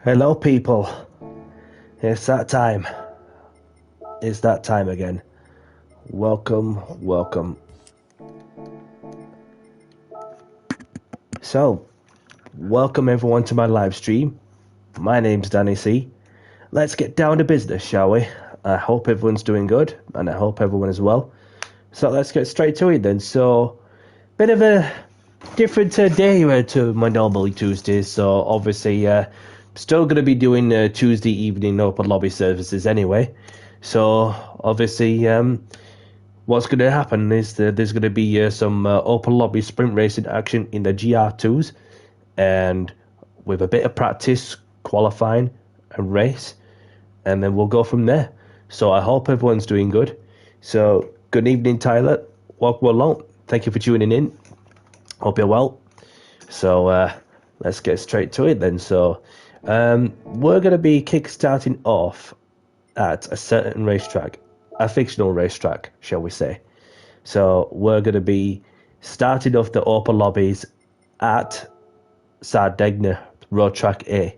Hello, people. It's that time. It's that time again. Welcome, welcome. So, welcome everyone to my live stream. My name's Danny C. Let's get down to business, shall we? I hope everyone's doing good, and I hope everyone is well. So let's get straight to it then. So, bit of a different day to my normal Tuesdays. So obviously, still going to be doing Tuesday evening open lobby services anyway. So obviously, what's going to happen is that there's going to be some open lobby sprint racing action in the GR2s, and with a bit of practice, qualifying and race, and then we'll go from there. So I hope everyone's doing good. So good evening, Tyler. Welcome along. Thank you for tuning in. Hope you're well. So let's get straight to it then. So we're going to be kickstarting off at a certain racetrack, a fictional racetrack, shall we say. So we're going to be starting off the open lobbies at Sardegna Road Track A.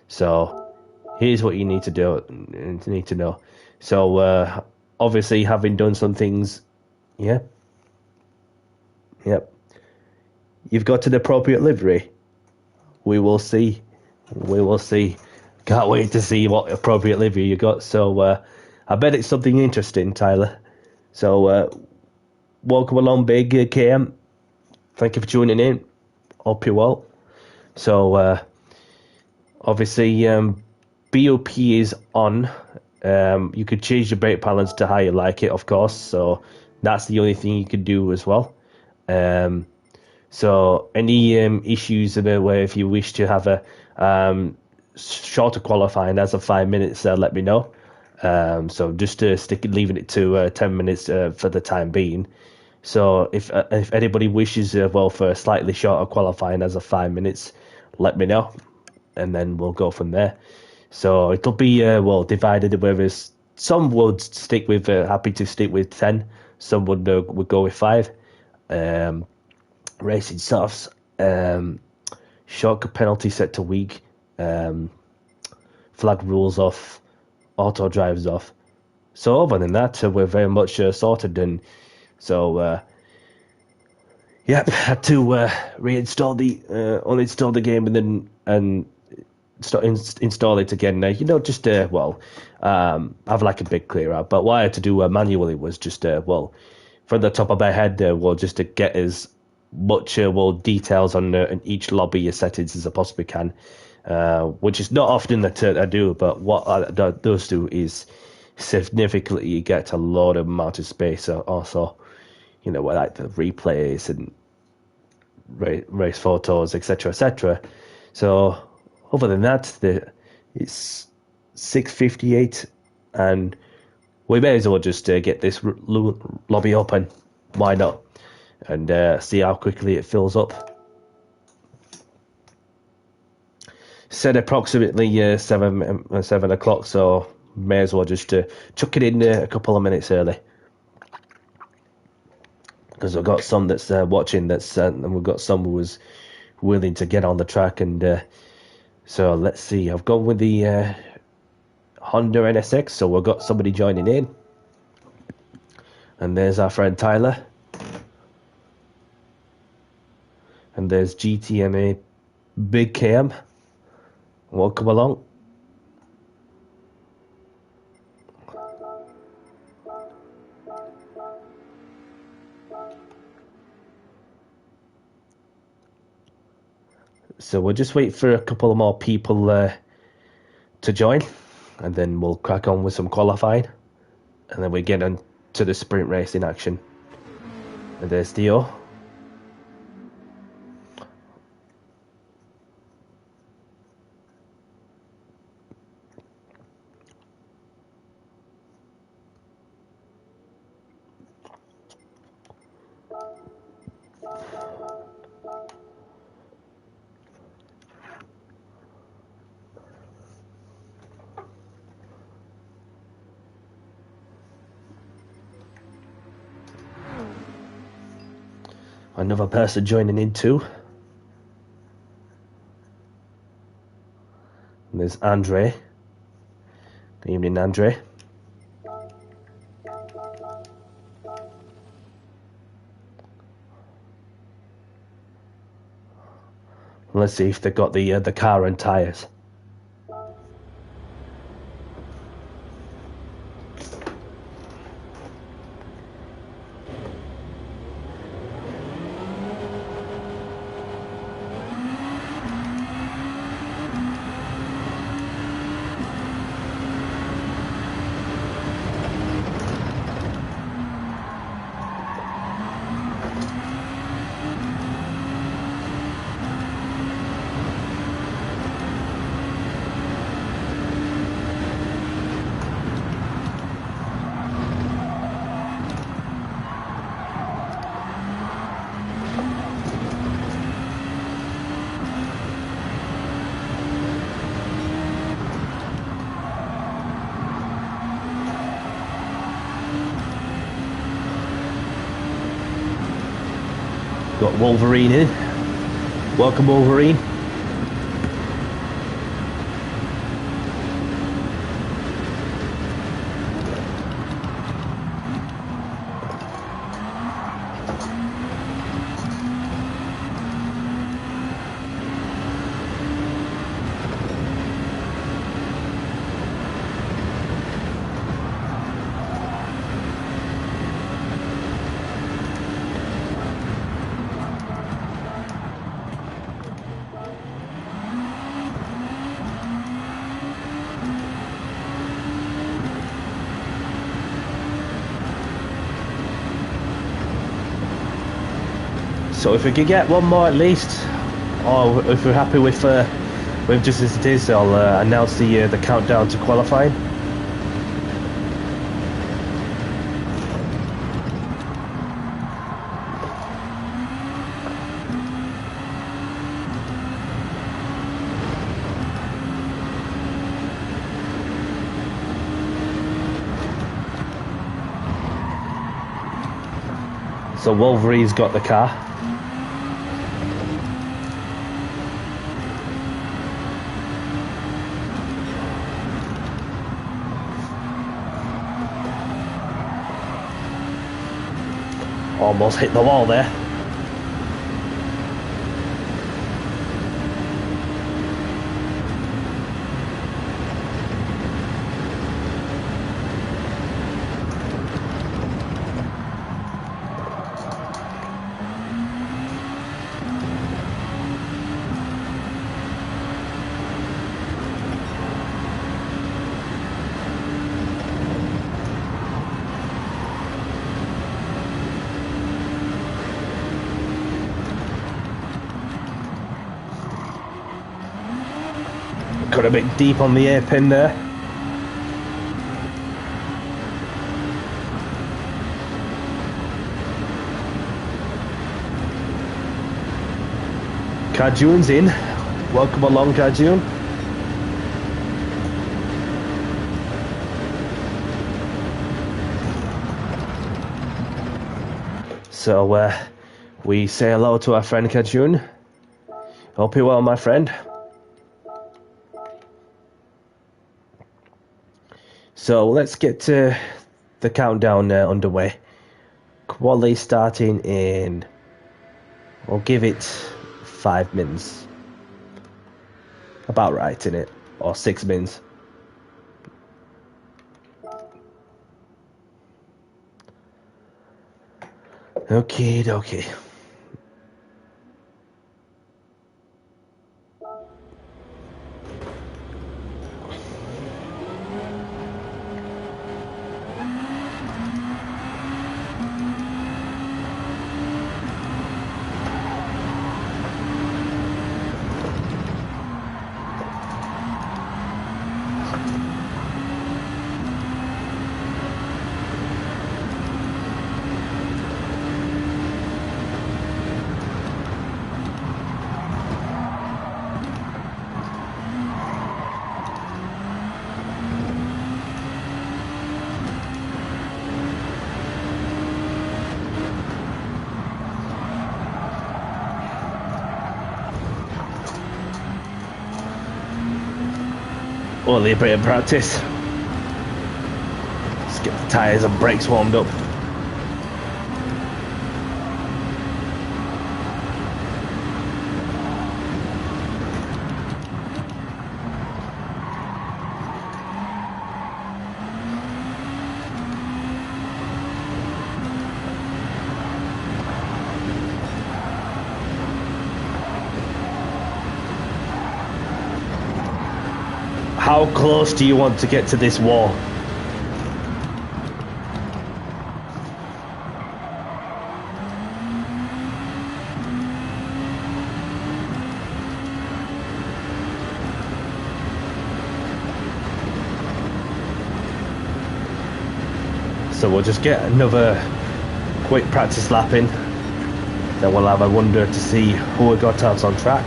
So here's what you need to do. You need to know. So obviously, having done some things, yep. You've got an appropriate livery. We will see. Can't wait to see what appropriate livery you got. So I bet it's something interesting, Tyler. So welcome along, big KM. Thank you for tuning in. Hope you're well. So obviously, BOP is on. You could change your brake balance to how you like it, of course. So that's the only thing you could do as well. So any issues where if you wish to have a shorter qualifying as of 5 minutes, let me know. So just leaving it to 10 minutes for the time being. So if anybody wishes for a slightly shorter qualifying as of 5 minutes, let me know, and then we'll go from there. So it'll be divided. Whereas some would stick with happy to stick with 10, some would go with 5. Racing softs, shortcut penalty set to weak, flag rules off, auto drives off. So other than that, we're very much sorted. And so had to uninstall the game and then install it again. Just have like a big clear out. But what I had to do manually was just from the top of my head, just to get as much details on each lobby settings as I possibly can, which is not often that I do, but what that does do is significantly get a lot of amount of space. Also, like the replays and race photos, etc. So other than that, it's 6:58, and we may as well just get this lobby open. Why not? And see how quickly it fills up. Said approximately 7 o'clock, so may as well just chuck it in a couple of minutes early. Because I've got some that's watching, and we've got some who was willing to get on the track. And so let's see, I've gone with the Honda NSX, so we've got somebody joining in. And there's our friend Tyler. And there's GTMA Big KM. Welcome along. So we'll just wait for a couple of more people to join, and then we'll crack on with some qualifying, and then we get on to the sprint racing action. And there's Dio. Another person joining in too. And there's Andre. Good evening, Andre. Let's see if they got the car and tyres. Got Wolverine in. Welcome, Wolverine. So if we could get one more at least, or if we're happy with just as it is, I'll announce the countdown to qualifying. So Wolverine's got the car. Almost hit the wall there. Got a bit deep on the airpin there. Carjoon's in. Welcome along, Carjoon. So we say hello to our friend Carjoon. Hope you're well, my friend. So let's get the countdown underway. Quali starting in, we'll give it 5 minutes. About right, innit? Or 6 minutes. Okie dokie. Only a bit of practice. Let's get the tyres and brakes warmed up. How close do you want to get to this wall? So we'll just get another quick practice lap in, then we'll have a wonder to see who we got out on track.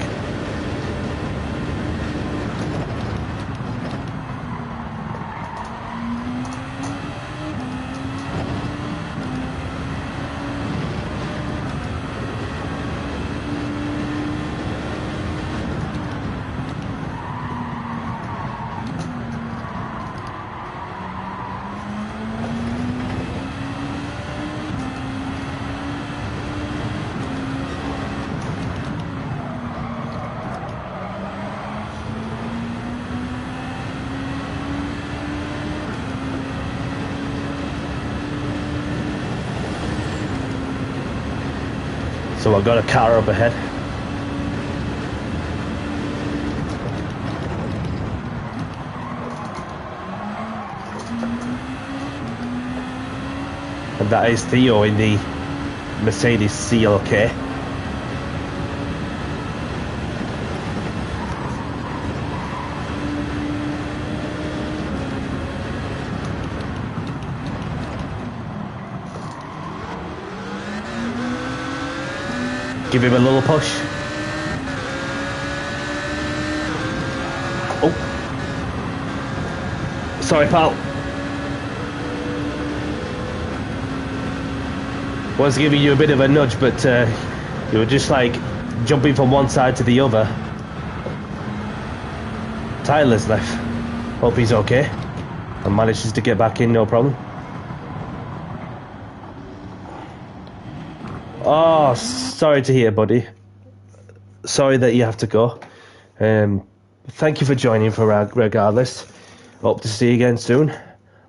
So I've got a car up ahead. And that is Theo in the Mercedes CLK. Give him a little push. Oh. Sorry, pal. Was giving you a bit of a nudge, but you were just like jumping from one side to the other. Tyler's left. Hope he's okay and manages to get back in, no problem. Oh, sorry to hear, buddy. Sorry that you have to go. Thank you for joining regardless. Hope to see you again soon.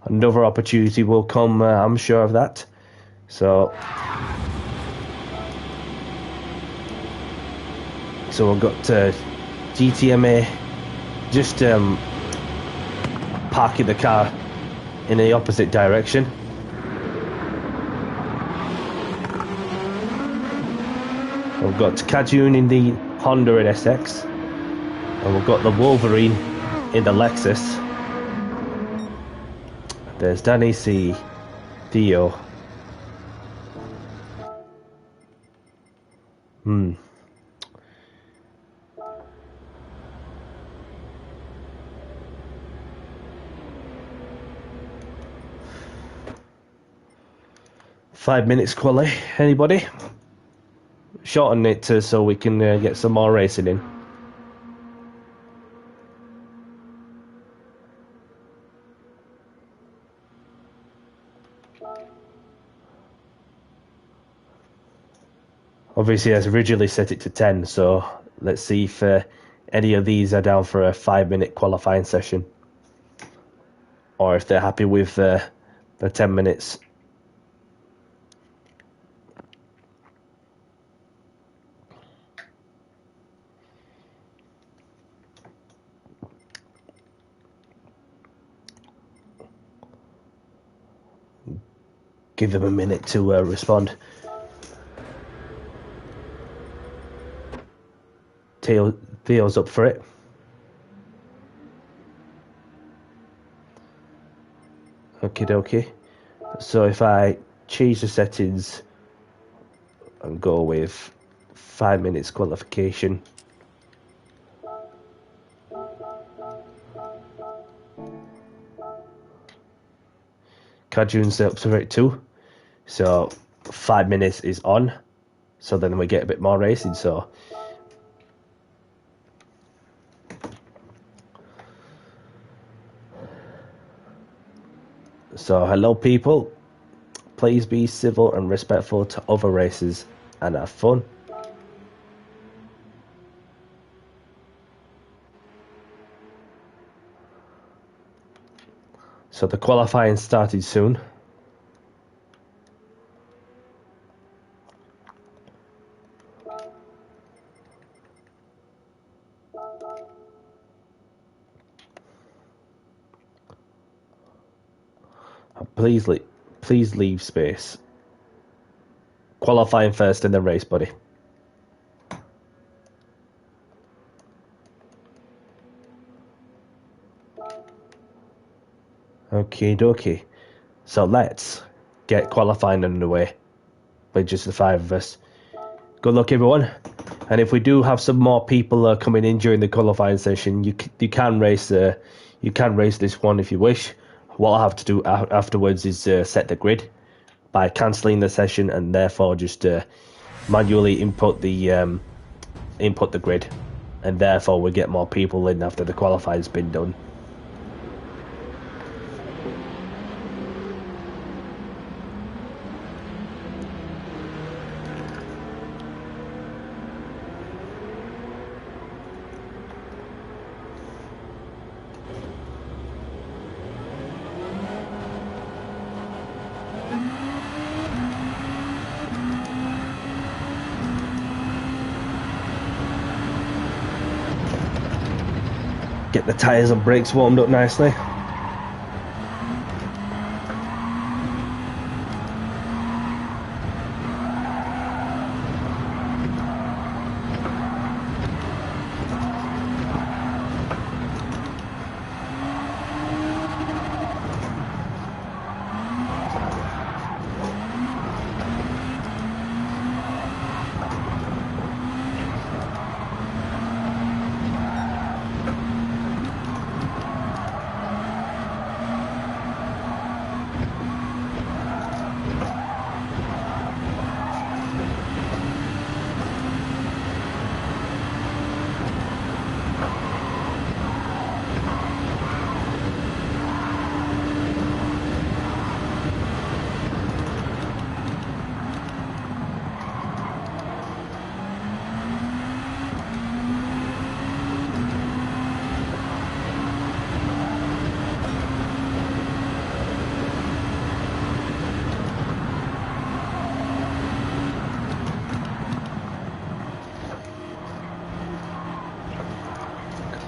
Another opportunity will come, I'm sure of that. So we've got GTMA just parking the car in the opposite direction. We've got Kajun in the Honda NSX, and we've got the Wolverine in the Lexus. There's Danny C, Theo. 5 minutes quali, anybody? Shorten it so we can get some more racing in. Obviously, I originally set it to 10, so let's see if any of these are down for a 5-minute qualifying session, or if they're happy with the 10 minutes. Give them a minute to respond. Theo's up for it. Okie dokie. So if I change the settings and go with 5 minutes qualification. Kajun's up for it too. So 5 minutes is on. So then we get a bit more racing. So So hello people, please be civil and respectful to other races and have fun. So the qualifying started soon. Please leave space. Qualifying first in the race, buddy. Okie dokie. So let's get qualifying underway with just the 5 of us. Good luck, everyone. And if we do have some more people coming in during the qualifying session, you can race this one if you wish. What I'll have to do afterwards is set the grid by cancelling the session and therefore just manually input the grid, and therefore we get more people in after the qualifying's been done. Get the tyres and brakes warmed up nicely.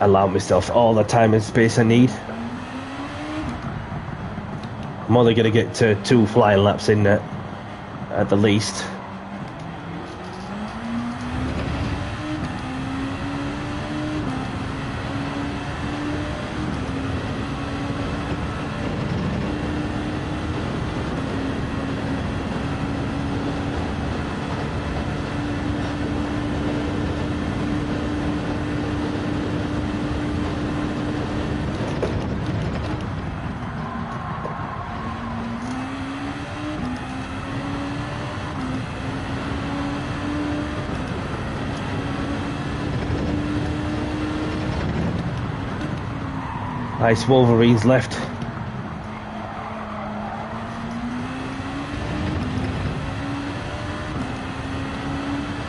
Allow myself all the time and space I need. I'm only going to get to 2 flying laps in at the least. Nice Wolverines left.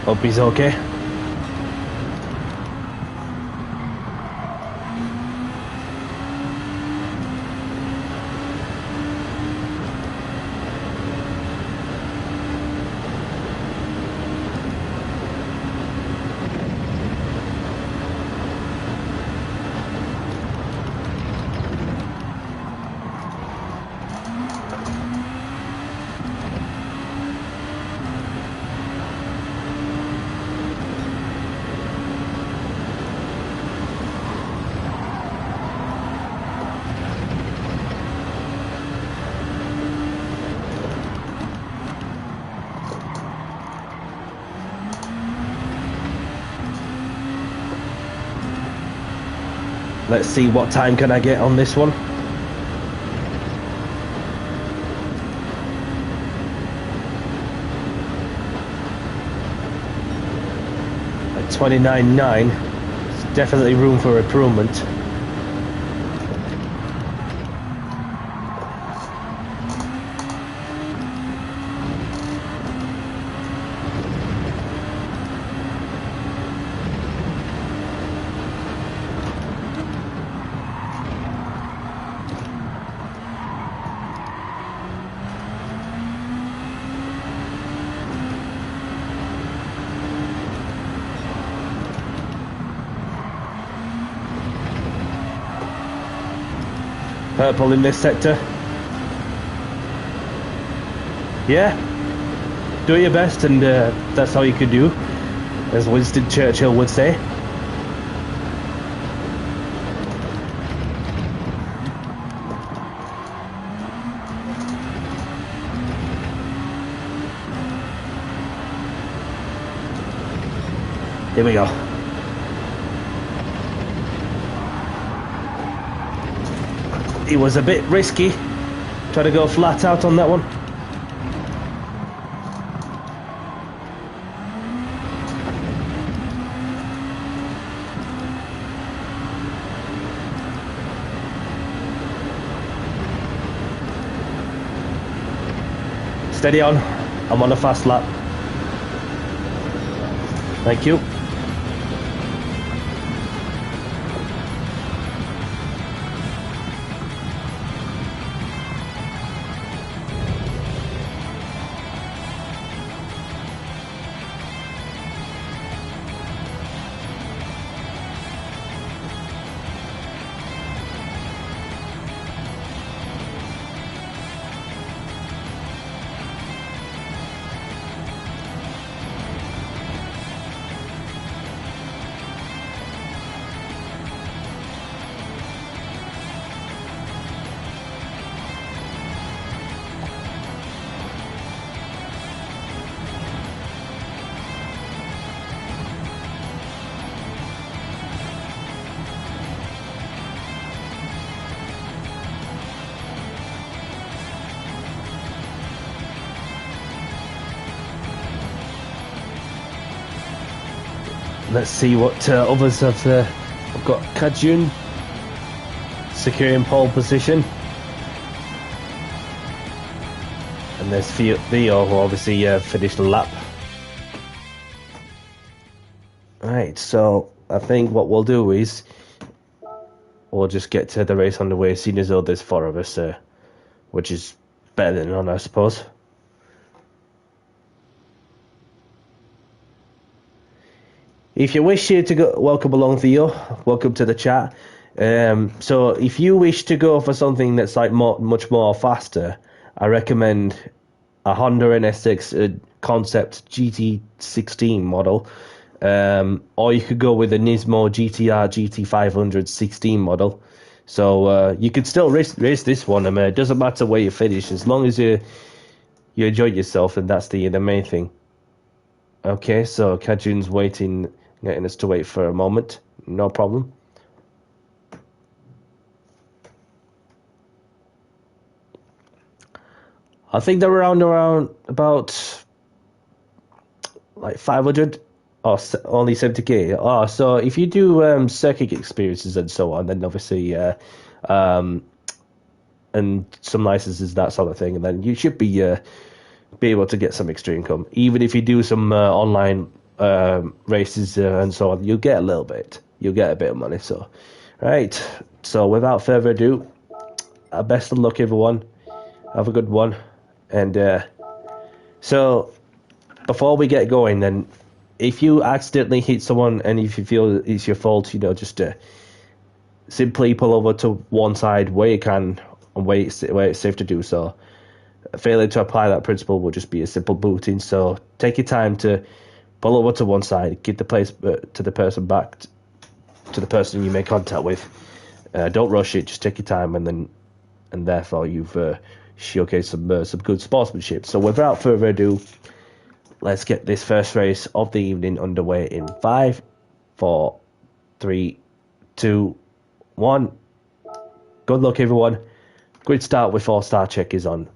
Hope he's okay. Let's see what time can I get on this one. At 29.9, there's definitely room for improvement. purple in this sector. Yeah, do your best, and that's all you can do, as Winston Churchill would say. Here we go. It was a bit risky, trying to go flat out on that one. Steady on, I'm on a fast lap. Thank you. Let's see what others have. I've got Kajun securing pole position, and there's Theo, who obviously finished the lap. Right, so I think what we'll do is we'll just get to the race underway, seeing as though there's 4 of us, which is better than none, I suppose. If you wish to go, welcome along, Theo. Welcome to the chat. So if you wish to go for something that's like much more faster, I recommend a Honda NSX Concept GT16 model, or you could go with a Nismo GTR GT500 16 model. So you could still race this one. I mean, it doesn't matter where you finish, as long as you enjoy yourself, and that's the main thing. Okay, so Kajun's waiting. Getting us to wait for a moment, no problem. I think they're around about like 500 or only 70k. Oh, so if you do circuit experiences and so on, then obviously and some licenses, that sort of thing, and then you should be able to get some extra income. Even if you do some online races and so on, you'll get a little bit. You'll get a bit of money. So, right. So without further ado, best of luck, everyone. Have a good one. And so before we get going, then, if you accidentally hit someone and if you feel it's your fault, just simply pull over to one side where you can and where it's safe to do so. Failing to apply that principle will just be a simple booting. So take your time to pull over to one side, get the place to the person back to the person you make contact with. Don't rush it. Just take your time, and therefore you've showcased some good sportsmanship. So without further ado, let's get this first race of the evening underway in 5, 4, 3, 2, 1. Good luck, everyone. Grid start with 4-star check is on.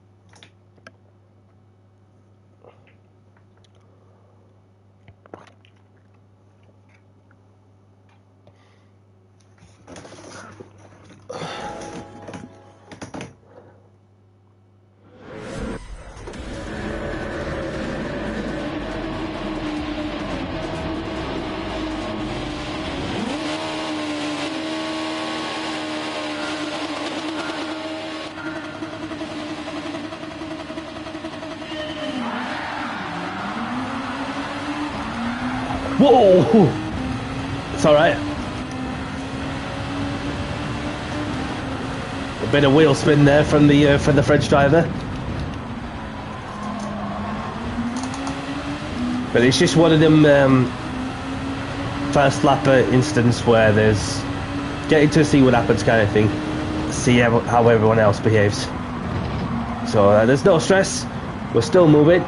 Whoa! It's alright. bit of wheel spin there from the French driver. But it's just one of them first lapper instance where there's getting to see what happens kind of thing, see how everyone else behaves. So there's no stress, we're still moving.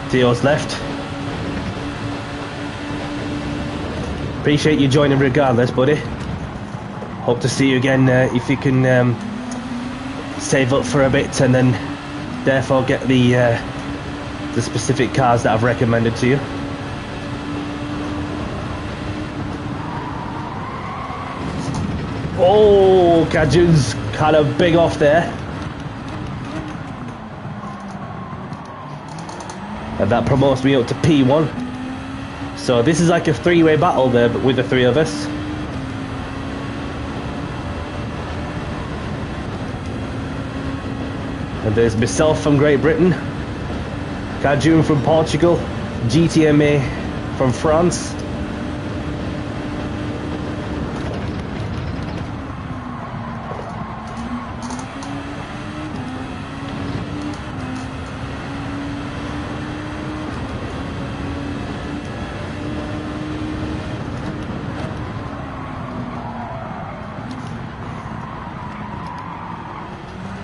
Theo's left. Appreciate you joining regardless, buddy. Hope to see you again if you can save up for a bit and then therefore get the specific cars that I've recommended to you. Oh, Kajun's kind of big off there. And that promotes me up to P1. So this is like a three-way battle there, but with the three of us. And there's myself from Great Britain, Kajun from Portugal, GTMA from France.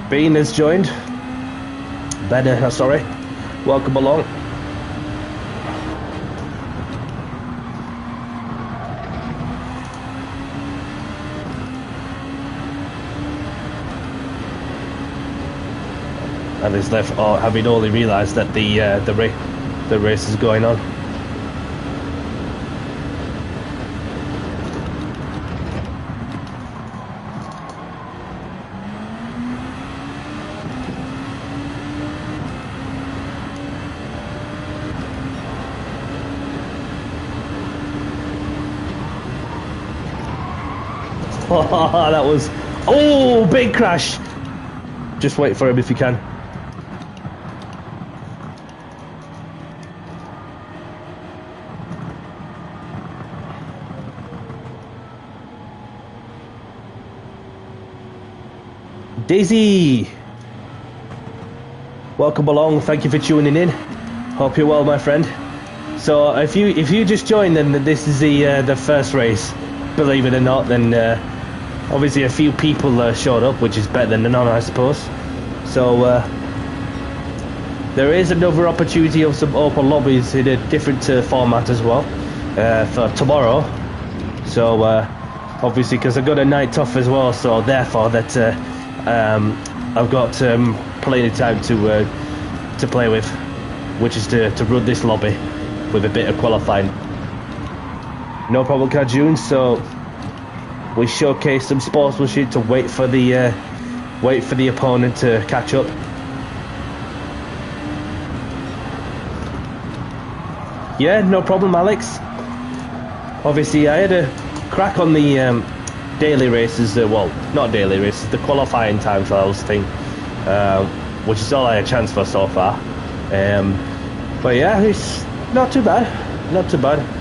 Bean has joined. Ben, sorry. Welcome along. And he's left, having only realised that the race is going on. Oh, that was... Oh, big crash! Just wait for him if you can. Daisy! Welcome along, thank you for tuning in. Hope you're well, my friend. So, if you just joined, then this is the first race. Believe it or not, then obviously a few people showed up, which is better than none, I suppose. So there is another opportunity of some open lobbies in a different format as well for tomorrow. So obviously, because I've got a night off as well, so therefore that I've got plenty of time to play with, which is to run this lobby with a bit of qualifying. No problem, Kajun. So we showcase some sportsmanship to wait for the opponent to catch up. Yeah, no problem, Alex. Obviously, I had a crack on the daily races. Well, not daily races, the qualifying time trials thing, which is all I had a chance for so far. But yeah, it's not too bad. Not too bad.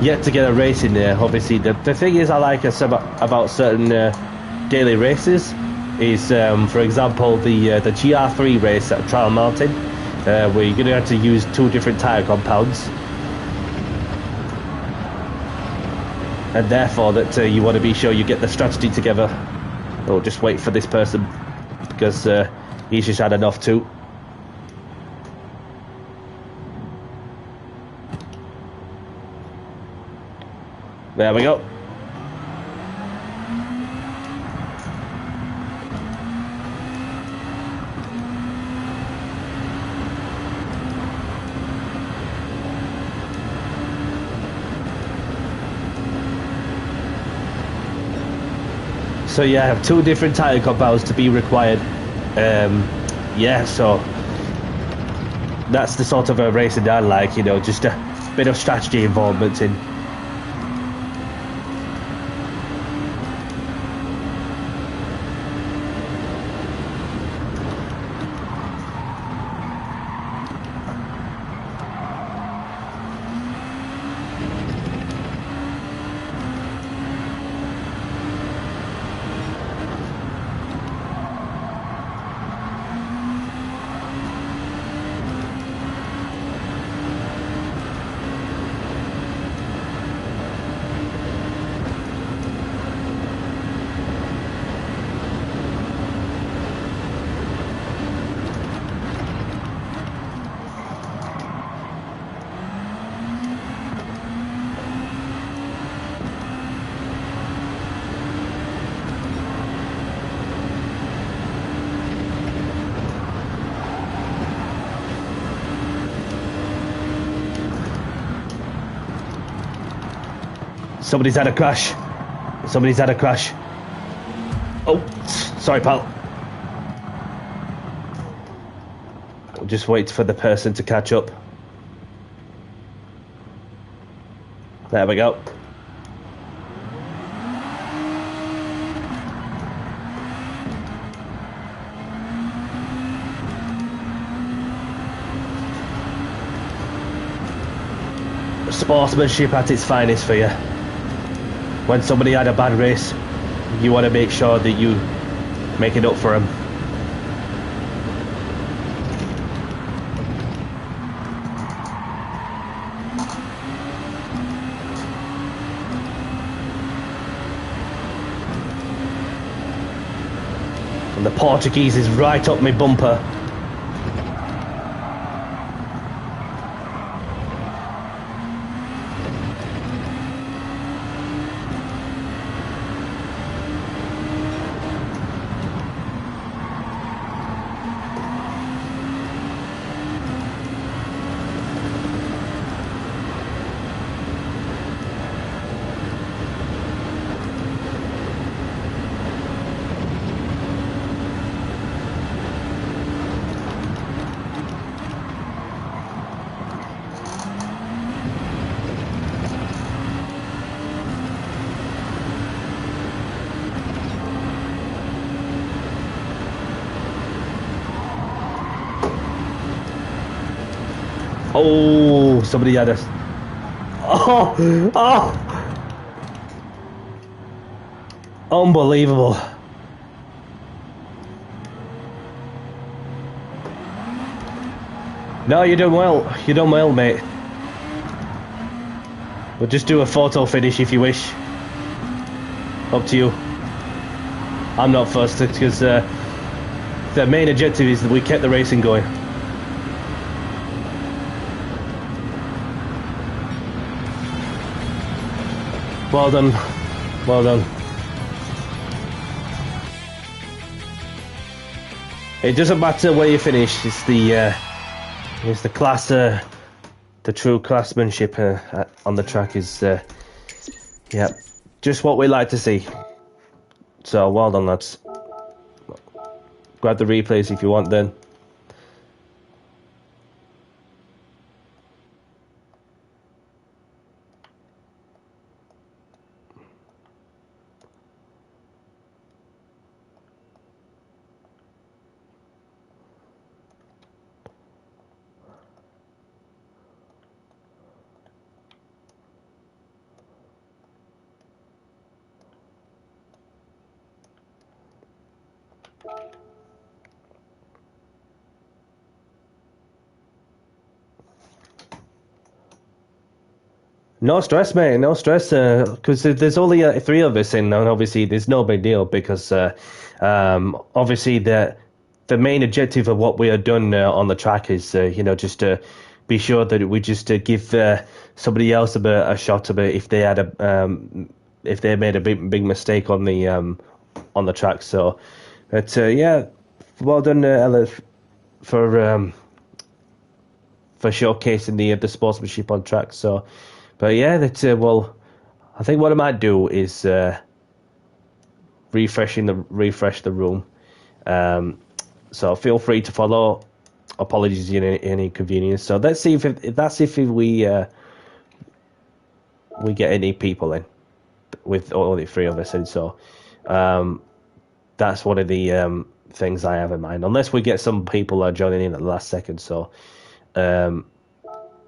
Yet to get a race in there. Obviously, the thing is I like about certain daily races is, for example, the GR3 race at Trial Mountain, where you're going to have to use 2 different tyre compounds, and therefore that you want to be sure you get the strategy together. Or just wait for this person because he's just had enough too. There we go. So yeah, I have 2 different tyre compounds to be required. Yeah, so that's the sort of a racing I like, you know, just a bit of strategy involvement in. Somebody's had a crash. Somebody's had a crash. Oh, sorry, pal. We'll just wait for the person to catch up. There we go. Sportsmanship at its finest for you. When somebody had a bad race, you want to make sure that you make it up for them. And the Portuguese is right up my bumper. Oh, somebody had us. Oh, unbelievable. No, you're doing well. You're doing well, mate. We'll just do a photo finish if you wish. Up to you. I'm not fussed because the main objective is that we kept the racing going. Well done. Well done. It doesn't matter where you finish. It's the class, the true classmanship on the track is, yeah, just what we like to see. So well done, lads. Grab the replays if you want then. No stress, mate. No stress. Because there's only 3 of us in, and obviously there's no big deal because obviously the main objective of what we are done on the track is just to be sure that we just give somebody else a shot of it if they had if they made a big mistake on the track. So, but yeah, well done, Ella, for showcasing the sportsmanship on track. So. But yeah, well, I think what I might do is refresh the room. So feel free to follow. Apologies in any inconvenience. So let's see if we get any people in with all the 3 of us in. So that's one of the things I have in mind. Unless we get some people joining in at the last second. So.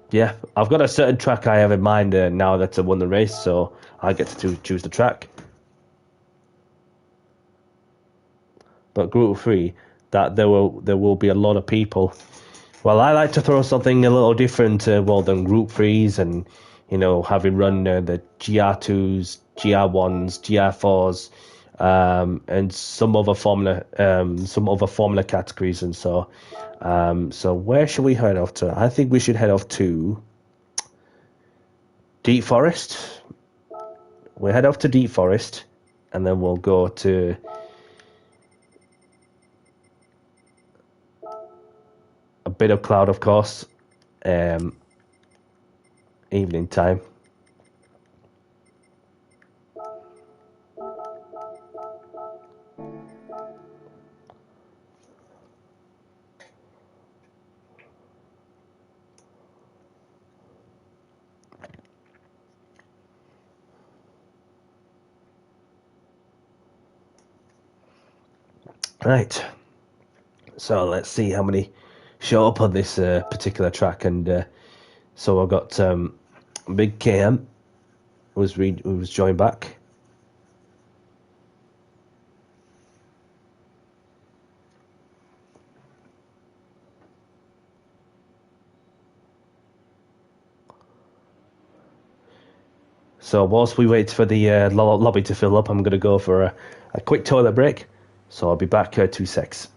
Yeah, I've got a certain track I have in mind now that I won the race, so I get to choose the track. But Group 3, that there will be a lot of people. Well, I like to throw something a little different, than Group 3s, and having run the GR2s, GR1s, GR4s, and some other formula categories, and so. So where should we head off to? I think we should head off to Deep Forest. We'll head off to Deep Forest, and then we'll go to a bit of cloud, of course, evening time. Right. So let's see how many show up on this particular track. And so I've got Big KM who was joined back. So whilst we wait for the lobby to fill up, I'm going to go for a quick toilet break. So I'll be back 2 secs.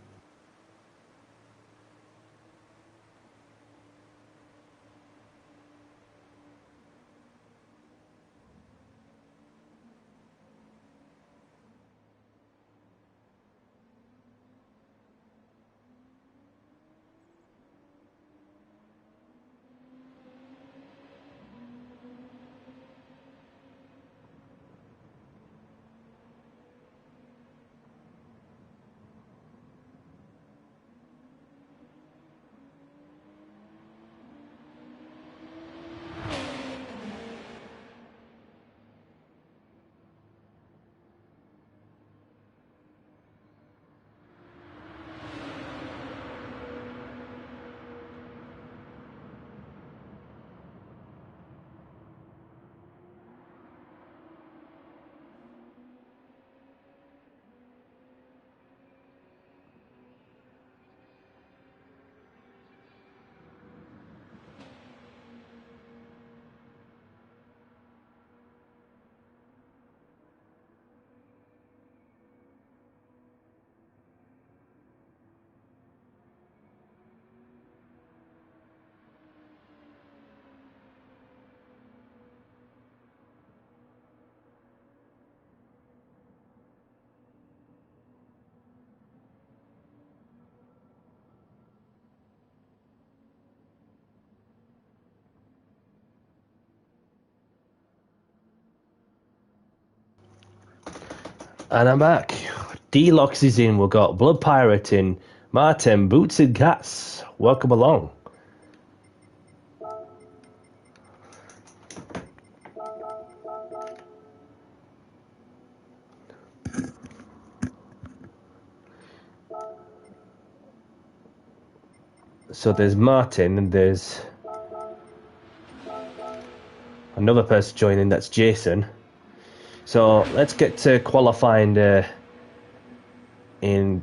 And I'm back. D-Locks is in. We've got Blood Pirate in. Martin, Boots and Cats. Welcome along. So there's Martin and there's another person joining. That's Jason. So let's get to qualifying in...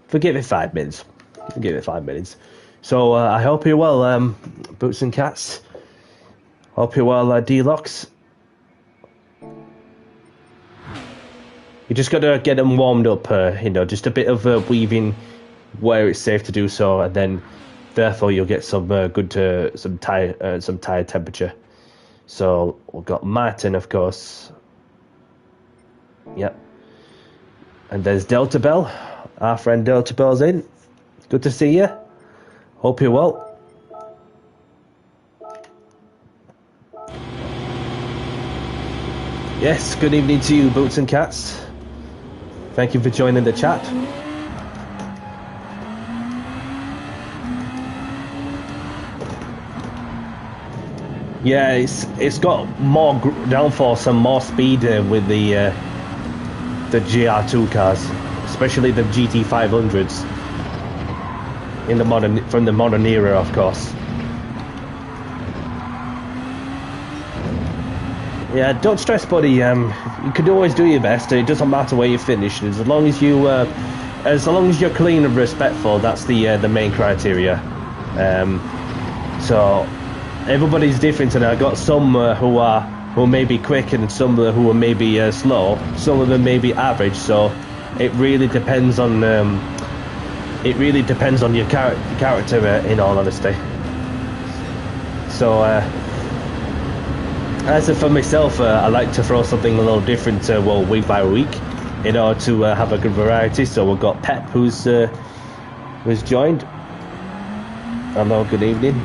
Forgive it 5 minutes. Give it 5 minutes. So I hope you're well, Boots and Cats. Hope you're well, D-Locks. You just got to get them warmed up, just a bit of weaving where it's safe to do so, and then therefore you'll get some some tire temperature. So we've got Martin, of course. Yep. And there's Delta Bell. Our friend Delta Bell's in. Good to see you. Hope you're well. Yes, good evening to you, Boots and Cats. Thank you for joining the chat. Yeah, it's got more downforce and more speed with the GR2 cars, especially the GT500s from the modern era, of course. Yeah, don't stress, buddy. You can always do your best. It doesn't matter where you finish. As long as you're clean and respectful, that's the main criteria. So everybody's different, and I got some who may be quick, and some who are maybe slow. Some of them may be average. So it really depends on your character. In all honesty. So. As for myself, I like to throw something a little different, week by week, in order to have a good variety. So we've got Pep, who's joined. Hello, good evening.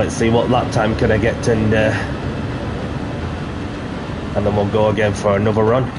let's see what lap time can I get, and then we'll go again for another run.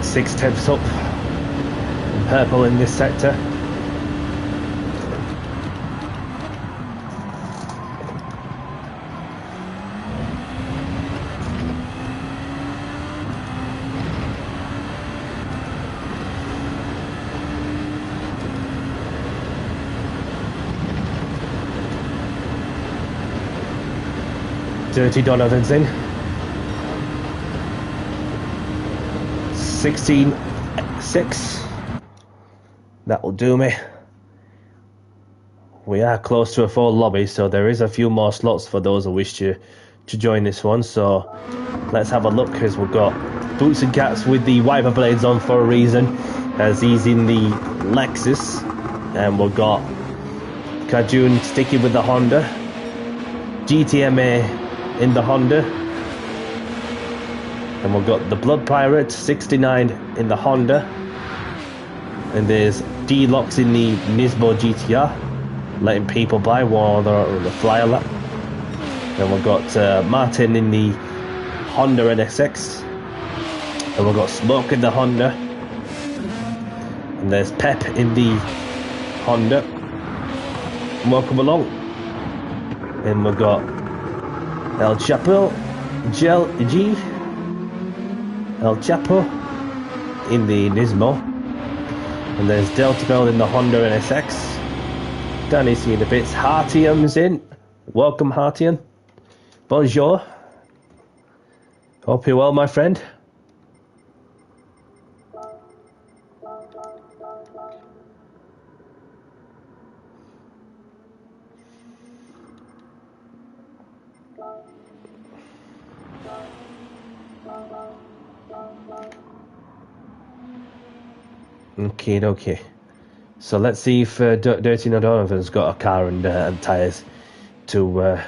Six tenths up, purple in this sector. Dirty Donovan's in. 16.6. That'll do me. We are close to a full lobby, so there is a few more slots for those who wish to join this one. So let's have a look, as we've got Boots and Cats with the wiper blades on for a reason, as he's in the Lexus, and we've got Kajun sticking with the Honda, GTMA in the Honda. And we've got the Blood Pirate 69 in the Honda, and there's D-Lox in the Nismo GTR, letting people by while they're on the flyer lap. Then we've got Martin in the Honda NSX, and we've got Smoke in the Honda, and there's Pep in the Honda. Welcome along. And we've got El Chapo, El Chapo in the Nismo, and there's Delta Bell in the Honda NSX. Danny seeing the bits. Hartium's in. Welcome, Hartium. Bonjour. Hope you're well, my friend. Okay. So let's see if Dirty Donovan's got a car and tyres to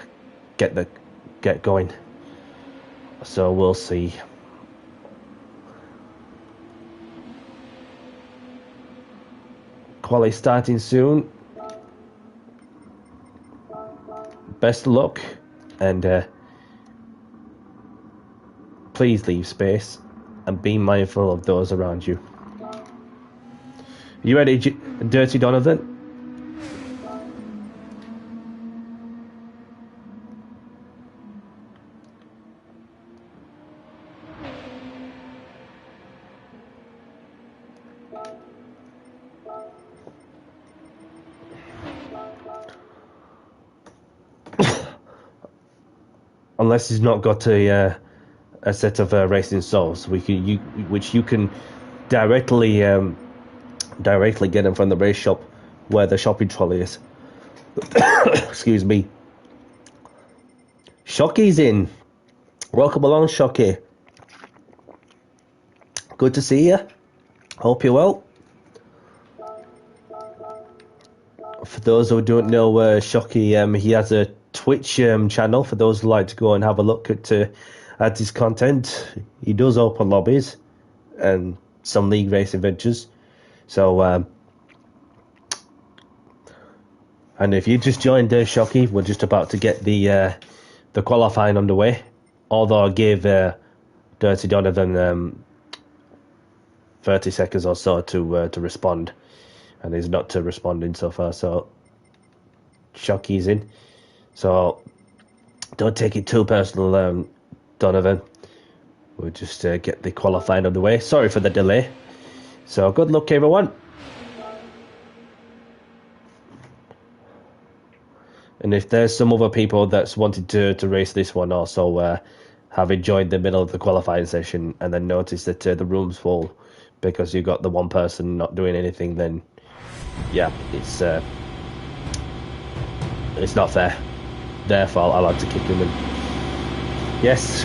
get going. So we'll see. Quali starting soon. Best of luck, and please leave space and be mindful of those around you. You ready, Dirty Donovan? Unless he's not got a set of racing souls, which you can directly get him from the race shop where the shopping trolley is. Excuse me. Shocky's in. Welcome along, Shocky. Good to see you. Hope you're well. For those who don't know, Shocky, he has a Twitch channel. For those who like to go and have a look at his content, he does open lobbies and some league race adventures. So, and if you just joined Shocky, we're just about to get the qualifying underway. Although I gave Dirty Donovan 30 seconds or so to respond, and he's not responding so far. So Shocky's in. So don't take it too personal, Donovan. We'll just get the qualifying on the way. Sorry for the delay. So good luck, everyone. And if there's some other people that's wanted to race this one also have enjoyed the middle of the qualifying session and then noticed that the room's full because you got the one person not doing anything, then yeah, it's not fair. Their fault. I'll have to kick them in. Yes,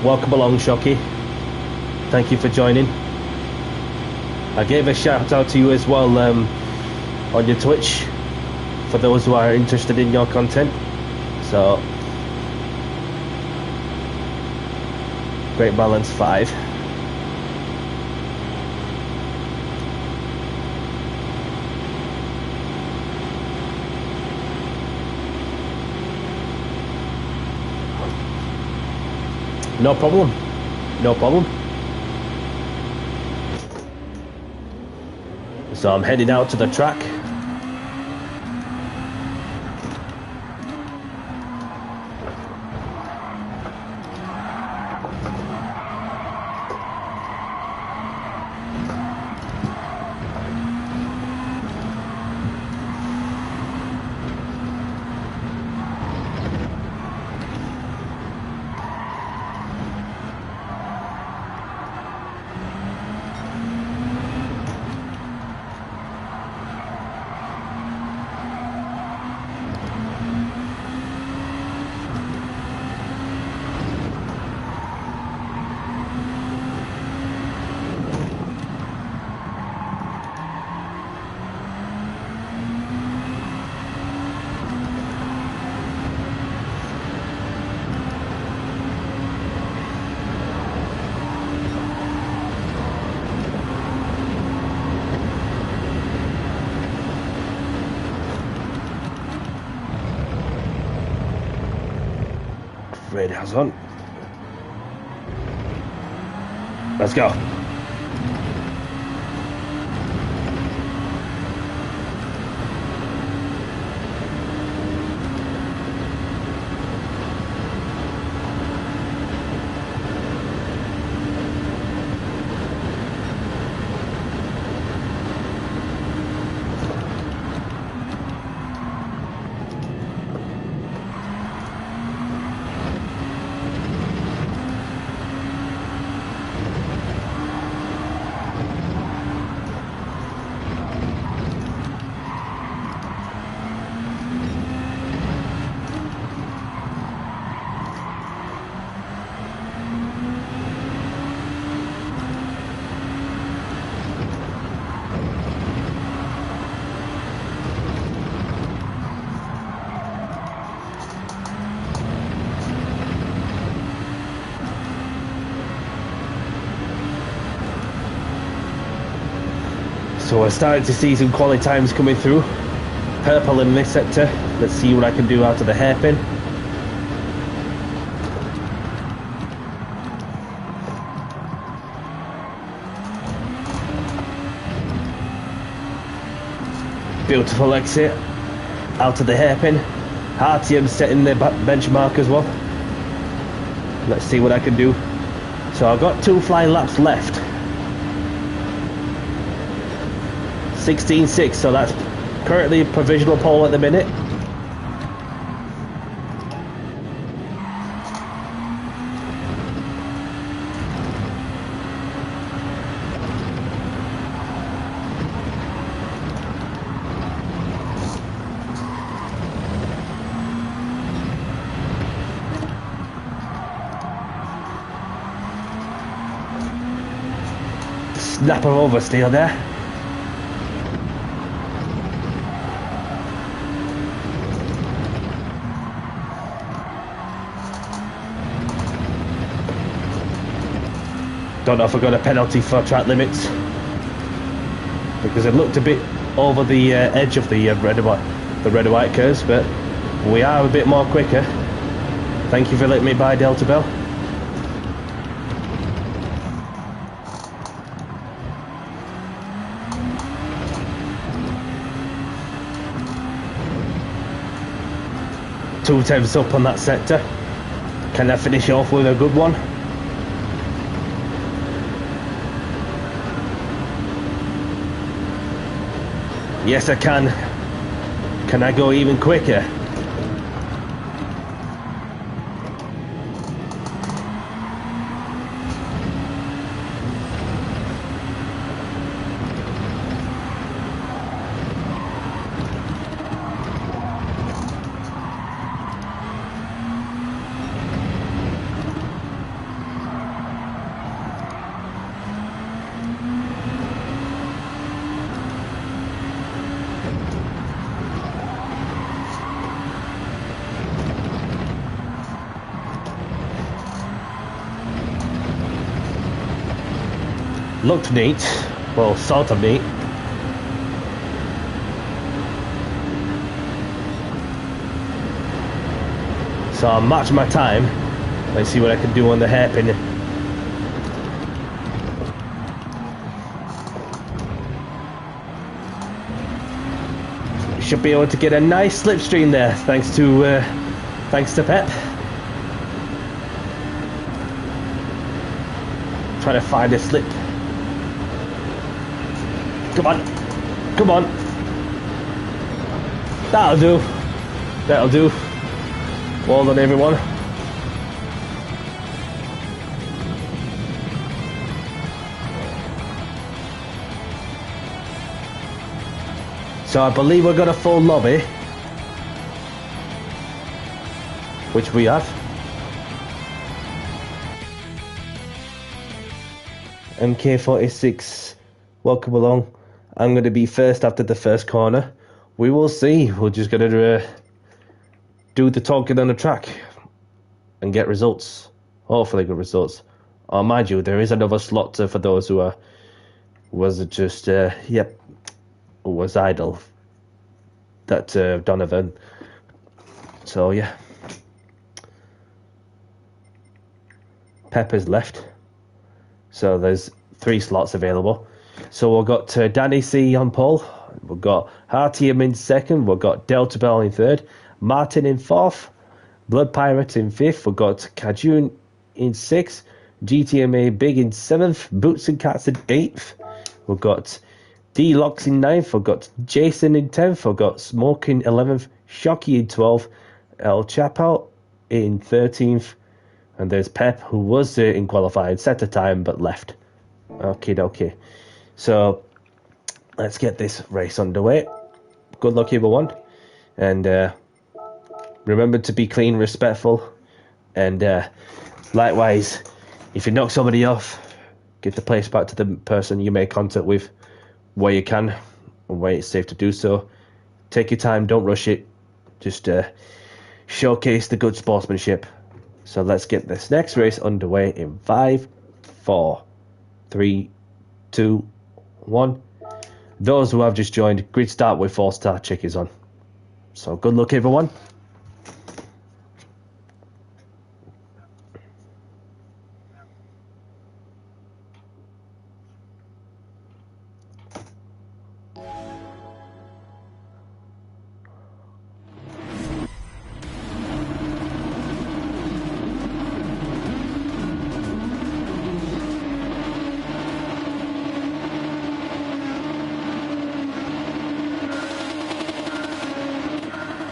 welcome along, Shocky. Thank you for joining. I gave a shout out to you as well on your Twitch for those who are interested in your content. So Great Balance 5. No problem. No problem. So I'm heading out to the track. Radar's on. Let's go. So we're starting to see some quality times coming through. Purple in this sector. Let's see what I can do out of the hairpin. Beautiful exit out of the hairpin. RTM setting the benchmark as well. Let's see what I can do. So I've got 2 flying laps left. 16.6, so that's currently a provisional pole at the minute. Snap of oversteer there. Don't know if I got a penalty for track limits because it looked a bit over the edge of the red and white curves, but we are a bit more quicker. Thank you for letting me buy Delta Bell. 2 temps up on that sector. Can I finish off with a good one? Yes, I can. Can I go even quicker? Looked neat, well, sort of neat. So I'll match my time. Let's see what I can do on the hairpin. Should be able to get a nice slipstream there, thanks to Pep. Trying to find a slip. Come on, come on. That'll do. That'll do. Well done, everyone. So I believe we've got a full lobby, which we have. MK46, welcome along. I'm going to be first after the first corner. We will see. We're just going to do the talking on the track and get results. Hopefully good results. Oh, mind you, there is another slot for those who was idle. That Donovan. So yeah. Pepper's left. So there's 3 slots available. So we've got Danny C on pole. We've got Hartium in second. We've got Delta Bell in third. Martin in fourth. Blood Pirate in fifth. We've got Kajun in sixth. GTMA Big in seventh. Boots and Cats in eighth. We've got D-Locks in ninth. We've got Jason in 10th. We've got Smoke in 11th. Shocky in 12th. El Chapo in 13th. And there's Pep, who was in qualifying, set a time, but left. Okay. So, let's get this race underway. Good luck, everyone. And remember to be clean, respectful. And likewise, if you knock somebody off, give the place back to the person you made contact with where you can, and where it's safe to do so. Take your time, don't rush it. Just showcase the good sportsmanship. So let's get this next race underway in 5, 4, 3, 2, 1. Those who have just joined, grid start with 4-star checkers on. So good luck, everyone.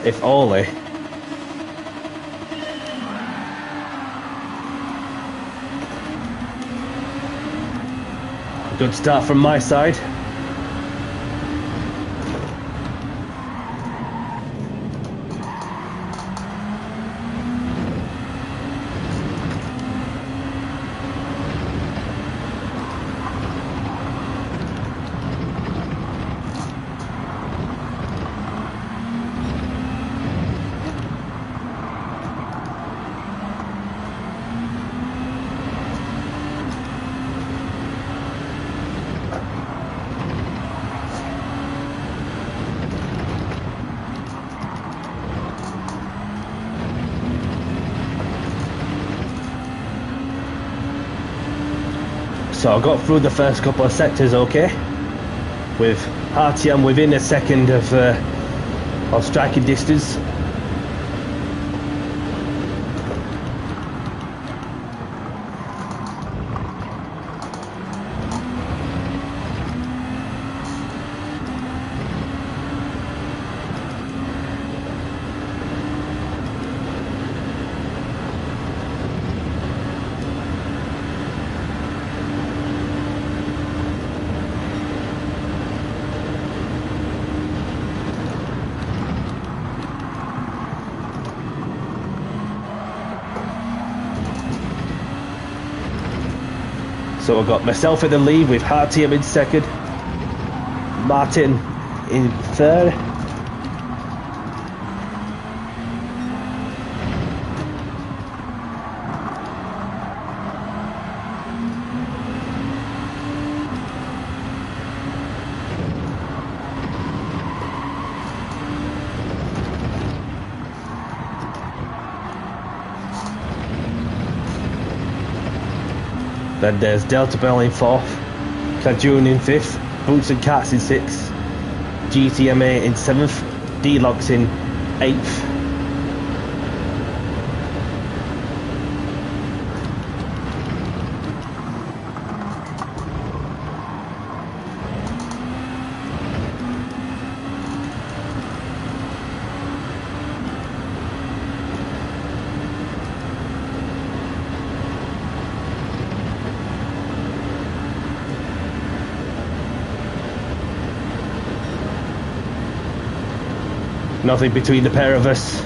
If only. Good start from my side. So I got through the first couple of sectors okay, with RTM within a second of striking distance. So I've got myself in the lead with Hartium in second, Martin in third. Then there's Delta Bell in fourth, Cajun in fifth, Boots and Cats in sixth, GTMA in seventh, D-Logs in eighth. Nothing between the pair of us.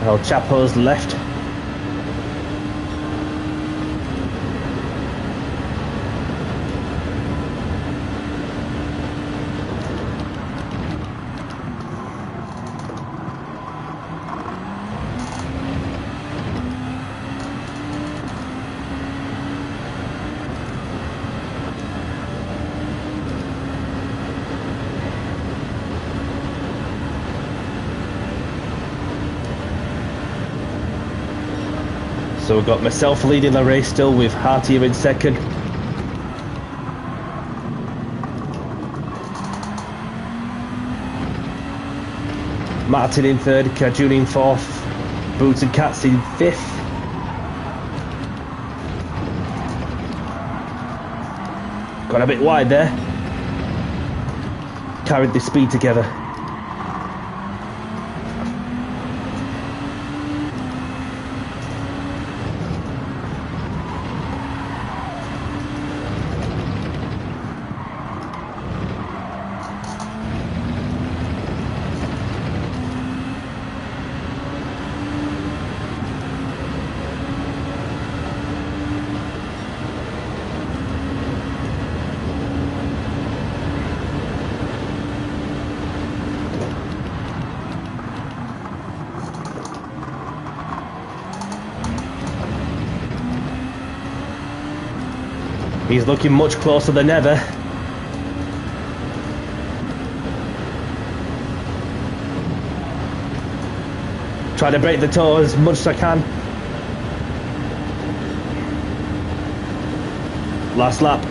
El Chapo's left. So we've got myself leading the race still with Hartier in second. Martin in third, Cajun in fourth, Boots and Cats in fifth. Got a bit wide there. Carried the speed together. He's looking much closer than ever. Try to break the toe as much as I can. Last lap.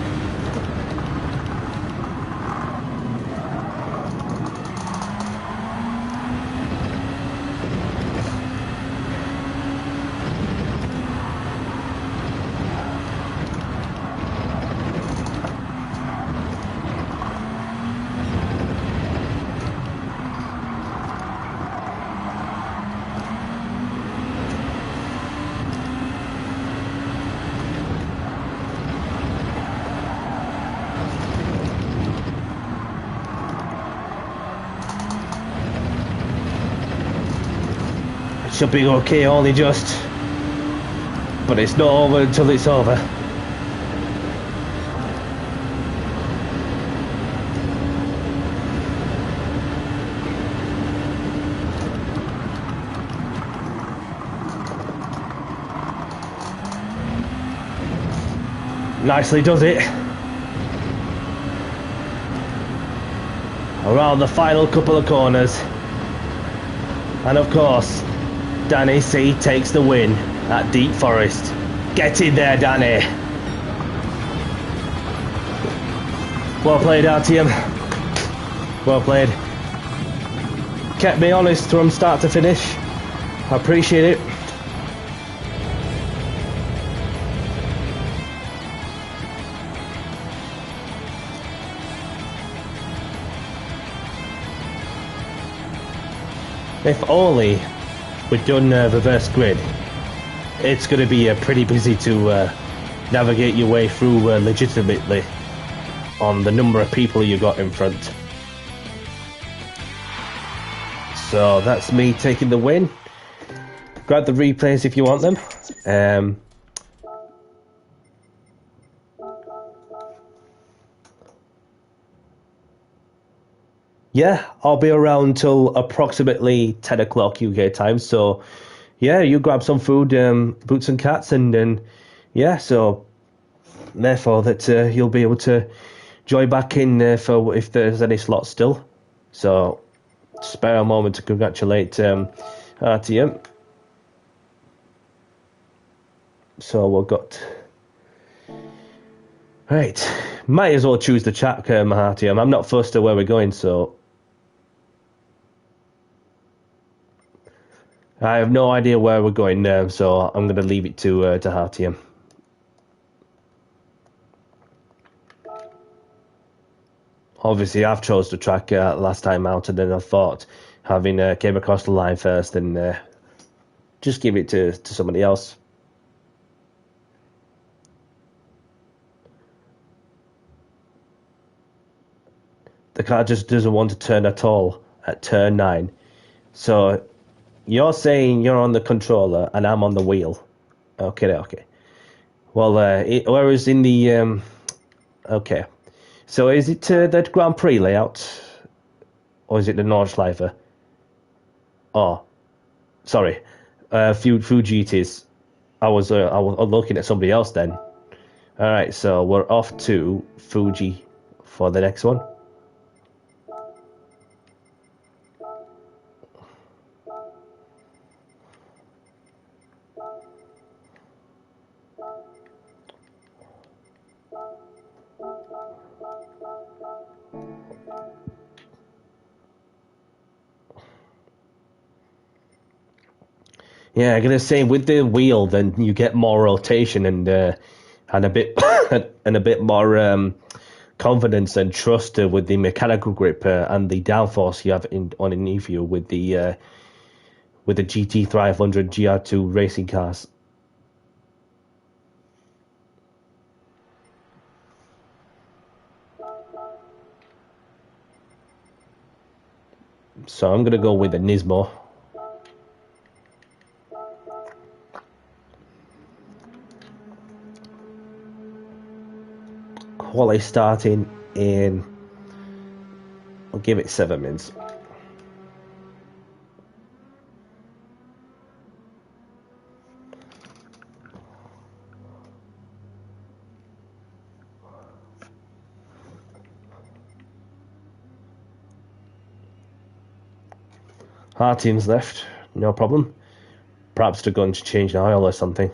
Should be okay, only just. But it's not over until it's over. Nicely does it. Around the final couple of corners. And of course, Danny C takes the win at Deep Forest. Get in there, Danny. Well played, our team. Well played. Kept me honest from start to finish. I appreciate it. If only we'd done reverse grid, it's going to be pretty busy to navigate your way through legitimately on the number of people you got in front. So that's me taking the win. Grab the replays if you want them. Yeah, I'll be around till approximately 10 o'clock UK time. So, yeah, you grab some food, Boots and Cats, and then, yeah, so therefore that you'll be able to join back in for if there's any slots still. So, spare a moment to congratulate RTM. So we've got... Right, might as well choose the chat, RTM. I'm not fussed at where we're going, so... I have no idea where we're going now, so I'm going to leave it to RTM. Obviously, I've chose the track last time out, and then I thought, having came across the line first, and just give it to somebody else. The car just doesn't want to turn at all at turn 9. So you're saying you're on the controller and I'm on the wheel. Okay. Well, whereas in the... okay. So is it that Grand Prix layout? Or is it the Nordschleife? Oh, sorry. Few GTs. I was looking at somebody else then. Alright, so we're off to Fuji for the next one. Yeah, I'm gonna say with the wheel, then you get more rotation and a bit and a bit more confidence and trust with the mechanical grip and the downforce you have underneath you with the GT500 GR2 racing cars. So I'm gonna go with the Nismo. Quali starting in, I'll give it 7 minutes. Our team's left, no problem. Perhaps they're going to change the oil or something.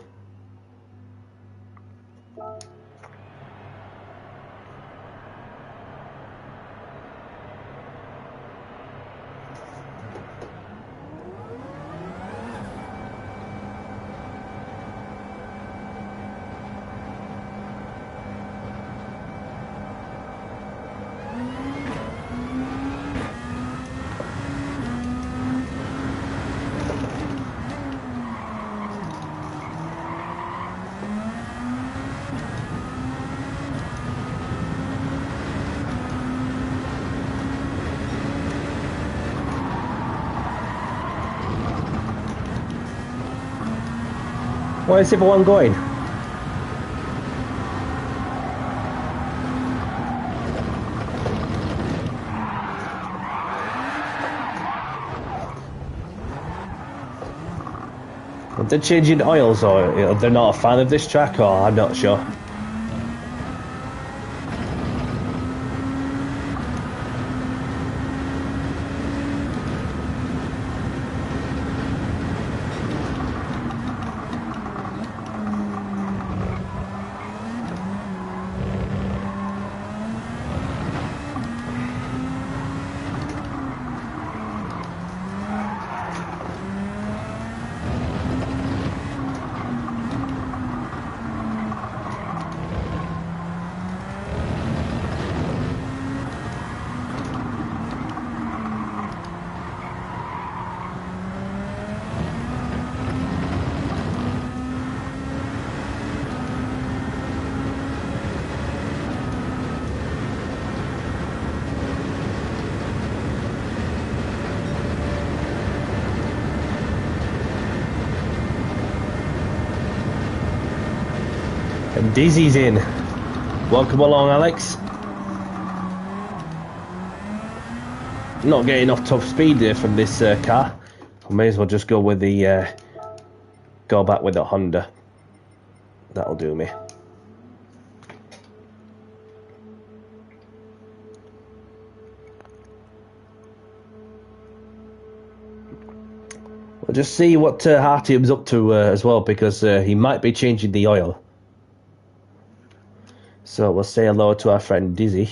Where's everyone going? Are they changing oils, or they're not a fan of this track, or I'm not sure. And Dizzy's in. Welcome along, Alex. Not getting off top speed there from this car. I may as well just go with the go back with the Honda. That'll do me. We'll just see what Hartium's up to as well, because he might be changing the oil. So we'll say hello to our friend Dizzy.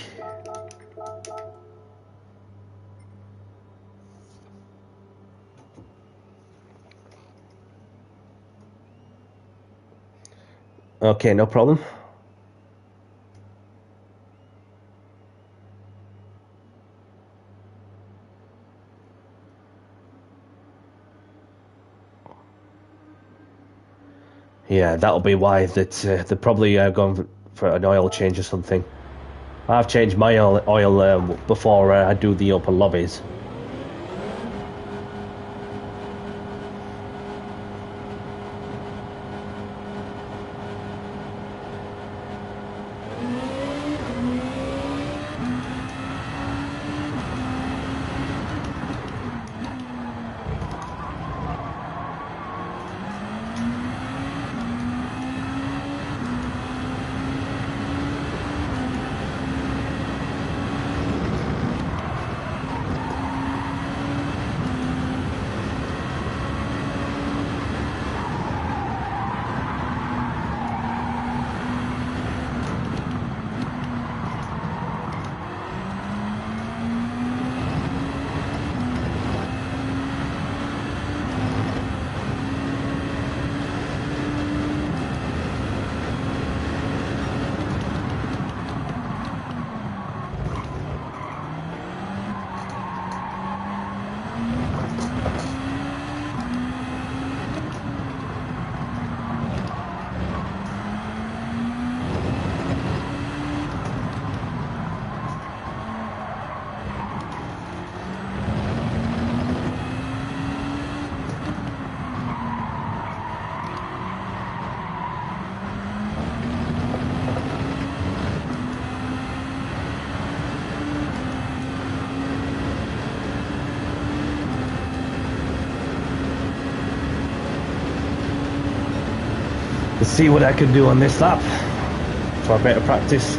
Okay, no problem. Yeah, that'll be why that they're probably going for an oil change or something. I've changed my oil before I do the open lobbies. Let's see what I can do on this lap for a better practice.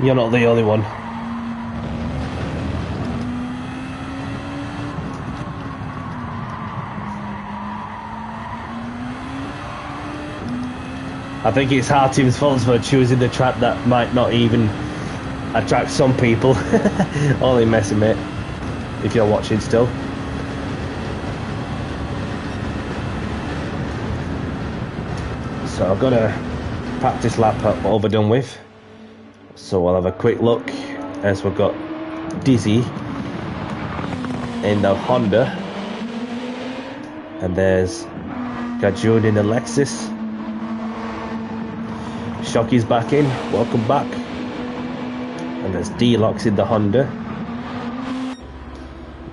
You're not the only one. I think it's Hartium's fault for choosing the track that might not even attract some people. Only messing, mate. If you're watching still. So I've got a practice lap overdone with. So we'll have a quick look as we've got Dizzy in the Honda, and there's Gajun in the Lexus. Shocky's back in, welcome back. And there's D-Lox in the Honda.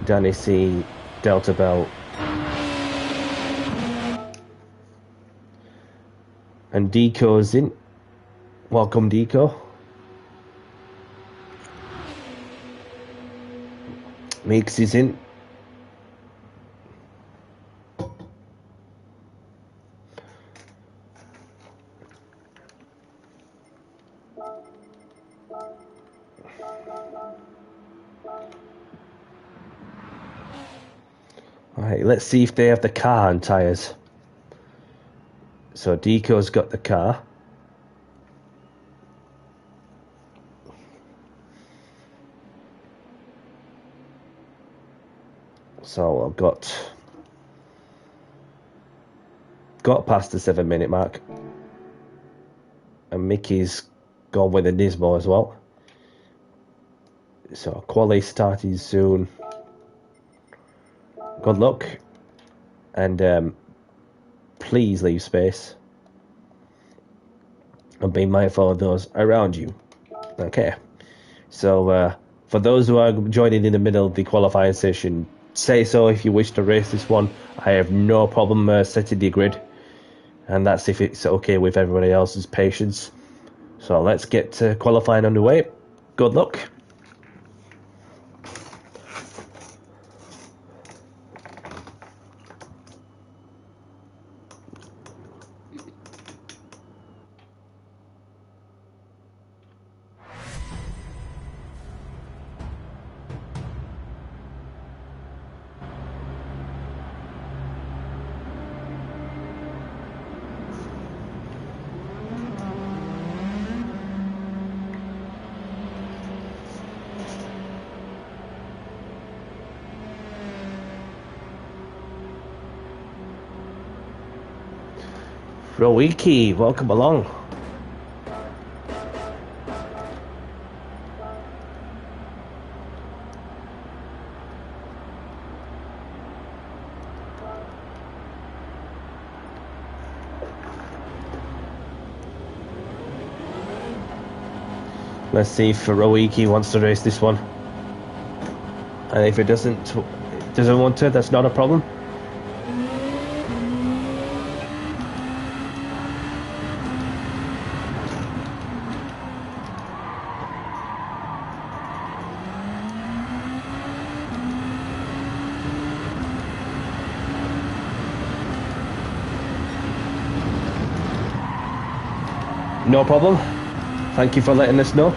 Danny C, Delta Belt. And Deco's in. Welcome, Deco. Mix is in. Alright, let's see if they have the car and tyres. So Deco's got the car. So I've got past the 7-minute mark. And Mickey's gone with a Nismo as well. So quali starting soon. Good luck. And please leave space. And be mindful of those around you. Okay. So for those who are joining in the middle of the qualifying session, say so if you wish to race this one. I have no problem setting the grid. And that's if it's okay with everybody else's patience. So let's get qualifying underway. Good luck. Roiki, welcome along. Let's see if Roiki wants to race this one. And if it doesn't want to, that's not a problem. No problem. Thank you for letting us know.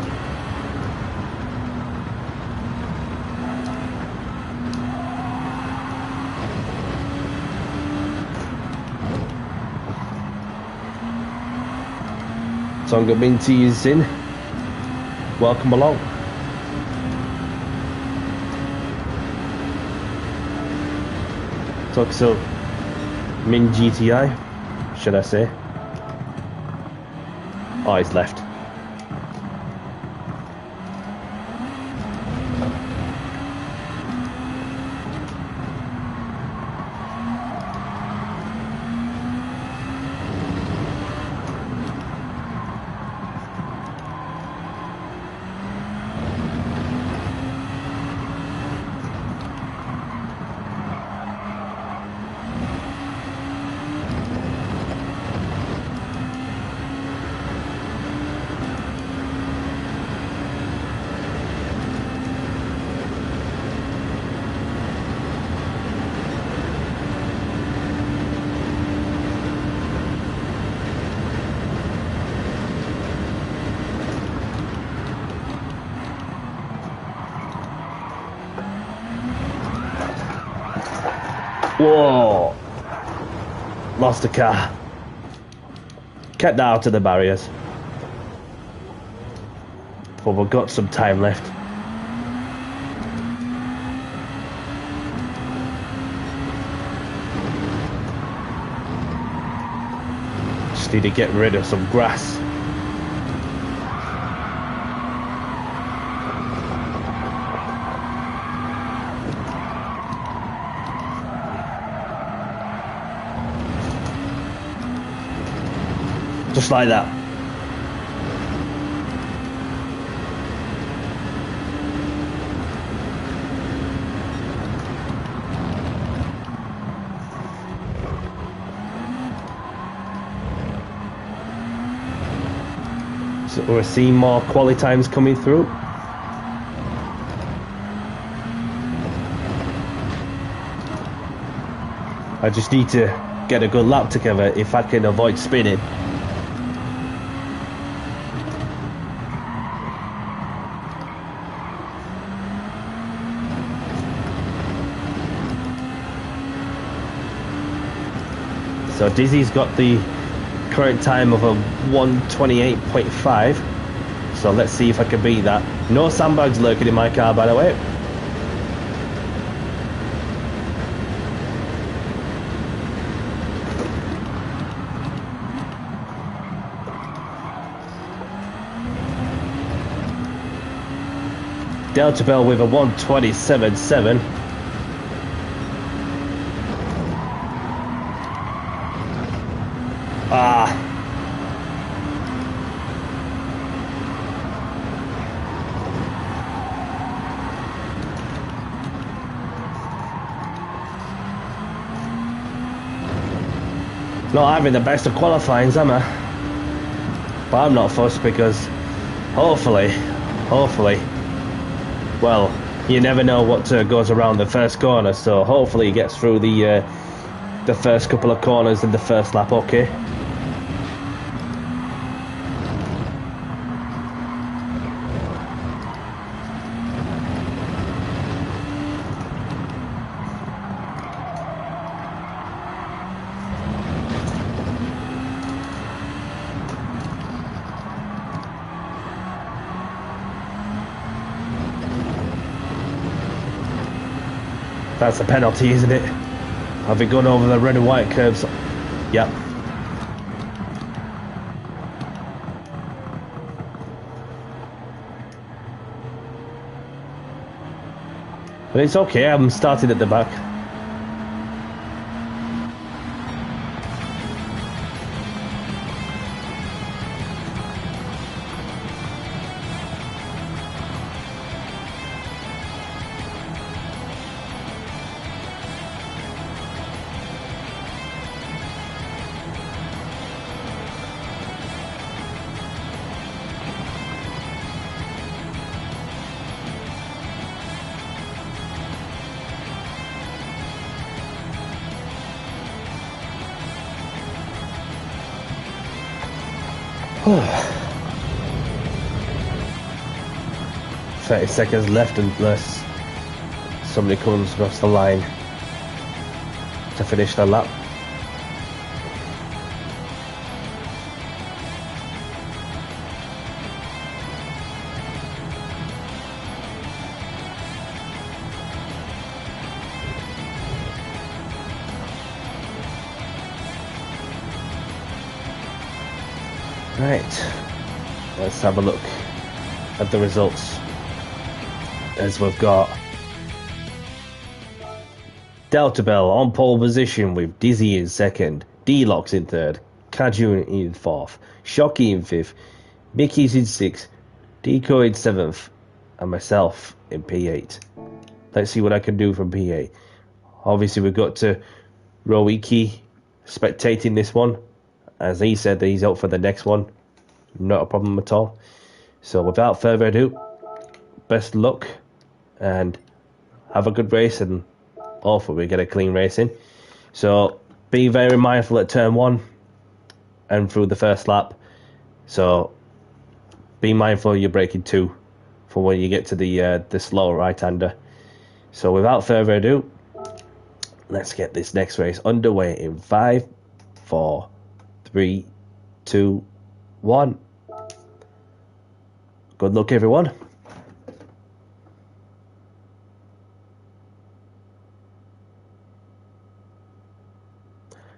Songa Minty is in. Welcome along. Toxo Min GTI, should I say? Oh, he's left. Whoa! Lost the car. Kept that out of the barriers. But we've got some time left. Just need to get rid of some grass. Just like that. So we're seeing more quali times coming through. I just need to get a good lap together if I can avoid spinning. So Dizzy's got the current time of a 1:28.5. So let's see if I can beat that. No sandbags lurking in my car, by the way. Delta Bell with a 1:27.7. Not having the best of qualifyings, am I? But I'm not fussed because hopefully, well, you never know what goes around the first corner, so hopefully he gets through the first couple of corners in the first lap, okay? That's a penalty, isn't it? Have we gone over the red and white curves? Yep. But it's okay, I'm starting at the back. Oh. 30 seconds left unless somebody comes across the line to finish the lap. Right, let's have a look at the results. As we've got Delta Bell on pole position with Dizzy in second, D-Locks in third, Kajun in fourth, Shocky in fifth, Mickey's in sixth, Deco in seventh, and myself in P8. Let's see what I can do from P8. Obviously we've got to Roiki spectating this one, as he said that he's out for the next one. Not a problem at all. So without further ado, best luck and have a good race, and hopefully we get a clean racing. So be very mindful at turn 1 and through the first lap. So be mindful you're braking 2 for when you get to the slow right-hander. So without further ado, let's get this next race underway in 5, 4, 3, 2, 1. Good luck, everyone.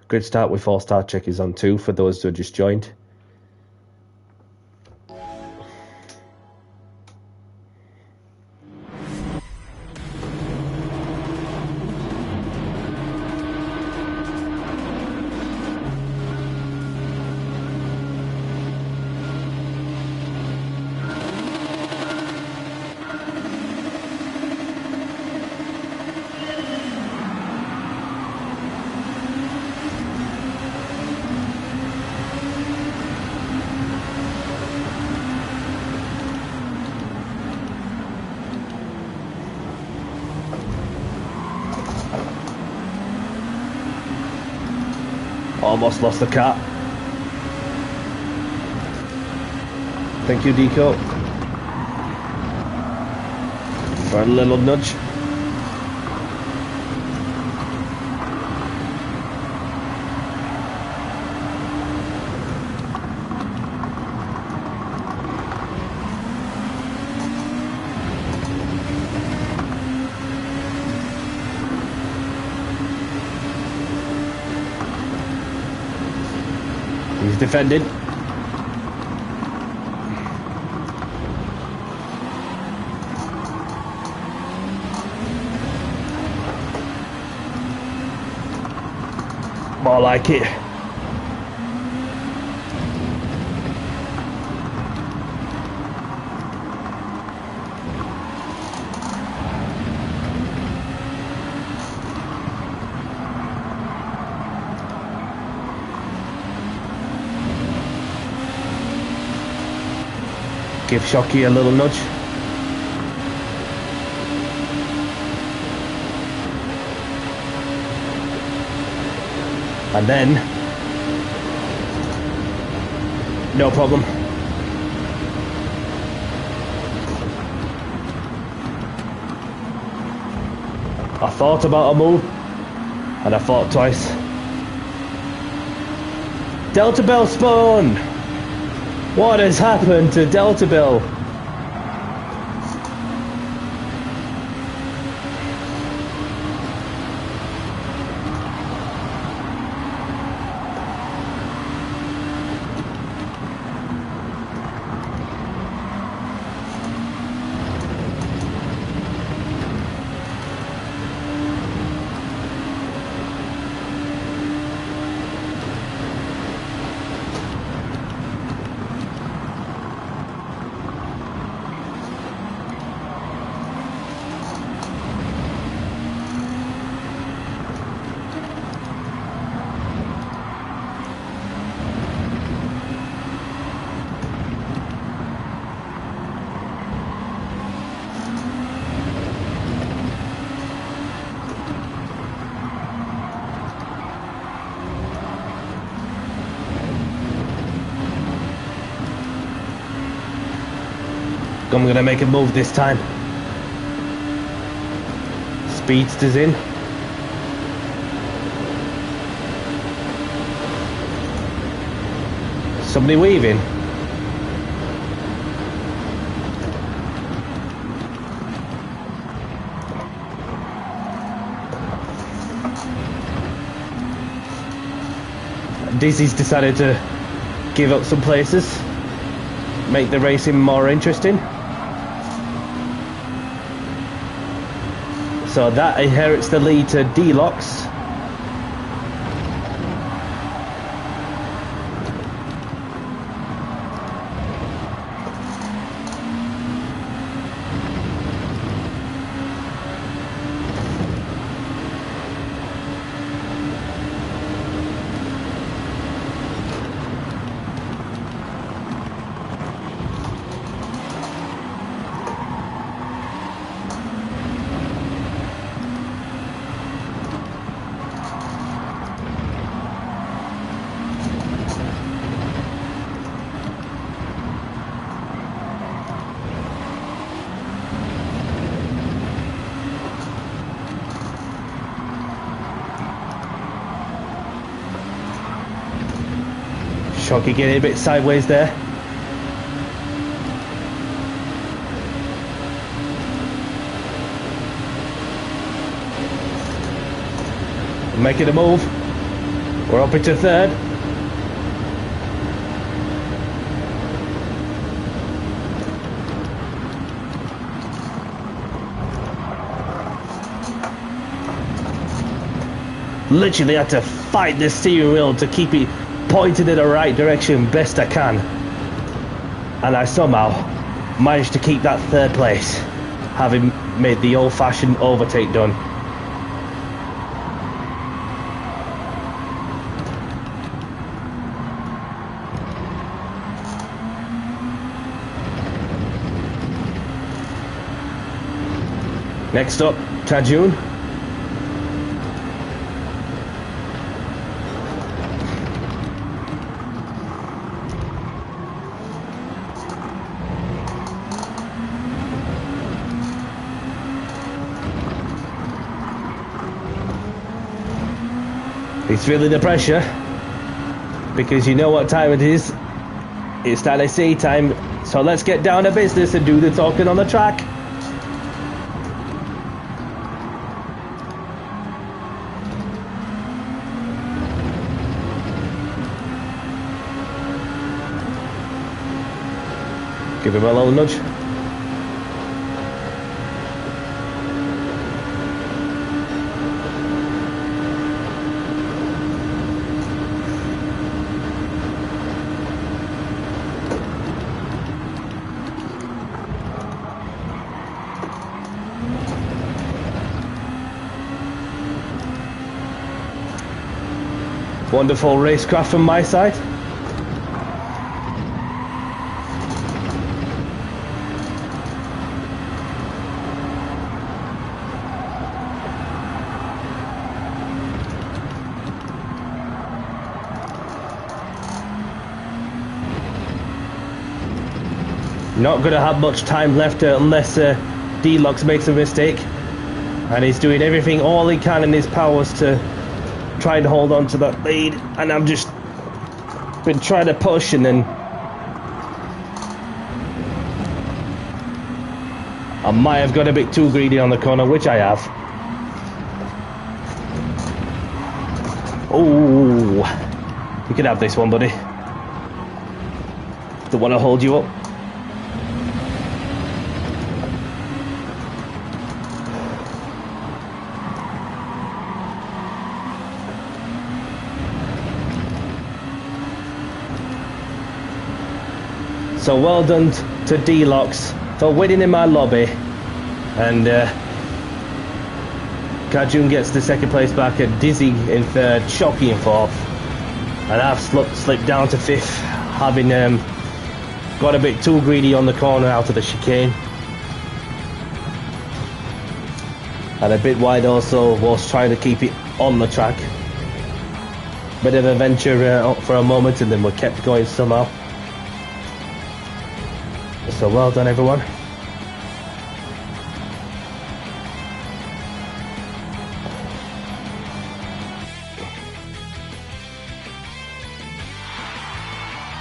Grid start with 4-star check is on 2 for those who have just joined. Almost lost the car. Thank you, Deco, for a little nudge. He's defending. More like it. Give Shocky a little nudge. And then, no problem. I thought about a move, and I thought twice. Delta Bell spawn! What has happened to Delta Bell? I'm gonna make a move this time. Speedster's in. Somebody weaving. Dizzy's decided to give up some places, make the racing more interesting. So that inherits the lead to D-Locks. Shocky getting a bit sideways there. Making a move. We're up into third. Literally had to fight the steering wheel to keep it pointed in the right direction best I can, and I somehow managed to keep that third place, having made the old-fashioned overtake done. Next up, Tajun. He's feeling the pressure because you know what time it is. It's LAC time, so let's get down to business and do the talking on the track. Give him a little nudge. Wonderful racecraft from my side. Not going to have much time left unless D-Lux makes a mistake. And he's doing everything all he can in his powers to try and hold on to that lead. And I've just been trying to push, and then I might have got a bit too greedy on the corner, which I have. Oh, you can have this one, buddy. Don't want to hold you up. So well done to D-Lux for winning in my lobby, and Kajun gets the second place back, and Dizzy in third, Shocky in fourth, and I've slipped down to fifth, having got a bit too greedy on the corner out of the chicane, and a bit wide also, was trying to keep it on the track. Bit of a venture for a moment, and then we kept going somehow. So well done, everyone.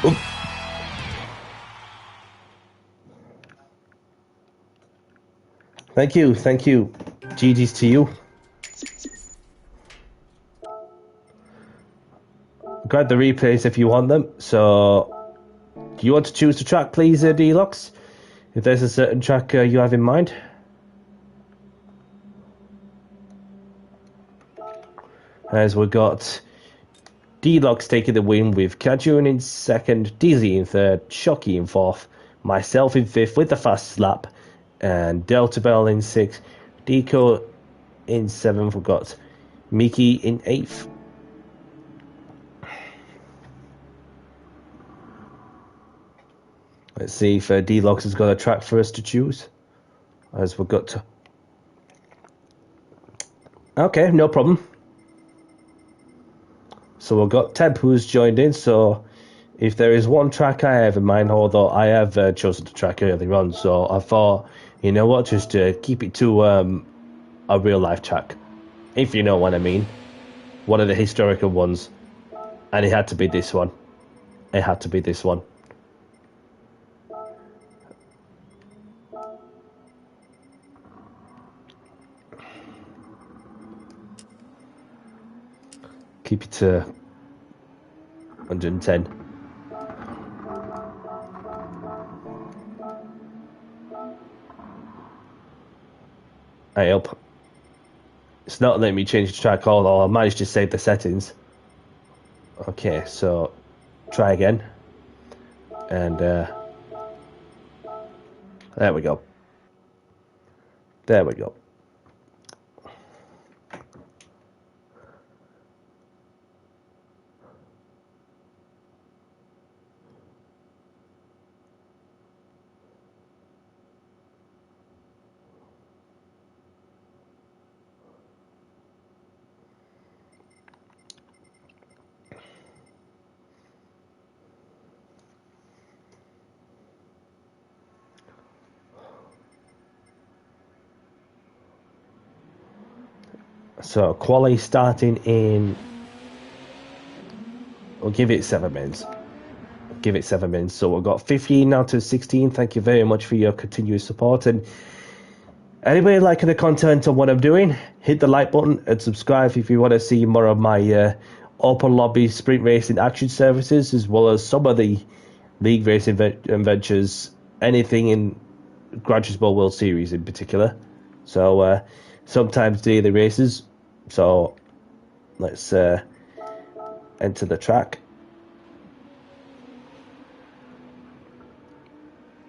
Oop. Thank you. GG's to you. Grab the replays if you want them. So, do you want to choose the track, please, D-Lux? If there's a certain track you have in mind. As we've got D-Lux taking the win with Kajun in second, Dizzy in third, Shocky in fourth, myself in fifth with the fast lap, and Delta Bell in sixth, Deco in seventh. We've got Miki in eighth. Let's see if D-Lux has got a track for us to choose. As we've got to... Okay, no problem. So we've got Teb who's joined in. So if there is one track I have in mind, although I have chosen the track earlier on, so I thought, you know what, just keep it to a real life track. If you know what I mean. One of the historical ones. And it had to be this one. It had to be this one. Keep it to 110. I hope. It's not letting me change the track, although I managed to save the settings. Okay, so try again. And there we go. There we go. So quali starting in, we'll give it 7 minutes. Give it 7 minutes. So we've got 15 now to 16. Thank you very much for your continuous support. And anybody liking the content of what I'm doing, hit the like button and subscribe if you want to see more of my open lobby sprint racing action services, as well as some of the league racing adventures anything in Gran Turismo World Series in particular. So sometimes daily races. So let's enter the track.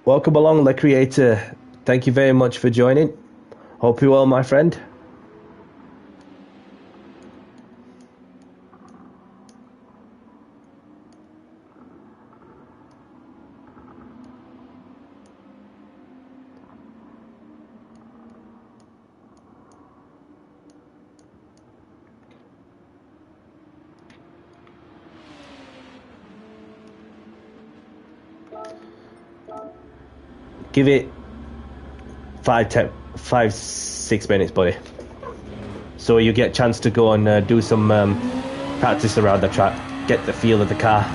Welcome along, Le Creator. Thank you very much for joining. Hope you're well, my friend. Give it 5-6 minutes, buddy. So you get a chance to go and do some practice around the track, get the feel of the car.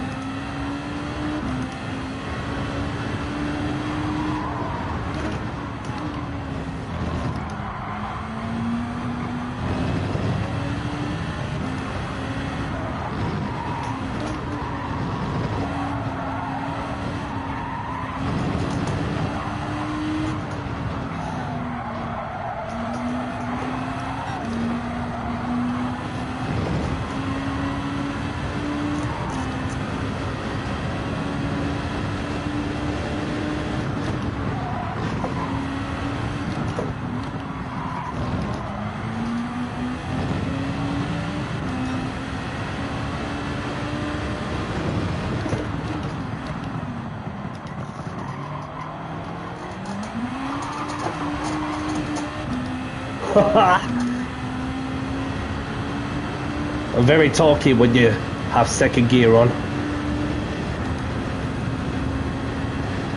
I'm very talky when you have second gear on,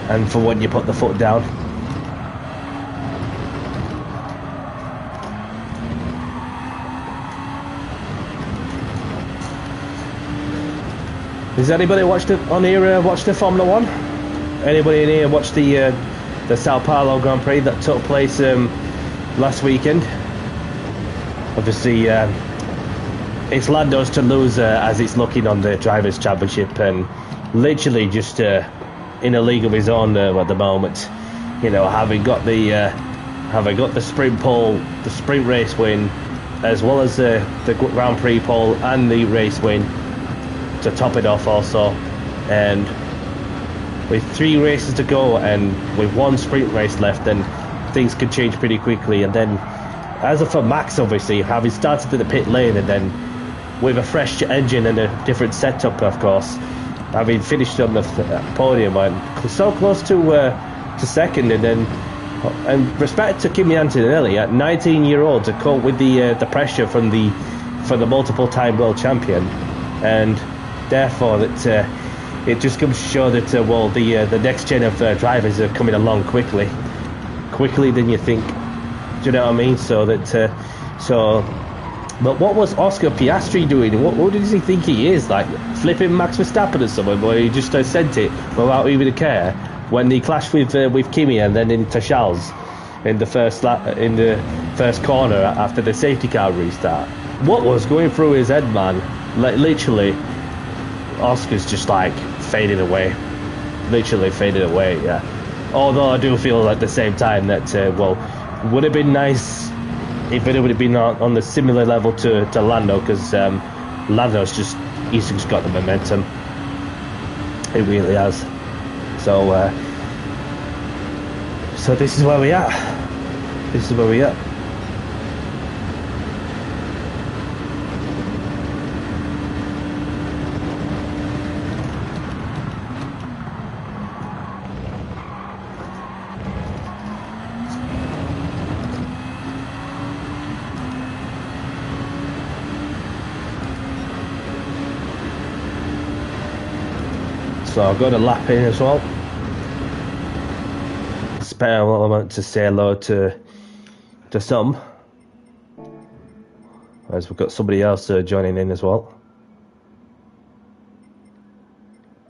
and for when you put the foot down. Has anybody watched it on here? Watched the Formula One? Anybody in here watched the Sao Paulo Grand Prix that took place last weekend? Obviously, it's Lando's to lose as it's looking on the Drivers' Championship, and literally just in a league of his own at the moment. You know, having got the sprint pole, the sprint race win, as well as the Grand Prix pole and the race win to top it off also, and with 3 races to go and with 1 sprint race left, then things could change pretty quickly. And then as for Max, obviously having started in the pit lane and then with a fresh engine and a different setup, of course, having finished on the podium and so close to second, and then and respect to Kimi Antonelli at 19-year-old to cope with the pressure from the multiple-time world champion, and therefore that it just comes to show that the next gen of drivers are coming along quicker than you think. Do you know what I mean? But what was Oscar Piastri doing? What does he think he is, like flipping Max Verstappen or something? Where he just sent it without even a care when he clashed with Kimi and then into Charles in the first corner after the safety car restart. What was going through his head, man? Like literally, Oscar's just like fading away, literally fading away. Yeah. Although I do feel at the same time that would have been nice if it would have been on the similar level to Lando, because Lando's just got the momentum. It really has. So this is where we are. This is where we are. So I've got a lap in as well. Spare a moment to say hello to some, as we've got somebody else joining in as well.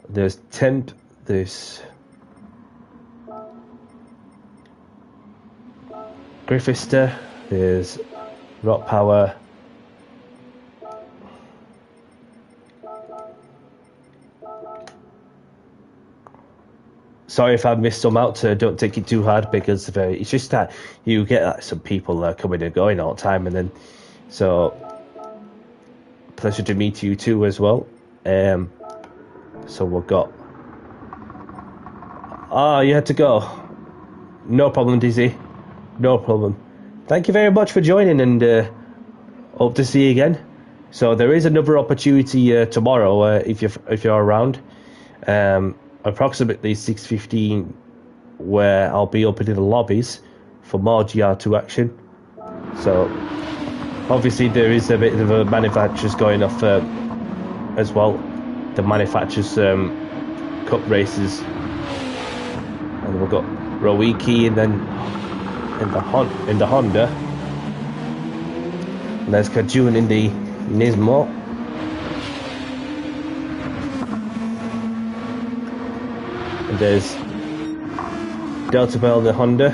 There's Temp, there's Griffister, there's Rock Power, sorry if I missed some out. Don't take it too hard, because it's just that you get some people coming and going all the time, and then so pleasure to meet you too as well. So we've got. Oh, you had to go. No problem, Dizzy. No problem. Thank you very much for joining, and hope to see you again. So there is another opportunity tomorrow if you're around, approximately 6:15, where I'll be opening the lobbies for more GR2 action. So obviously there is a bit of a manufacturers going off as well. The manufacturers cup races, and we've got Rowiki, and then in the Honda, and there's Kajun in the Nismo. And there's Delta Bell in the Honda.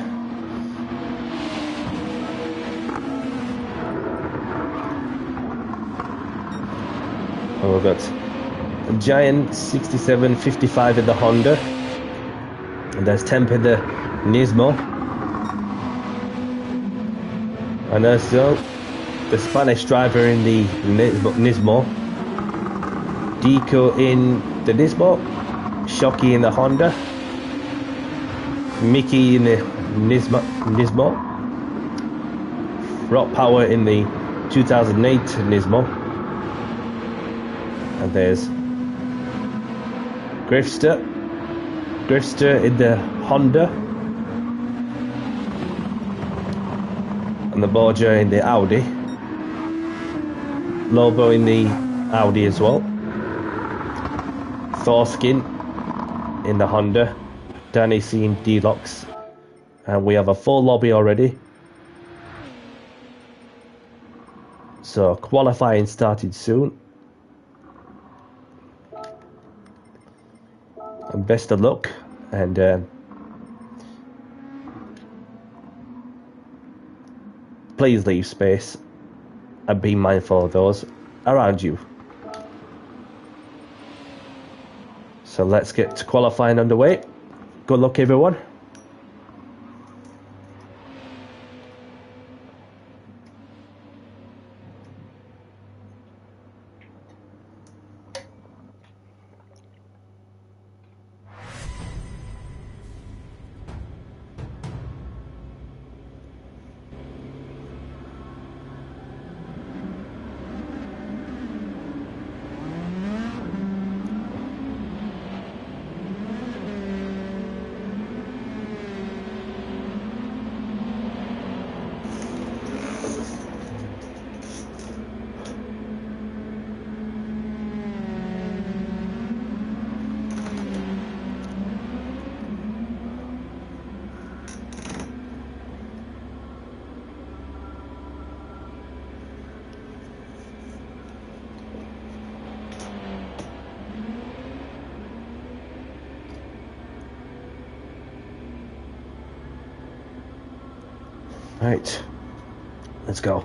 And we've got a Giant 6755 in the Honda. And there's Temp in the Nismo. And there's the Spanish driver in the Nismo. Deco in the Nismo. Shocky in the Honda. Mickey in the Nismo. Rock Power in the 2008 Nismo. And there's Grifter in the Honda. And the Borgia in the Audi. Lobo in the Audi as well. Thorskin in the Honda. Danny C in Deluxe. And we have a full lobby already. So qualifying started soon. And best of luck, and please leave space and be mindful of those around you. So let's get qualifying underway. Good luck, everyone. Right, let's go.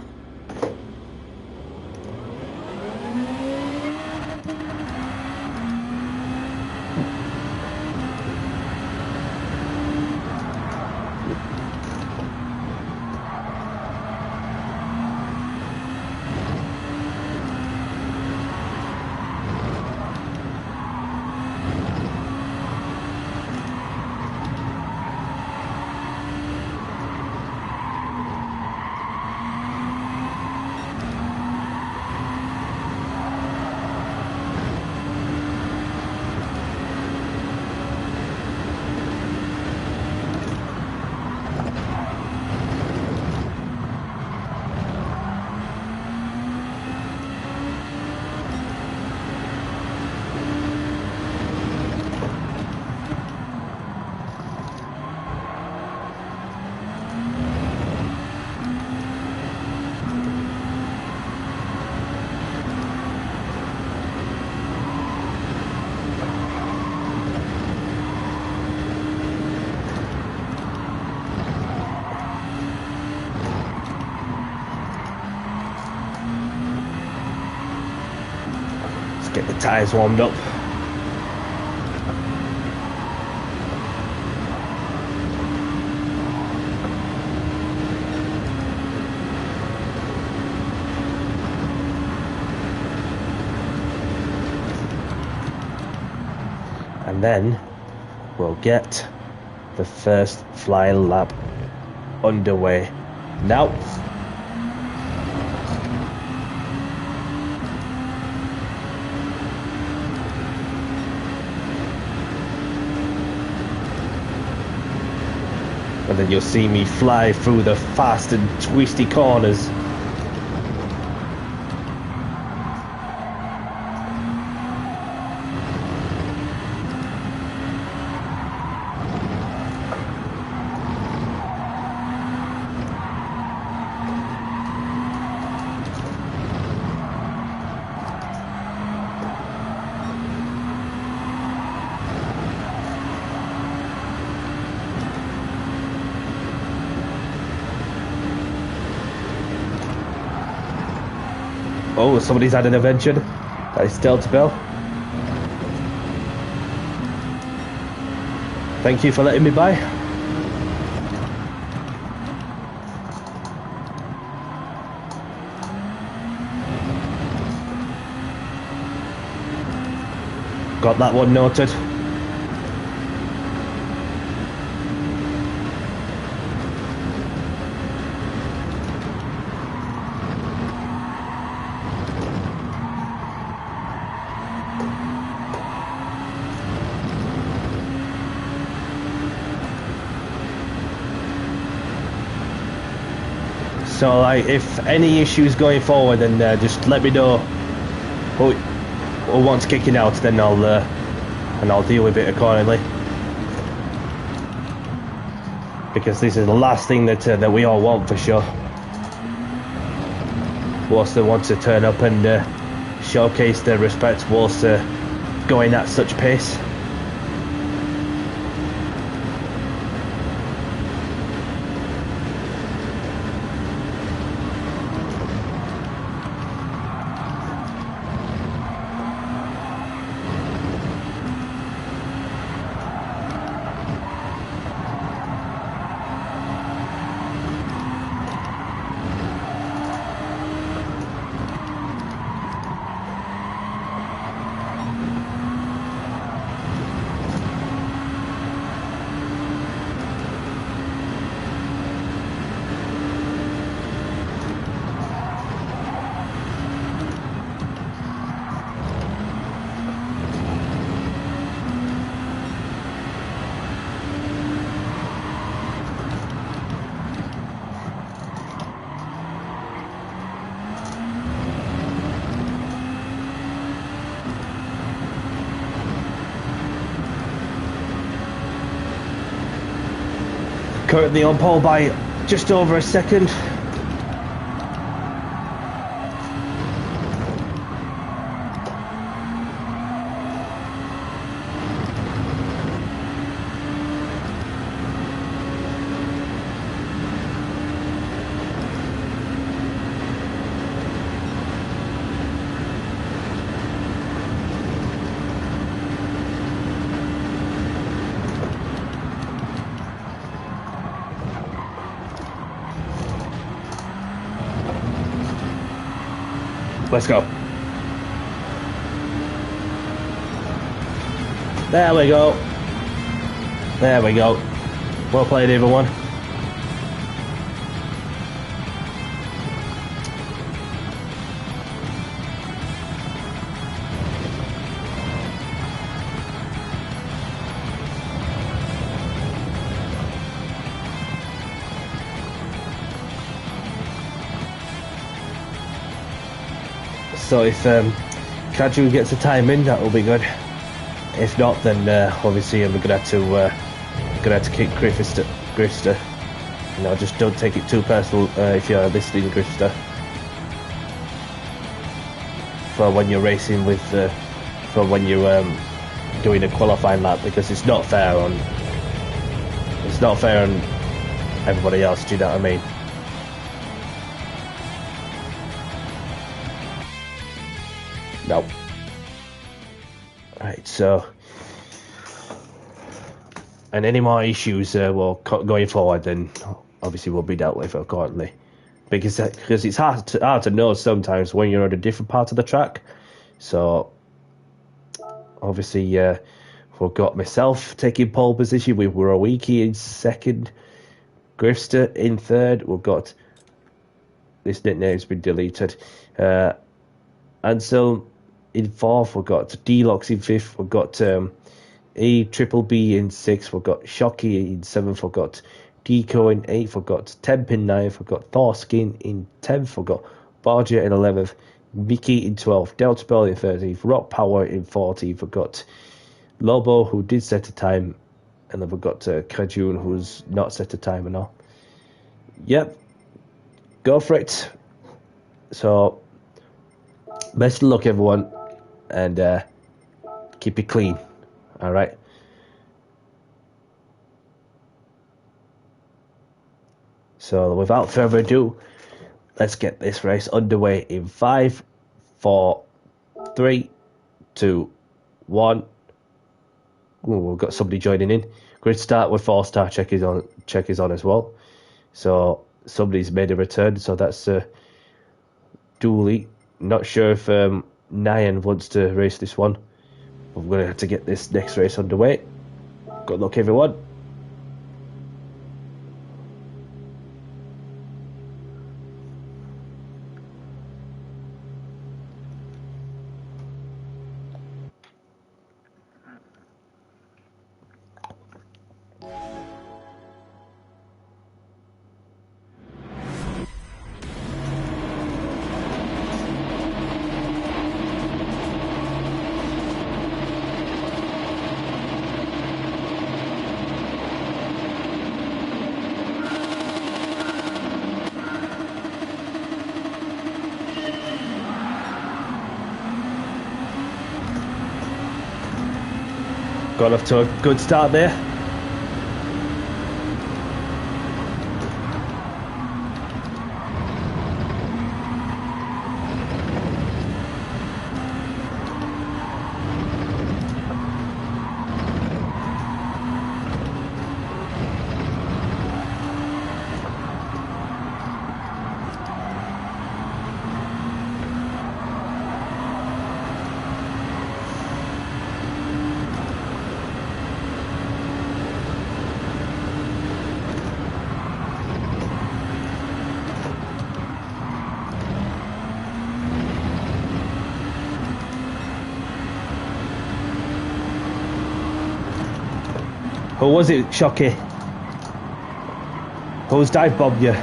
Get the tyres warmed up. and then we'll get the first flying lap underway now. And then you'll see me fly through the fast and twisty corners. Oh, somebody's had an adventure. That is Delta Bell. Thank you for letting me by. Got that one noted. So, like, if any issues going forward, then just let me know who wants kicking out, then I'll deal with it accordingly. Because this is the last thing that we all want for sure. Whilst they want to turn up and showcase their respect whilst going at such pace. Currently on pole by just over a second. Let's go. There we go. There we go. Well played, everyone. So if Kaju gets a time in, that will be good. If not, then obviously I'm gonna have to kick Grifter. You know, just don't take it too personal if you're listening, Grifter. For when you're racing with, for when you're doing a qualifying lap, because it's not fair on everybody else. Do you know what I mean? No. Right, so, and any more issues going forward, then obviously will be dealt with accordingly, because it's hard to know sometimes when you're on a different part of the track. So obviously We've got myself taking pole position with Rowiki in second, Grifster in third. We've got, this nickname's been deleted, Ansel in fourth. We've got D-Lox in fifth. We've got A Triple B in sixth. We've got Shocky in seventh. We've got Deco in eighth. We've got Temp in ninth. We've got Thorskin in 10th. We've got Barger in 11th. Mickey in 12th. Delta Bell in 13th. Rock Power in 14th. We've got Lobo, who did set a time. And then we've got Kajun, who's not set a time and all. Yep. Go for it. So, best of luck, everyone. And keep it clean. Alright. So without further ado, let's get this race underway in 5, 4, 3, 2, 1. Ooh, we've got somebody joining in. Grid start with 4-star check is on as well. So somebody's made a return, so that's Dooley. Not sure if Nyan wants to race this one. We're going to have to get this next race underway. Good luck, everyone. Got off to a good start there. Who was it, Shocky? Who's dive bombed you?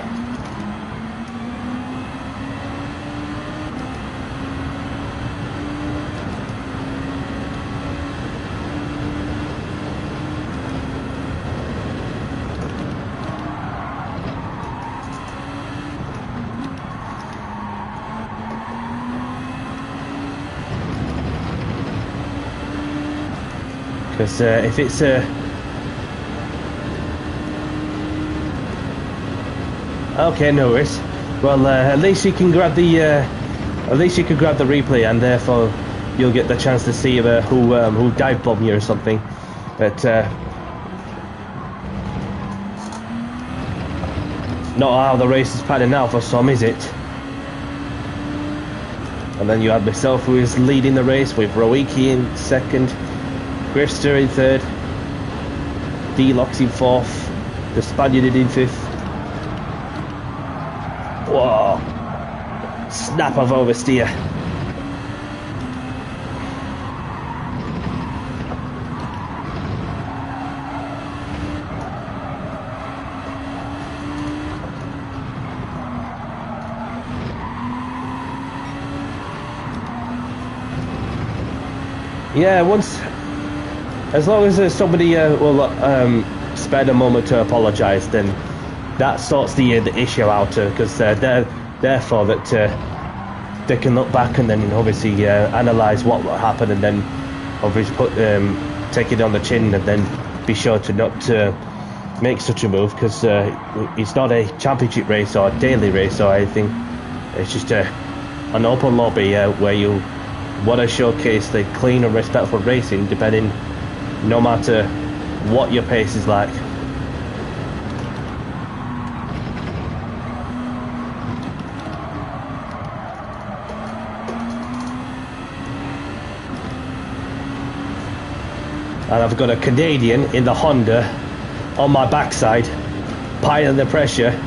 Because if it's okay, no worries. Well, at least you can grab the replay, and therefore you'll get the chance to see who dive bombed you or something. But not how the race is panning out for some, is it? And then you have myself, who is leading the race, with Rowiki in second, Grifster in third, D-Lox in fourth, the Spaniard in fifth. Whoa! Snap of oversteer. Yeah, as long as somebody will spare a moment to apologise, then that sorts the issue out, because therefore that they can look back and then obviously analyse what happened, and then obviously take it on the chin, and then be sure to not make such a move, because it's not a championship race or a daily race or anything. It's just an open lobby where you want to showcase the clean and respectful racing, depending, no matter what your pace is like. And I've got a Canadian in the Honda on my backside, piling the pressure.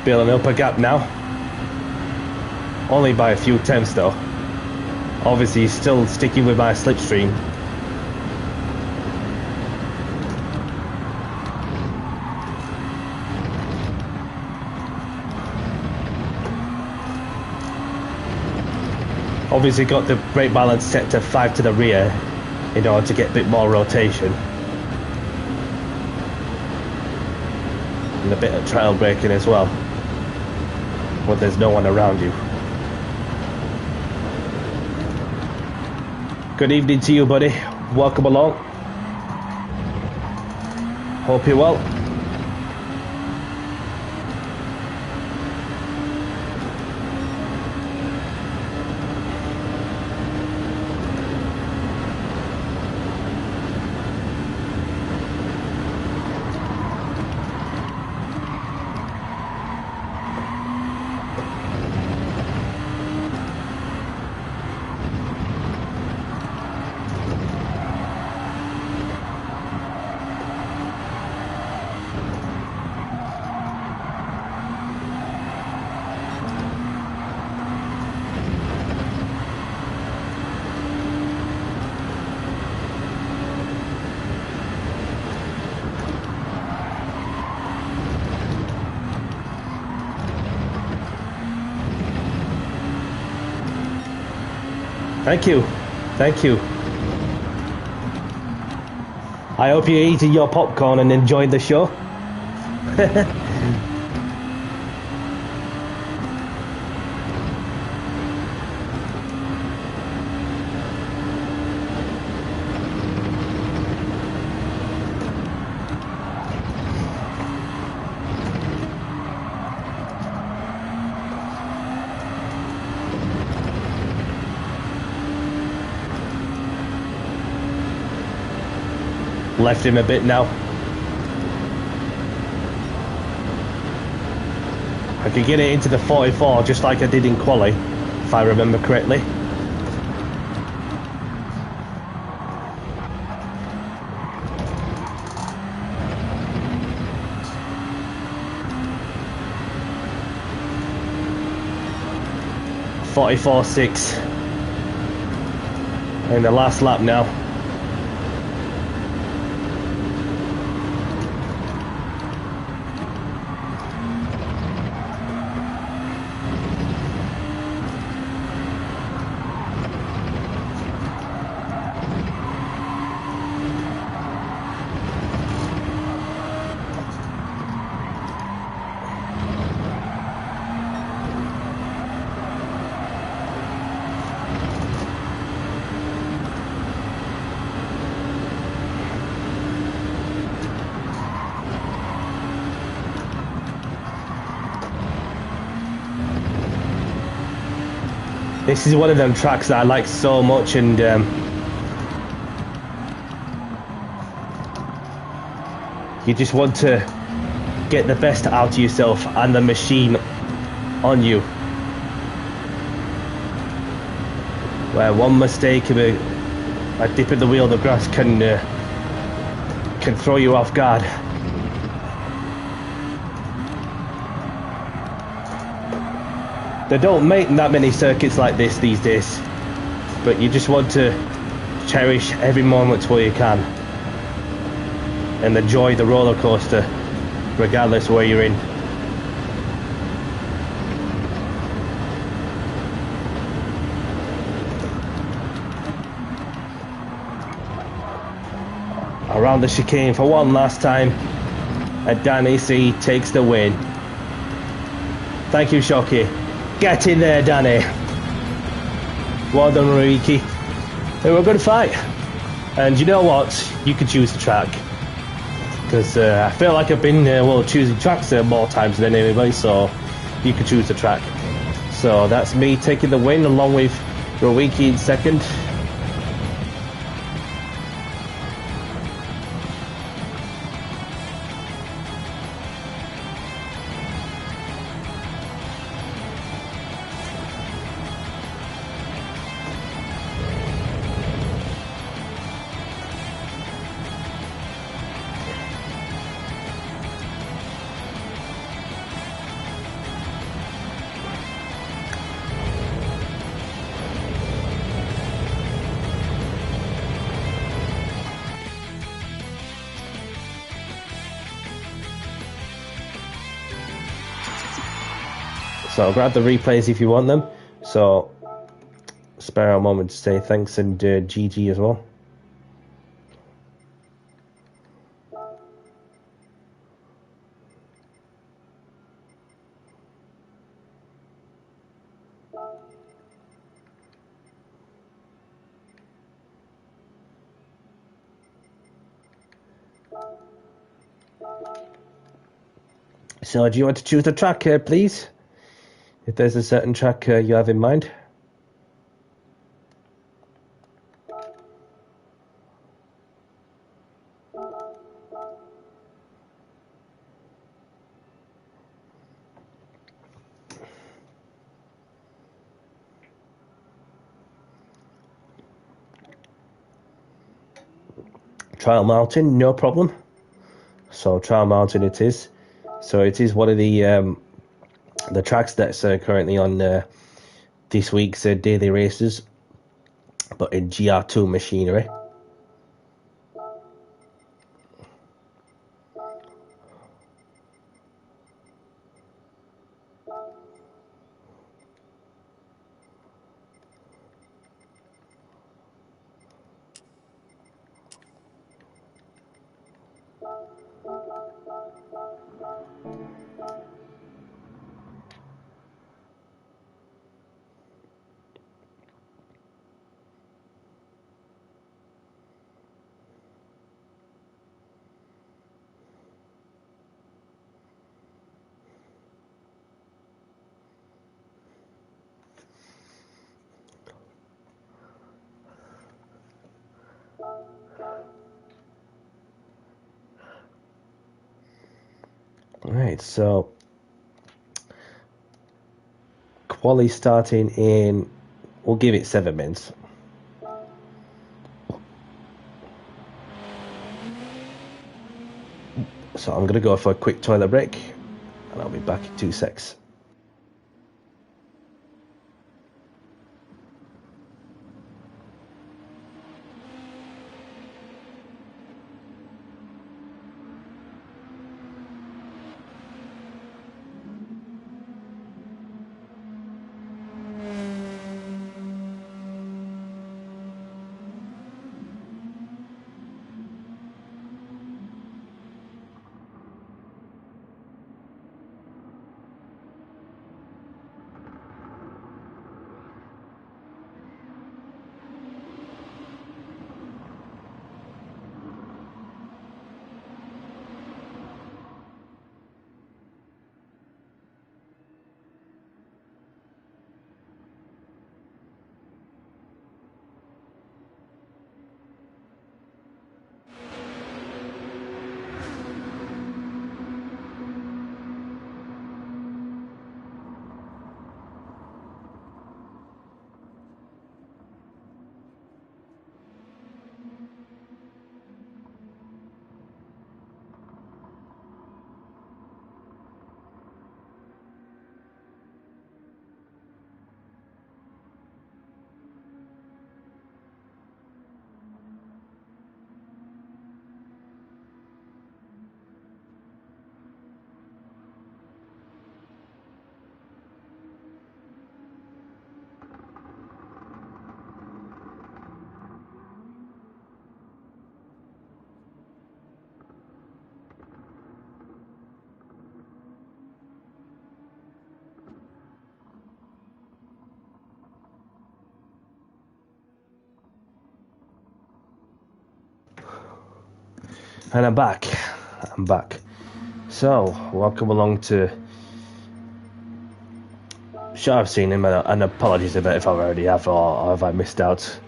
Building up a gap now. Only by a few tenths though. Obviously still sticking with my slipstream. Obviously got the brake balance set to 5 to the rear in order to get a bit more rotation. And a bit of trail braking as well, when there's no one around you. Good evening to you, buddy. Welcome along. Hope you're well. Thank you. Thank you. I hope you're eating your popcorn and enjoying the show. Left him a bit now. I could get it into the 44 just like I did in quali, if I remember correctly. .44.6 in the last lap now. This is one of them tracks that I like so much, and you just want to get the best out of yourself and the machine on you. where one mistake of a dip in the wheel of the grass can throw you off guard. They don't make that many circuits like this these days, but you just want to cherish every moment while you can and enjoy the roller coaster regardless where you're in. Around the chicane for one last time, and Danny C takes the win. Thank you, Shocky. Get in there, Danny. Well done, Riki. They were a good fight. And you know what? You can choose the track. Because I feel like I've been choosing tracks more times than anybody, so you can choose the track. So that's me taking the win along with Rowiki in second. So grab the replays if you want them. So spare a moment to say thanks, and GG as well. So do you want to choose the track, please? If there's a certain track you have in mind. Trial Mountain, no problem. So Trial Mountain it is. So it is one of the tracks that's currently on this week's daily races, but in GR2 machinery. Right, so quali starting in, we'll give it 7 minutes. So I'm going to go for a quick toilet break, and I'll be back in 2 secs. And I'm back. So, welcome along to Sure, I've seen him, and apologies a bit if I already have, or have I missed out.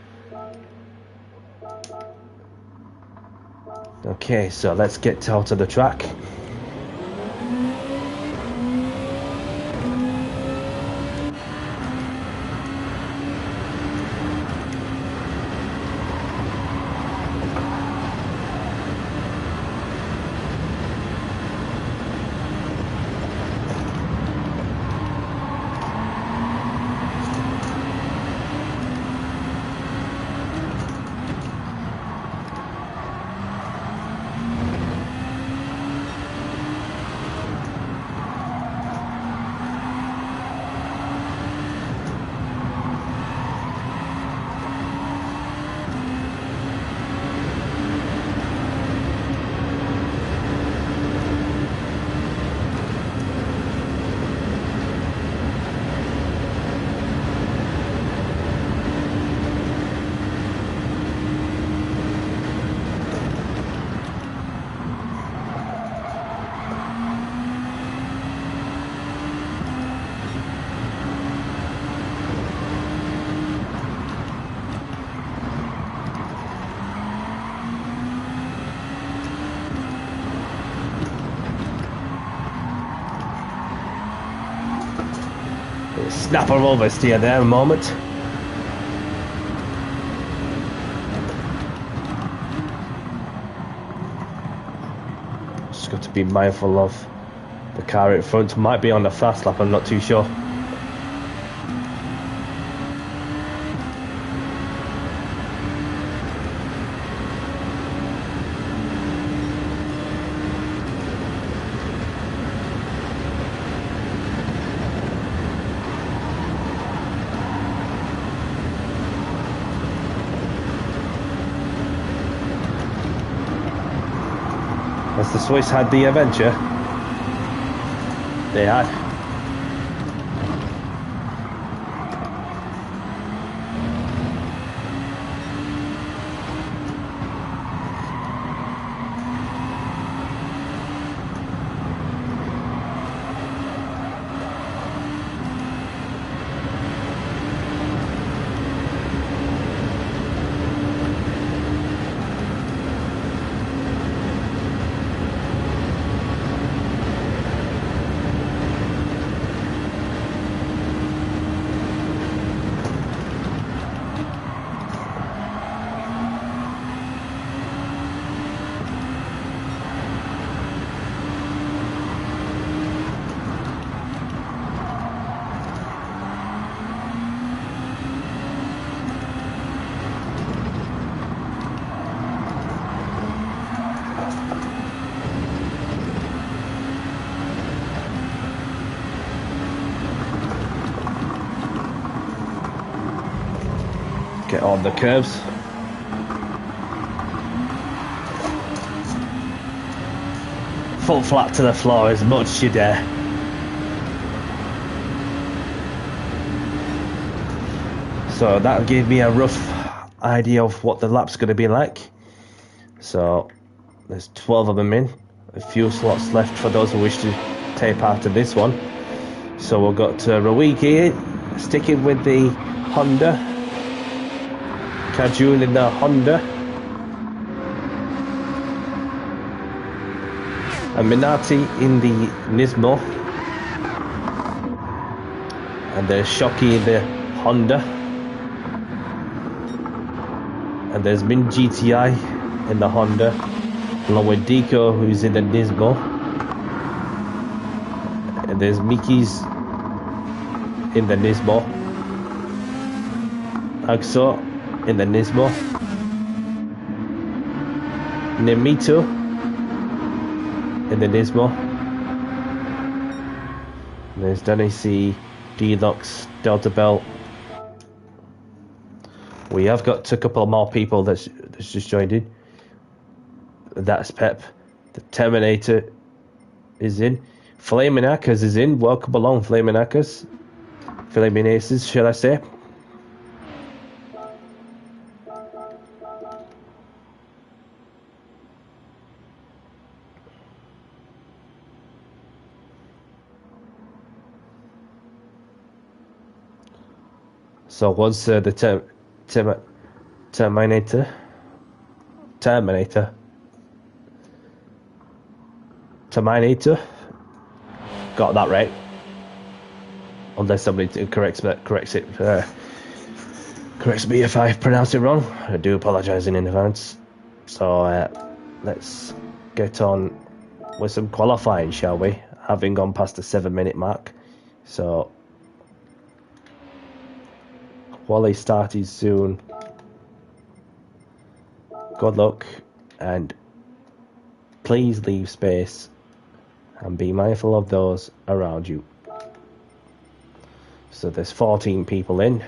Okay, so let's get out of the track. Snap her over steer there a moment. Just got to be mindful of the car in front. Might be on the fast lap, I'm not too sure. Has the Swiss had the adventure? They had. Get on the curves. Foot flat to the floor as much as you dare. So that gave me a rough idea of what the lap's going to be like. So there's 12 of them in. A few slots left for those who wish to take part in this one. So we've got Rawiki sticking with the Honda. Kajun in the Honda, and Minati in the Nismo, and there's Shoki in the Honda, and there's Min GTI in the Honda, along with Deco, who's in the Nismo, and there's Miki's in the Nismo, Akso in the Nismo, Nemito in the Nismo, and there's Danny C, Deluxe, Delta Belt. We have got a couple more people that's just joined in. That's Pep. The Terminator is in. Flaming Hackers is in. Welcome along, Flaming Hackers. Flaming Aces, shall I say. So once the Terminator got that right. Unless somebody corrects me if I pronounce it wrong. I do apologise in advance. So let's get on with some qualifying, shall we? Having gone past the 7-minute mark. So quali start is soon. Good luck, and please leave space and be mindful of those around you. So there's 14 people in.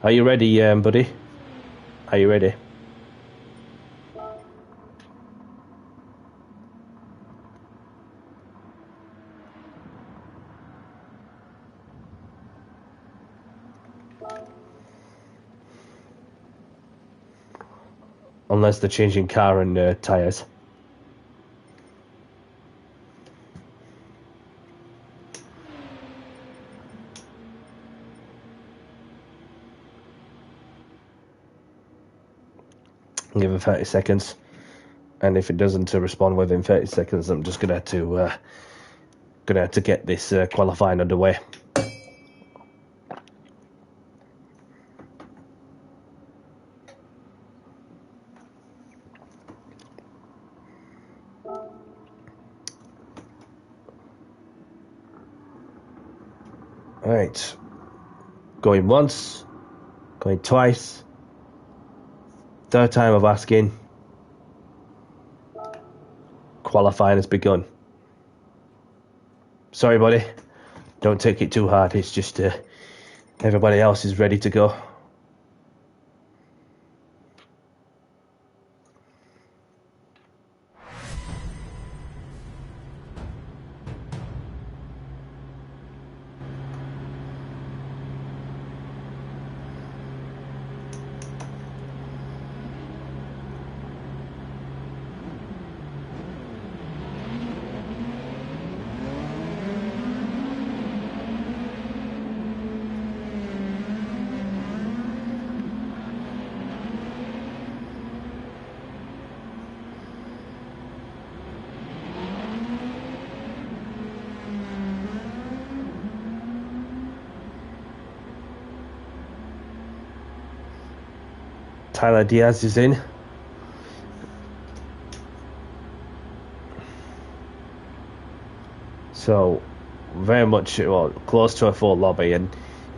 Are you ready, buddy? Are you ready? Unless they're changing car and tyres. Give it 30 seconds, and if it doesn't respond within 30 seconds, I'm just gonna have to get this qualifying underway. Alright, going once, going twice, third time of asking. Qualifying has begun. Sorry, buddy. Don't take it too hard. It's just everybody else is ready to go. Tyler Diaz is in. So very much close to a full lobby, and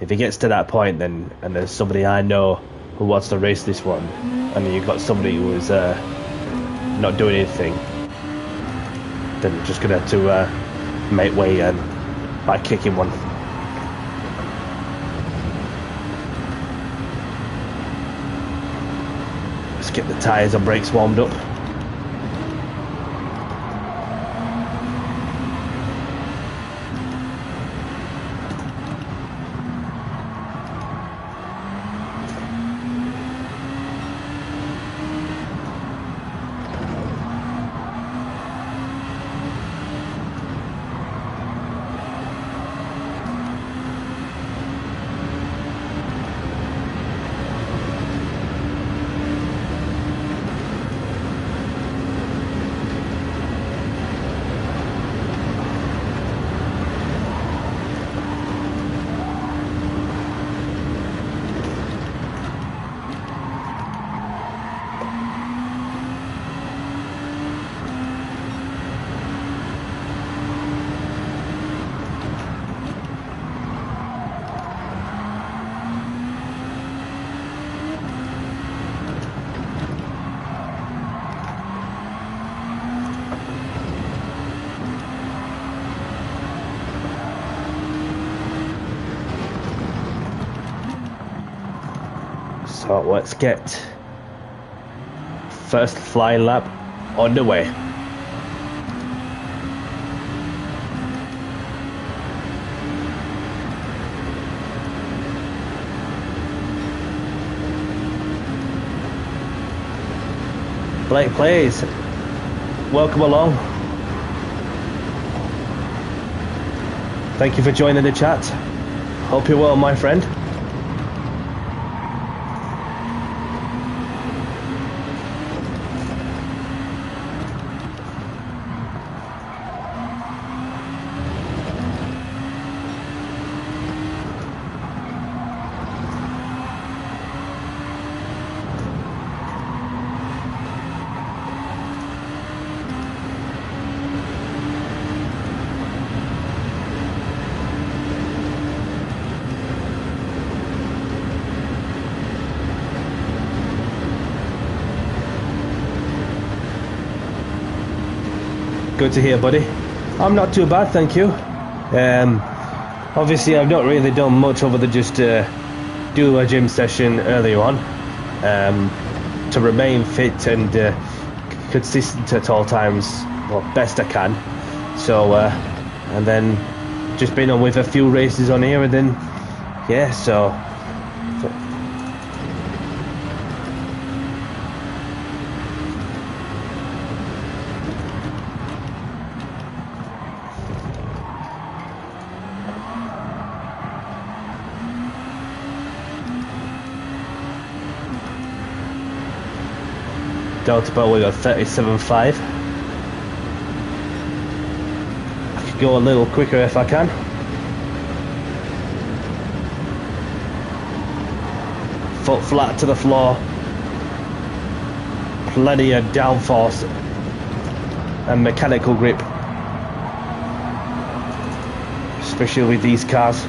if he gets to that point, then and there's somebody I know who wants to race this one, and you've got somebody who is not doing anything, then you're just gonna have to make way by kicking one. Let's get the tyres and brakes warmed up. So let's get first flying lap underway. Blake Plays, welcome along. Thank you for joining the chat. Hope you're well, my friend. Good to hear, buddy. I'm not too bad, thank you. Obviously, I've not really done much other than just do a gym session earlier on to remain fit and consistent at all times, well, best I can. So, and then just been on with a few races on here, and then, yeah, so... Delta Bell, we got 37.5. I could go a little quicker if I can. Foot flat to the floor. Plenty of downforce and mechanical grip, especially with these cars.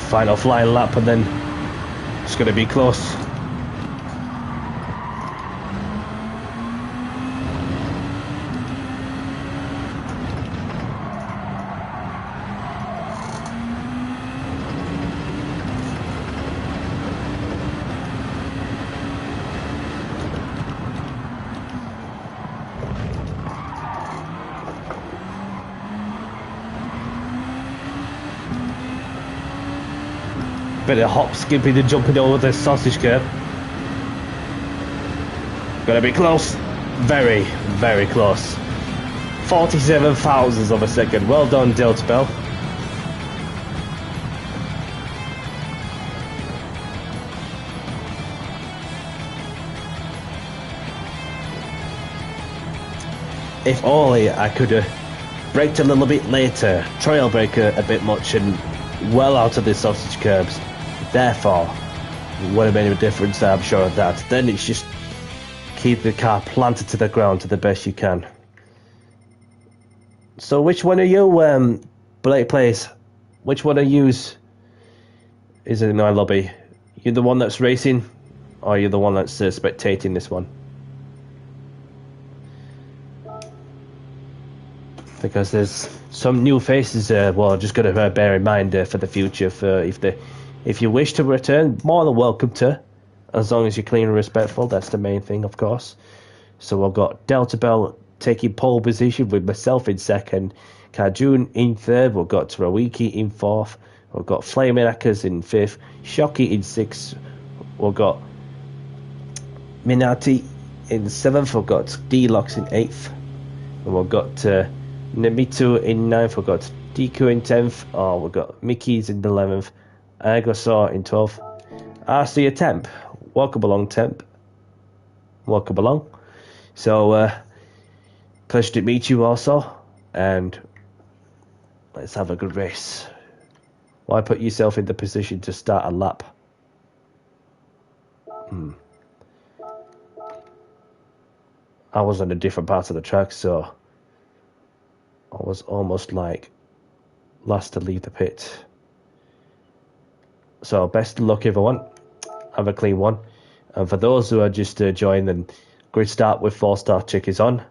Final flying lap, and then it's going to be close. Bit of hop skipping and jumping over the sausage curb. Gonna be close. Very, very close. 47 thousandths of a second. Well done, Delta Bell. If only I could have braked a little bit later, trail brake a bit much and well out of the sausage curbs. Therefore, would have made a difference, I'm sure of that. Then it's just keep the car planted to the ground to the best you can. So which one are you, Blake Place? Which one are you? Is it in my lobby? You the one that's racing, or are you the one that's spectating this one? Because there's some new faces, well, just got to bear in mind for the future, for if you wish to return, more than welcome to, as long as you're clean and respectful. That's the main thing, of course. So I've got Delta Bell taking pole position with myself in second, Kajun in third, we've got Rawiki in fourth, we've got Flaming Hackers in fifth, Shocky in sixth, we've got Minati in seventh, we've got D-Locks in eighth, and we've got Namitu in ninth, we've got Deku in 10th, we've got Mickey's in 11th, Agrosaur in 12th, RC a Temp. Welcome along, Temp. Welcome along. So, pleasure to meet you also, and let's have a good race. Why put yourself in the position to start a lap? I was on a different part of the track, so I was almost like last to leave the pit. So best of luck, everyone. Have a clean one. And for those who are just joining, then grid start with 4-star check is on.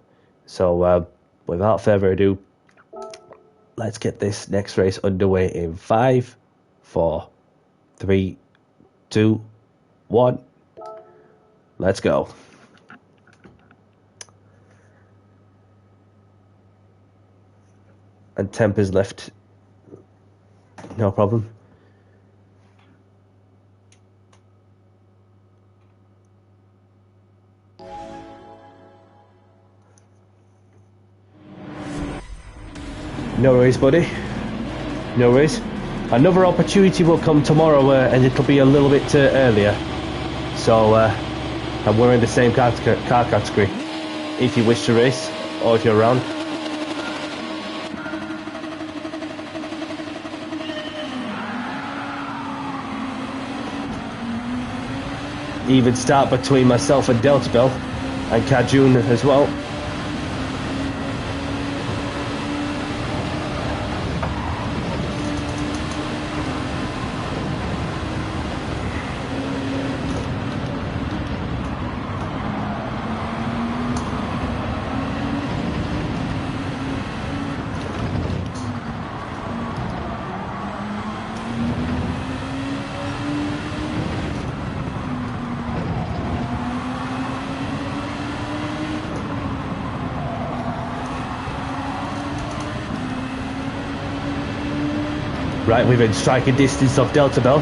So without further ado, let's get this next race underway in 5, 4, 3, 2, 1. Let's go. And Temp is left. No problem. No worries, buddy. No worries. Another opportunity will come tomorrow, and it'll be a little bit earlier. So, and we're in the same car category. If you wish to race, or if you're around. Even start between myself and Delta Bell, and Kajun as well. Right, we've been striking distance of Delta Bell.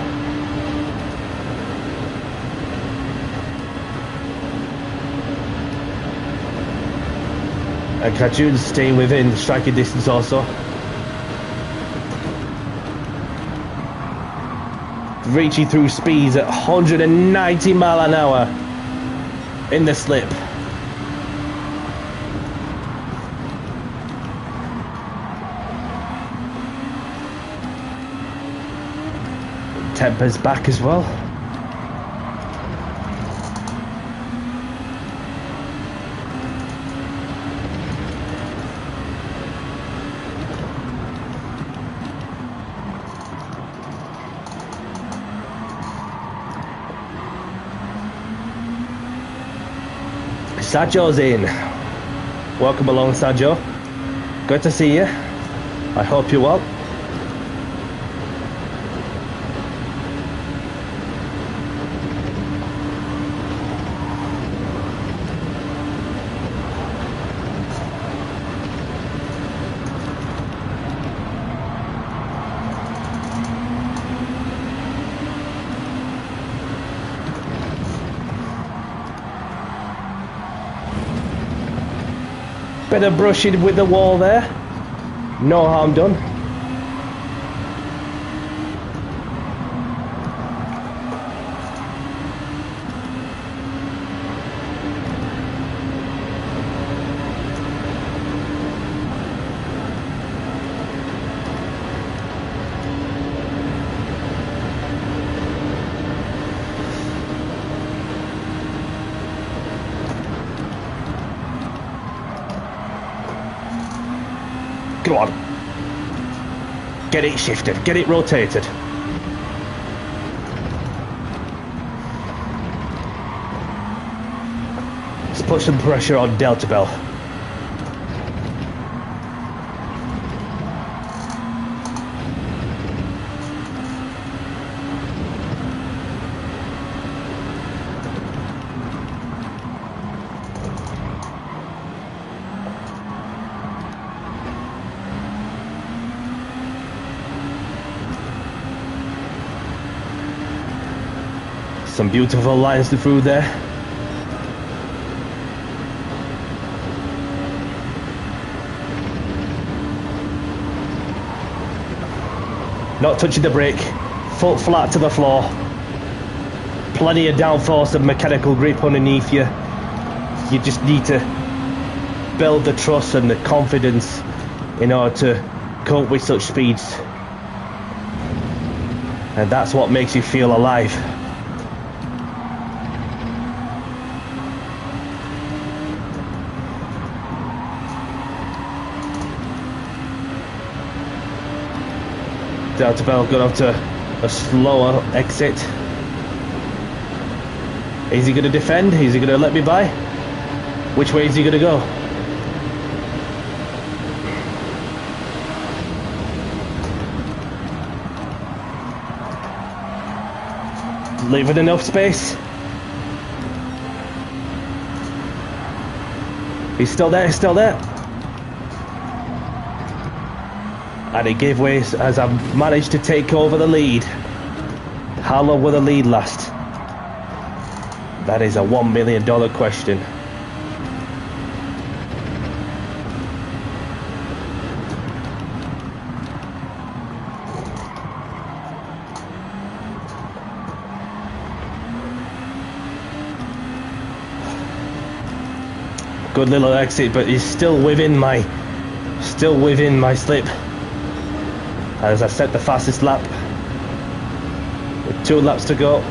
And Kajun's staying within striking distance also. Reaching through speeds at 190 mile an hour in the slip. Temper's back as well. Sajo's in. Welcome along, Sajo. Good to see you. I hope you're well. Bit of brushing with the wall there. No harm done. Go on. Get it shifted. Get it rotated. Let's put some pressure on Delta Bell. Some beautiful lines through there. Not touching the brake, foot flat to the floor. Plenty of downforce and mechanical grip underneath you. You just need to build the trust and the confidence in order to cope with such speeds. And that's what makes you feel alive. Delta Bell got up to a slower exit. Is he going to defend? Is he going to let me by? Which way is he going to go? Leaving enough space. He's still there, he's still there. And he gave way as I managed to take over the lead. How long will the lead last? That is a $1 million question. Good little exit, but he's still within my slip. As I set the fastest lap with 2 laps to go.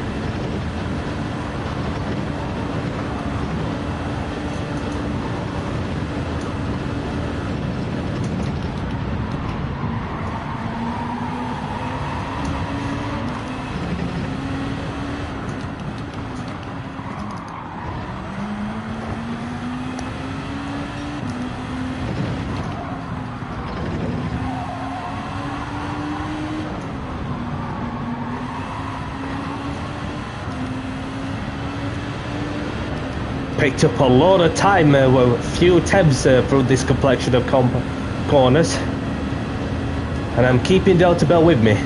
Picked up a lot of time, well, a few attempts through this complexion of corners, and I'm keeping Delta Bell with me.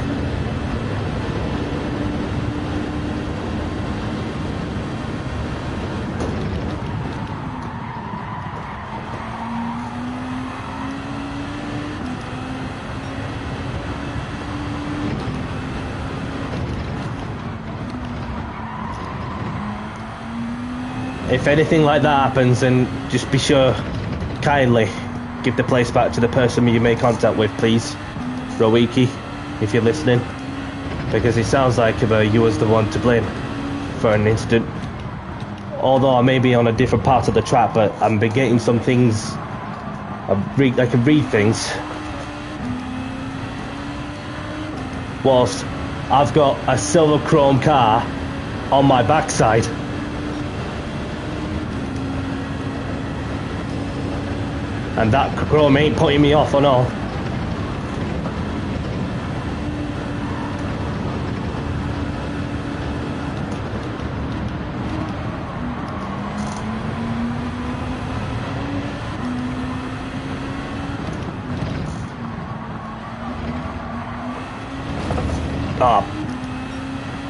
If anything like that happens, then just be sure, kindly give the place back to the person you made contact with, please. Roiki, if you're listening. Because it sounds like you was the one to blame for an incident. Although I may be on a different part of the track, but I'm getting some things, I can read things. Whilst I've got a silver chrome car on my backside. And that chrome ain't putting me off on all.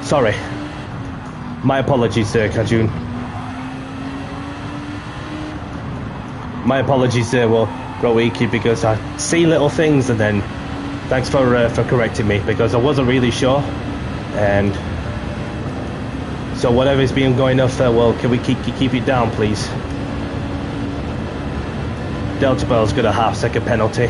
Sorry. My apologies, Kajun. My apologies, well, Roiki, because I see little things, and then thanks for correcting me, because I wasn't really sure, and so whatever's been going off, well, can we keep it down, please? Delta Bell's got a half-second penalty.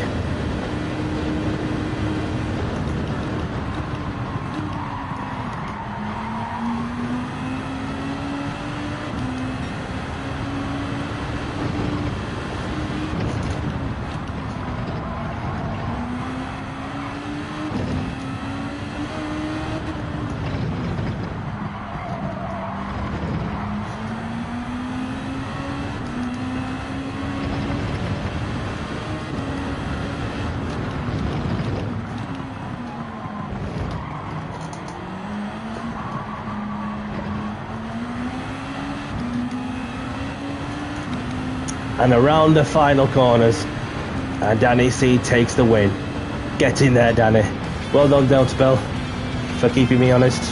And around the final corners, and Danny C takes the win. Get in there, Danny. Well done, Delta Bell, for keeping me honest.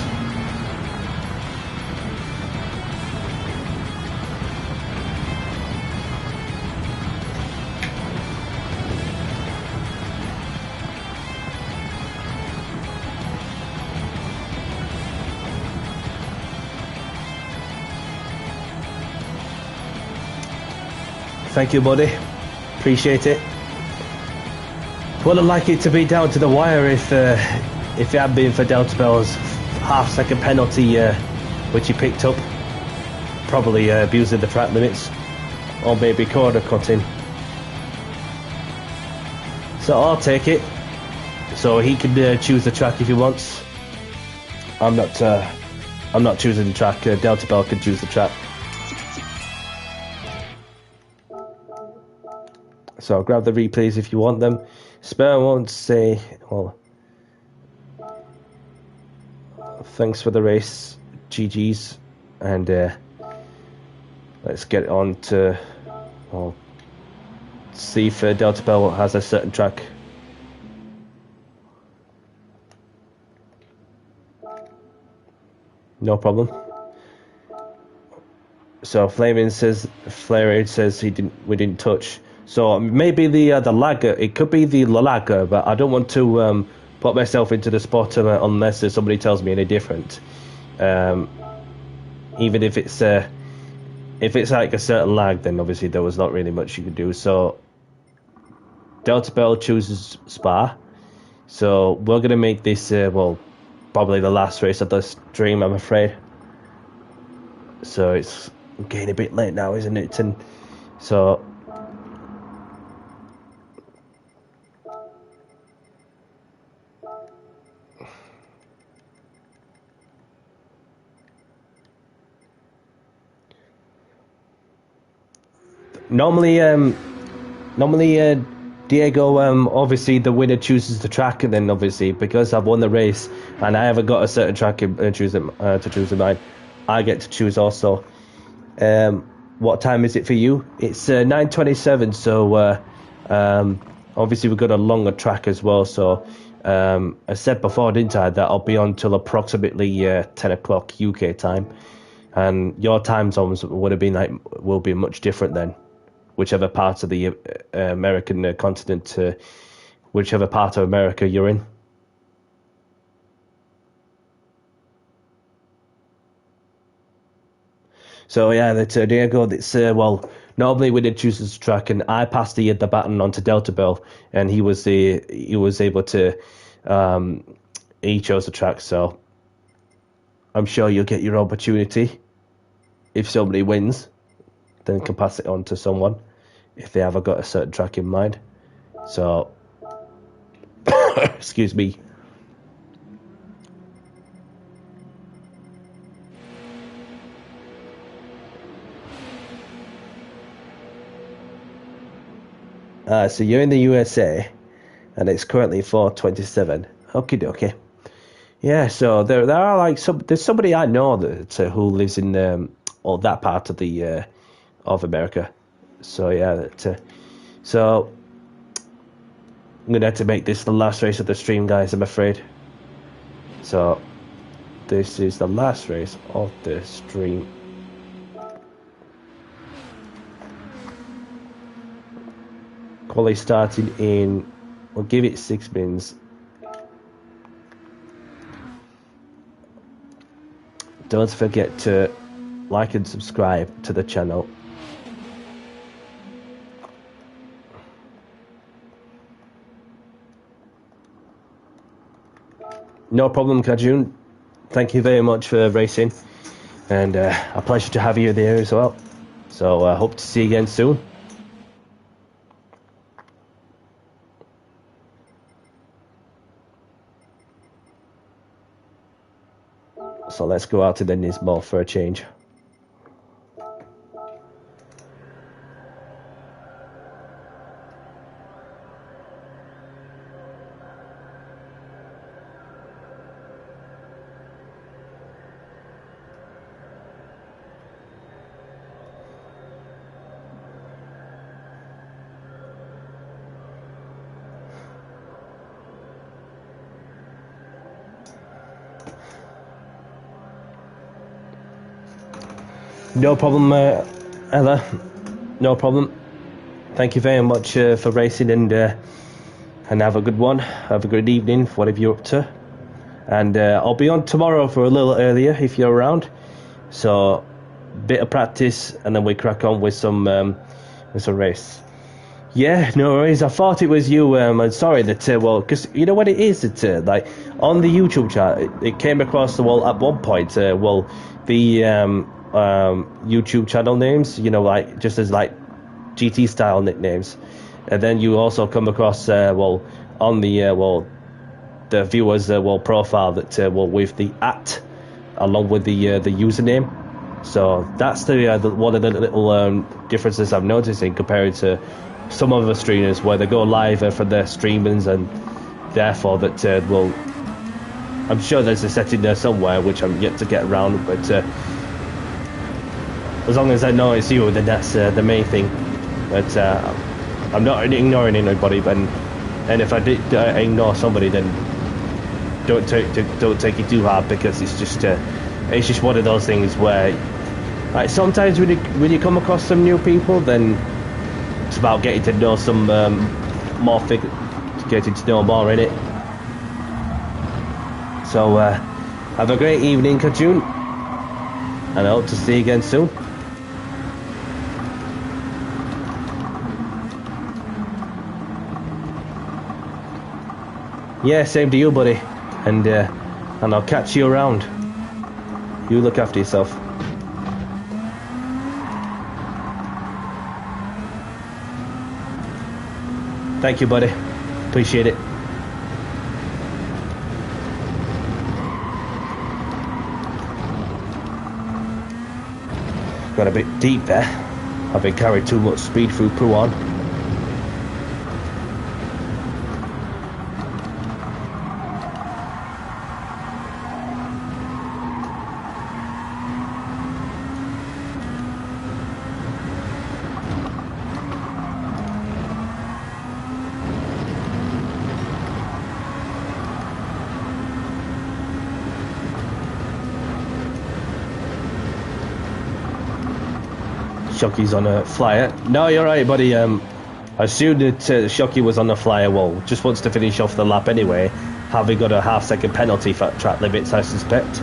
Thank you, buddy. Appreciate it. Would have liked it to be down to the wire if it had been for Delta Bell's half-second penalty, which he picked up. Probably abusing the track limits, or maybe corner cutting. So I'll take it. So he can choose the track if he wants. I'm not choosing the track. Delta Bell can choose the track. So I'll grab the replays if you want them. Spare won't say, well, thanks for the race, GG's, and let's get on to, well, see if Delta Bell has a certain track. No problem. So Flaring says we didn't touch. So maybe the lagger, it could be the lagger, but I don't want to put myself into the spot unless somebody tells me any different. Even if it's if it's like a certain lag, then obviously there was not really much you could do. So Delta Bell chooses Spa. So we're going to make this, well, probably the last race of the stream, I'm afraid. So it's getting a bit late now, isn't it? And so normally Diego, obviously the winner chooses the track, and then obviously because I've won the race and I haven't got a certain track to choose in mind, I get to choose also. What time is it for you? It's 9:27, so obviously we've got a longer track as well. So I said before, didn't I, that I'll be on till approximately 10 o'clock UK time, and your time zones will be much different then. Whichever part of the American continent, whichever part of America you're in. So yeah, that's Diego. It's well, normally we did choose this track, and I passed the baton on to Delta Bell, and he was able to he chose the track. So I'm sure you'll get your opportunity if somebody wins. Then can pass it on to someone if they haven't got a certain track in mind. So, excuse me. So you're in the USA, and it's currently 4:27. Okie dokie. Yeah, so there are like there's somebody I know that who lives in that part of the of America. So yeah, so I'm gonna have to make this the last race of the stream, guys, I'm afraid. So this is the last race of the stream. Quali starting in, we'll give it 6 minutes. Don't forget to like and subscribe to the channel. No problem, Kajun. Thank you very much for racing, and a pleasure to have you there as well. So I hope to see you again soon. So let's go out to the Nismo for a change. No problem, Ella. No problem. Thank you very much for racing, and have a good one. Have a good evening, whatever you're up to. And I'll be on tomorrow for a little earlier if you're around. So, bit of practice, and then we crack on with some race. Yeah, no worries. I thought it was you. I'm sorry that because you know what it is. That like on the YouTube chat, it came across the wall at one point. The YouTube channel names, like just as like GT style nicknames, and then you also come across on the the viewers profile that with the @ along with the username. So that's the one of the little differences I'm noticing compared to some other streamers where they go live for their streamers, and therefore that I'm sure there's a setting there somewhere which I'm yet to get around, but as long as I know it's you, then that's the main thing. But I'm not ignoring anybody, and if I did ignore somebody, then don't take it too hard, because it's just one of those things where, like, sometimes when you come across some new people, then it's about getting to know some more getting to know more in it. So have a great evening, Kajun, and I hope to see you again soon. Yeah, same to you, buddy. And I'll catch you around. You look after yourself. Thank you, buddy. Appreciate it. Got a bit deep there. I've been carrying too much speed through Pruan. Shockey's on a flyer. No, you're right, buddy. I assumed that Shockey was on the flyer. Well, just wants to finish off the lap anyway, having got a half-second penalty for track limits, I suspect.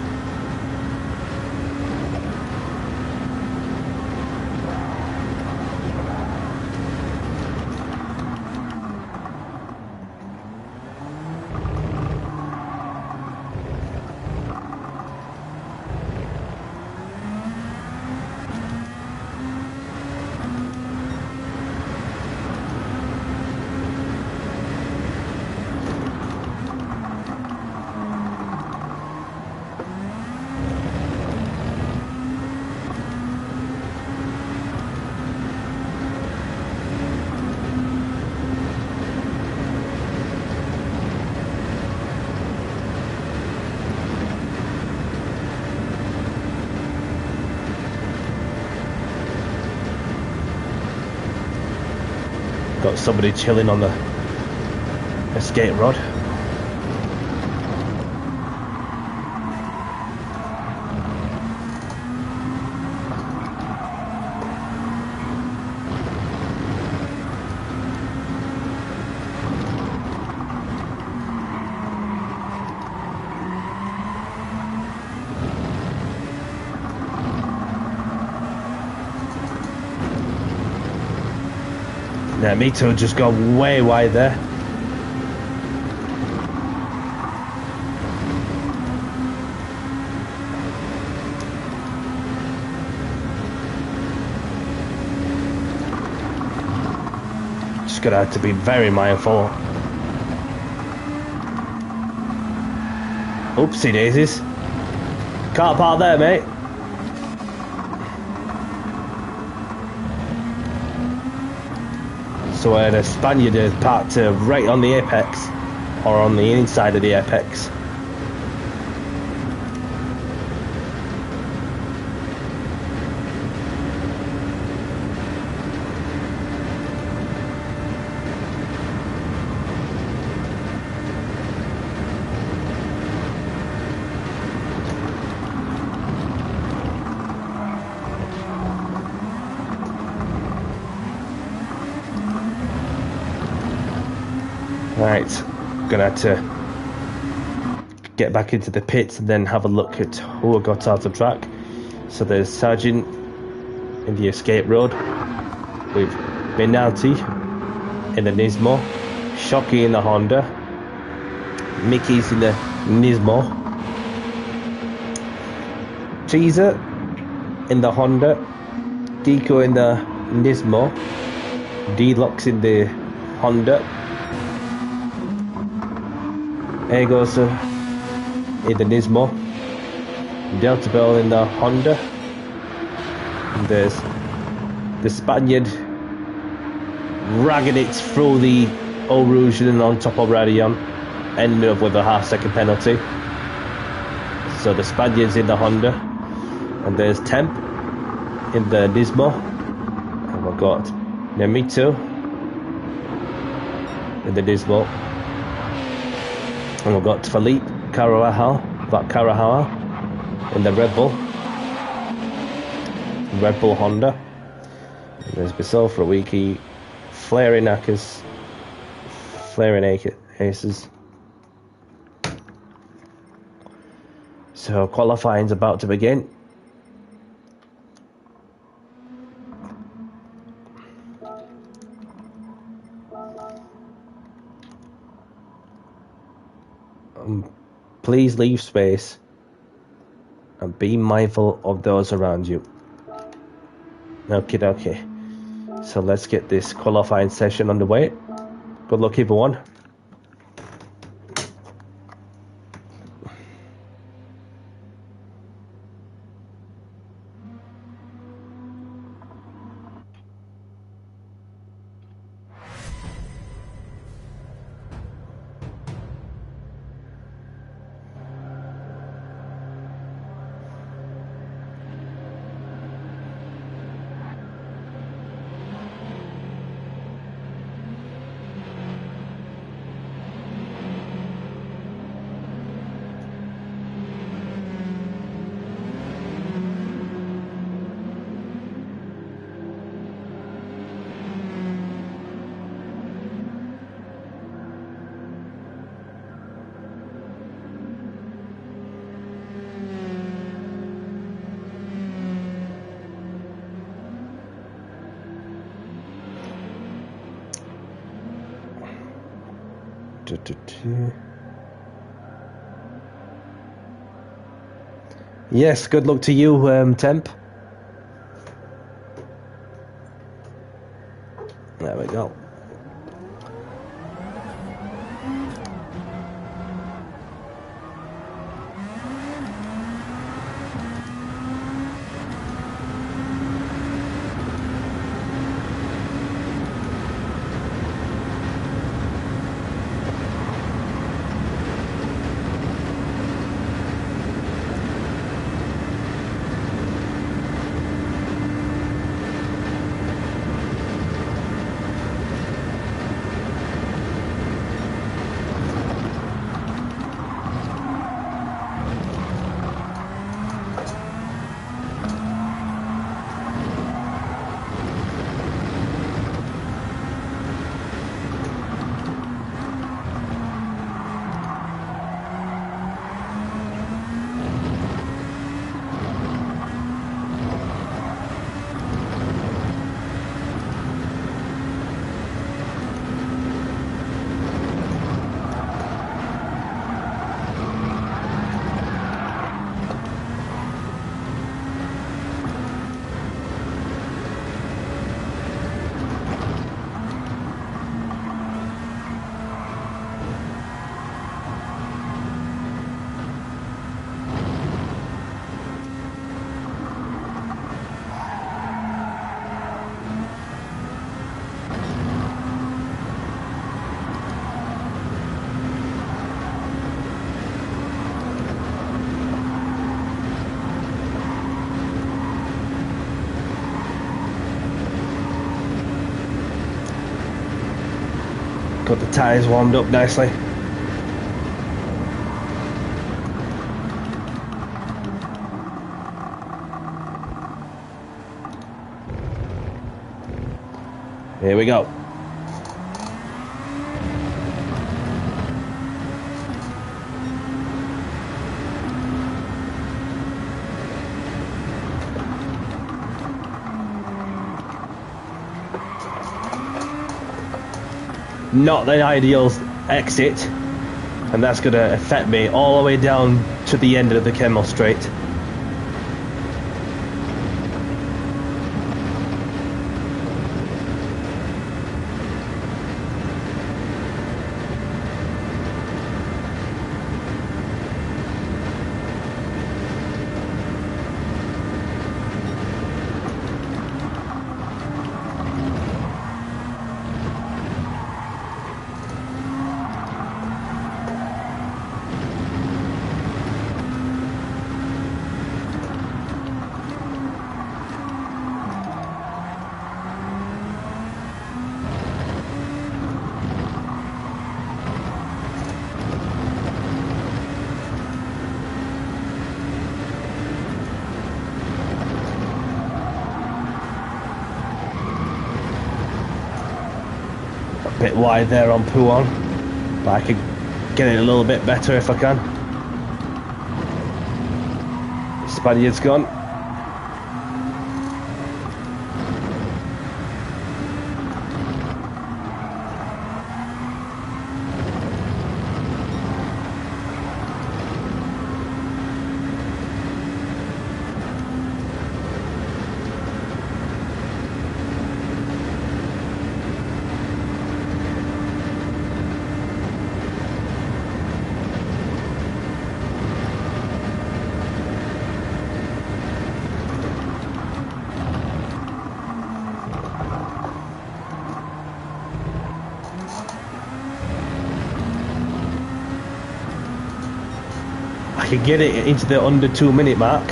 Got somebody chilling on the escape rod. Yeah, me too, just gone way wide there. Just gonna have to be very mindful. Oopsie daisies. Can't park there, mate. So the Spaniard is parked right on the apex, or on the inside of the apex. Right, gonna have to get back into the pits and then have a look at who I got out of track. So there's Sergeant in the escape road, with Benalti in the Nismo, Shockey in the Honda, Mickey's in the Nismo, Teaser in the Honda, Deco in the Nismo, Deluxe in the Honda, Egos in the Nismo, Delta Bell in the Honda, and there's the Spaniard ragging it through the Eau Rouge and on top of Radion, ending up with a half-second penalty. So the Spaniard's in the Honda, and there's Temp in the Nismo, and we've got Nemito in the Nismo, and we've got Philippe Carahal in the Red Bull Honda. And there's Bissell for a Wiki, Flaring Aces. So qualifying's about to begin. Please leave space and be mindful of those around you. Okay. So let's get this qualifying session underway. Good luck, everyone. Yes, good luck to you, Temp. There we go. Got the tyres warmed up nicely. Here we go. Not the ideal exit, and that's going to affect me all the way down to the end of the Kemmel Straight. Bit wide there on Puon, but I could get it a little bit better if I can. Spaniard's gone. can get it into the under 2 minute mark.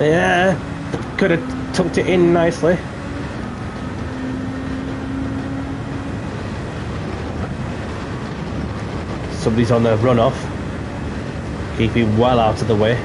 Yeah, could have tucked it in nicely. Somebody's on the runoff, keeping well out of the way.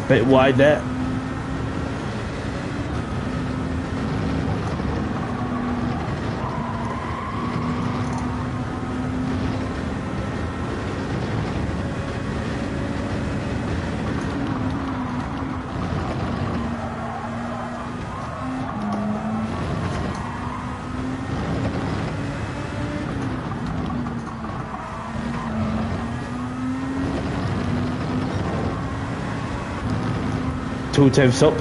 Bit wide there. Two tenths up.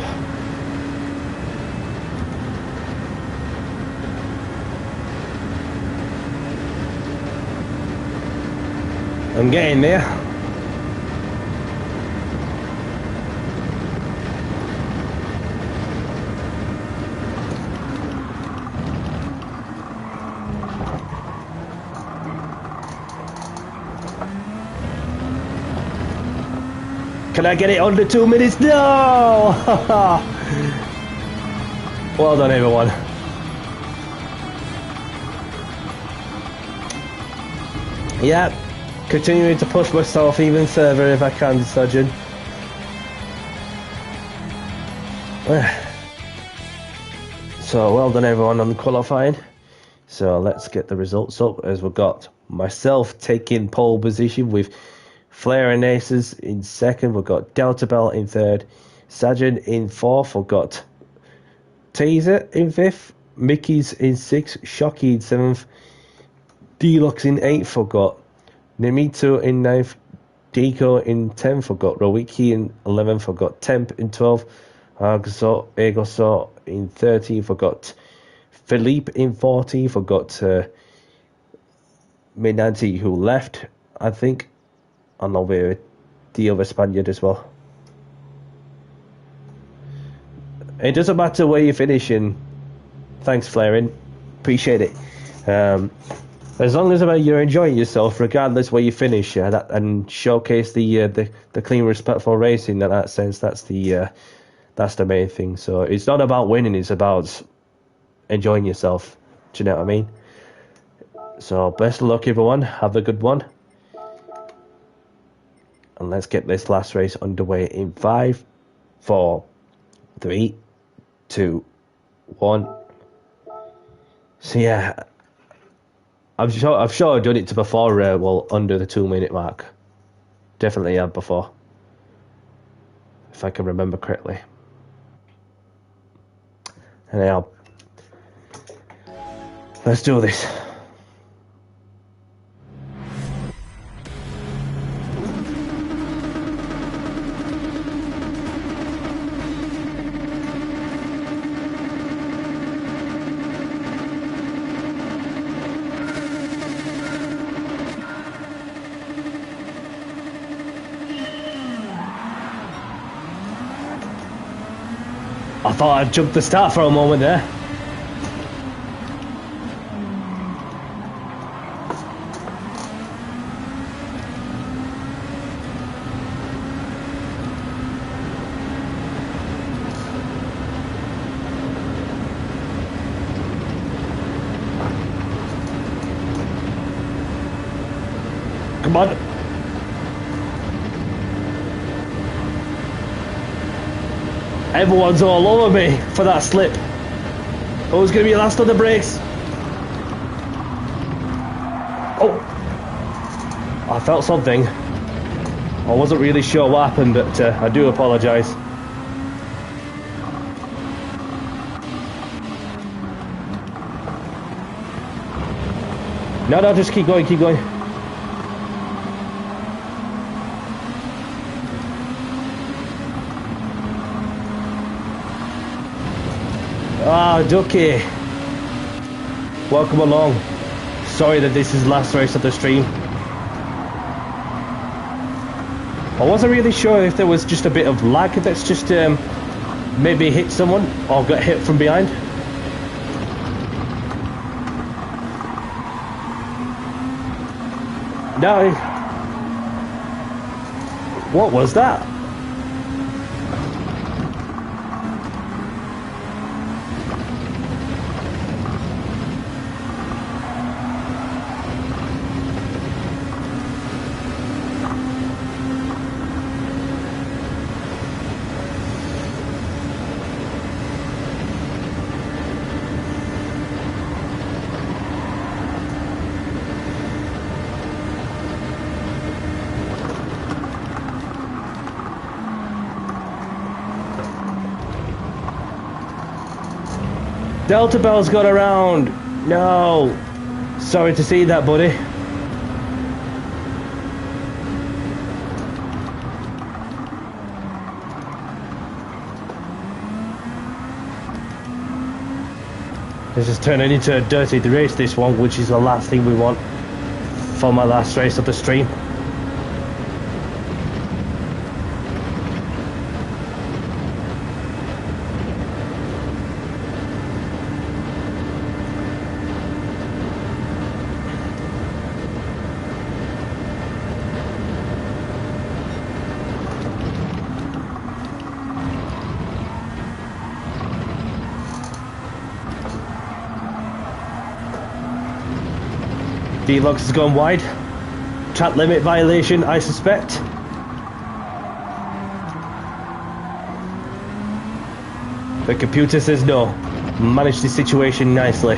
I'm getting there. Can I get it under 2 minutes? No! Well done, everyone. Yeah, continuing to push myself even further if I can, Sergeant. So, well done, everyone, on the qualifying. So, let's get the results up as we've got myself taking pole position with Flair and Aces in second. We've got Delta Bell in third. Sergeant in fourth. We've got Taser in fifth. Mickey's in sixth. Shocky in seventh. Deluxe in eighth. We've got Nemito in ninth. Deco in 10th. We've got Rowiki in 11th. We've got Temp in 12th. Egoso in 13th. We've got Philippe in 14th. We've got Minanti, who left, I think. And I'll be the other Spaniard as well. It doesn't matter where you finish in. Thanks, Flaring. Appreciate it. As long as you're enjoying yourself, regardless where you finish, and showcase the clean, respectful racing. In that sense, that's the main thing. So it's not about winning; it's about enjoying yourself. Do you know what I mean? So best of luck, everyone. Have a good one. And let's get this last race underway in 5, 4, 3, 2, 1. So yeah, I've sure I've done it to before. Well, under the 2 minute mark, definitely have before, if I can remember correctly. Anyhow, let's do this. I thought I'd jumped the start for a moment there. Come on. Everyone's all over me for that slip. Who's going to be last on the brakes? Oh, I felt something. I wasn't really sure what happened, but I do apologise. No, no, just keep going, keep going. Ah, Ducky. Welcome along. Sorry that this is the last race of the stream. I wasn't really sure if there was just a bit of lag that's just maybe hit someone or got hit from behind. No. What was that? Delta Bell's got around. No. Sorry to see that, buddy. This is turning into a dirty race, this one, which is the last thing we want for my last race of the stream. D-Lux has gone wide. Track limit violation, I suspect. The computer says no. Managed the situation nicely.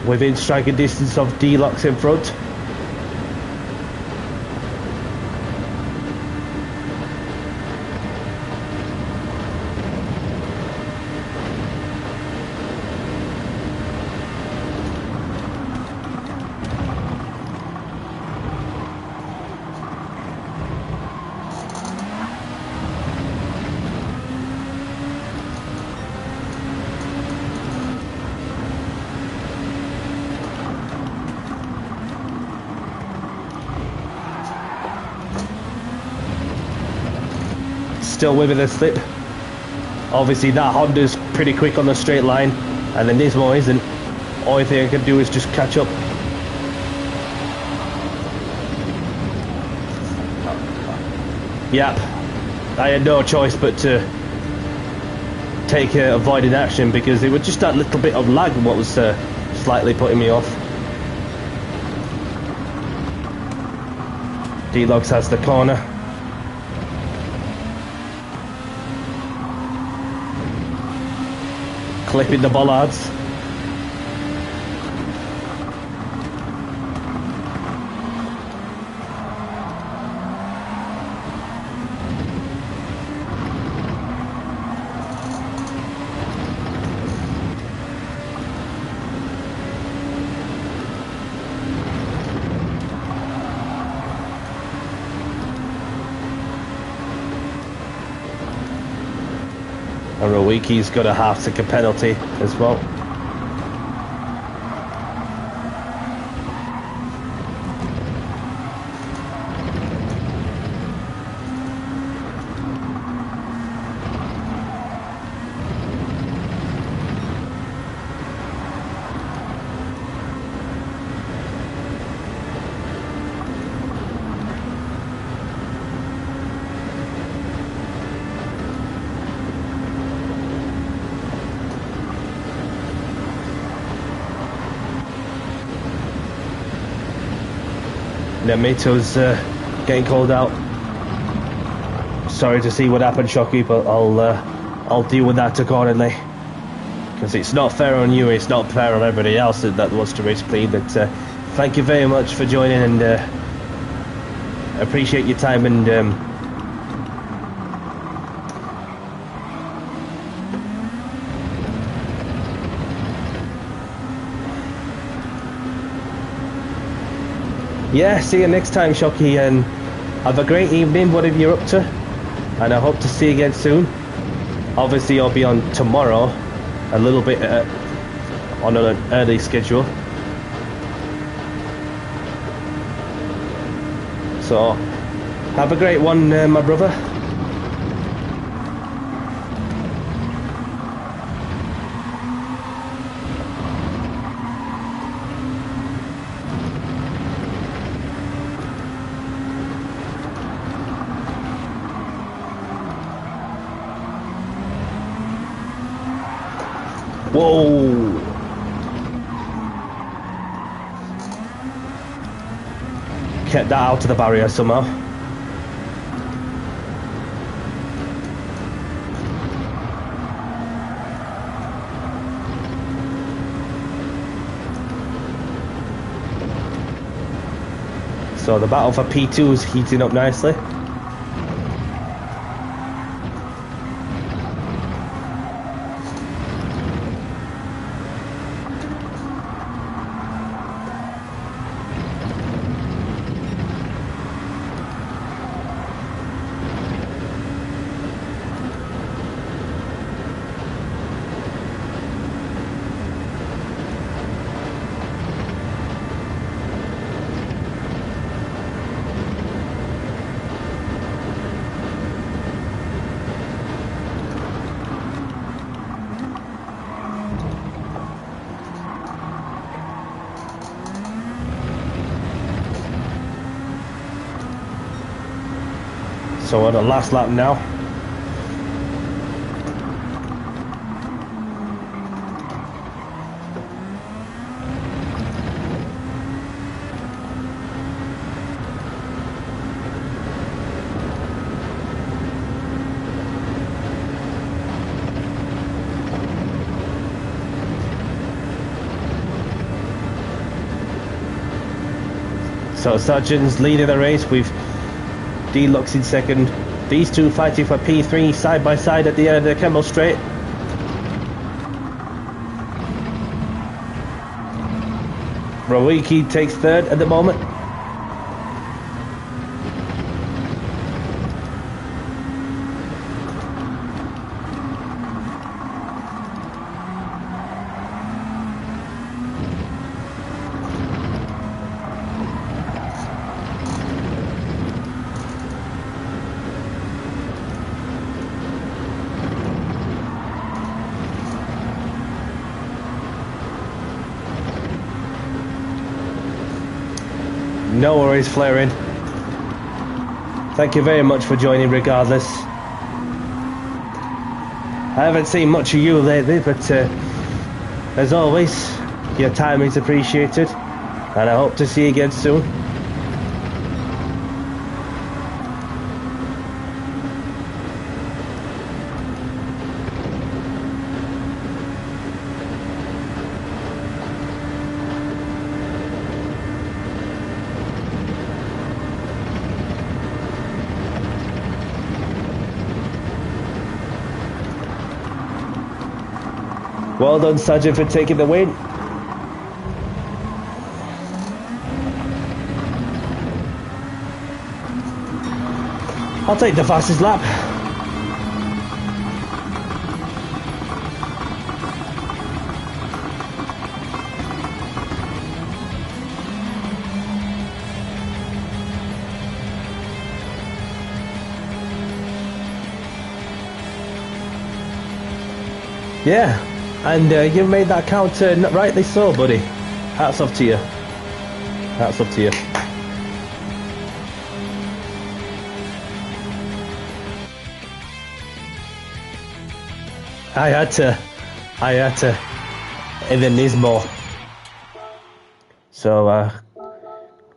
Within striking distance of D-Lux in front. Still with the slip. Obviously that Honda's pretty quick on the straight line, and then this one isn't. Only thing I can do is just catch up. Yep, I had no choice but to take avoiding action, because it was just that little bit of lag what was slightly putting me off. D-Lux has the corner. Clipping the bollards. And Rowiki's got a half-second penalty as well. Mito's getting called out. Sorry to see what happened, Shocky, but I'll deal with that accordingly. Because it's not fair on you, it's not fair on everybody else that wants to race clean. But thank you very much for joining, and appreciate your time. And yeah, see you next time, Shocky, and have a great evening, whatever you're up to. And I hope to see you again soon. Obviously, I'll be on tomorrow, a little bit on an early schedule. So, have a great one, my brother. Whoa! Kept that out of the barrier somehow. So the battle for P2 is heating up nicely. So on the last lap now. So Sergeant's leading the race with Deluxe in second. These two fighting for P3 side by side at the end of the Kemmel Straight. Rawiki takes third at the moment. No worries, Flaring. Thank you very much for joining regardless. I haven't seen much of you lately, but as always, your time is appreciated, and I hope to see you again soon. Well done, Sergeant, for taking the win. I'll take the fastest lap. Yeah. And you've made that count rightly so, buddy. Hats off to you. Hats off to you. I had to. Even Nismo. So,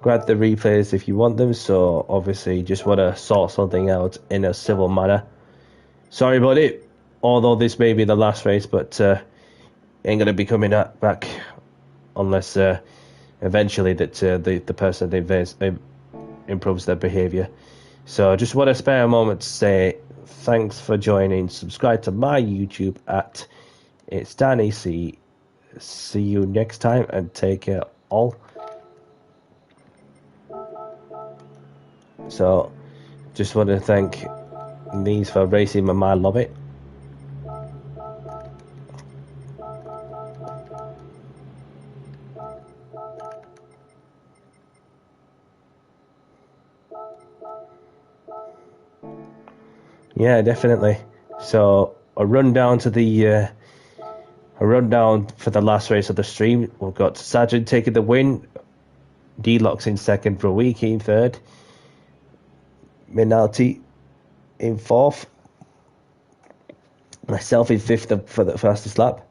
grab the replays if you want them. So obviously, just want to sort something out in a civil manner. Sorry about it. Although this may be the last race, but ain't gonna be coming back unless eventually that the person they improves their behaviour. So I just want to spare a moment to say thanks for joining. Subscribe to my YouTube at It's Danny C. See you next time and take care all. So just want to thank these for racing in my lobby. Yeah, definitely. So a rundown for the last race of the stream. We've got Sergeant taking the win, D-Locks in second, Rowiki in third, Minalti in fourth, myself in fifth for the fastest lap.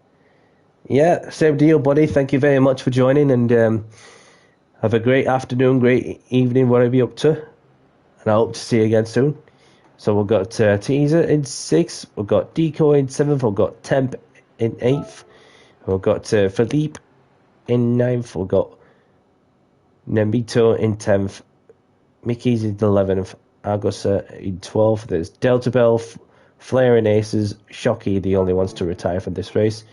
Yeah, same deal, buddy. Thank you very much for joining, and have a great afternoon, great evening, whatever you're up to. And I hope to see you again soon. So we've got Teaser in sixth, we've got Deco in seventh, we've got Temp in eighth, we've got Philippe in ninth, we've got Nemito in 10th, Mickey's in 11th, Argos in 12th. There's Delta Bell, Flair and Aces, Shocky, the only ones to retire from this race.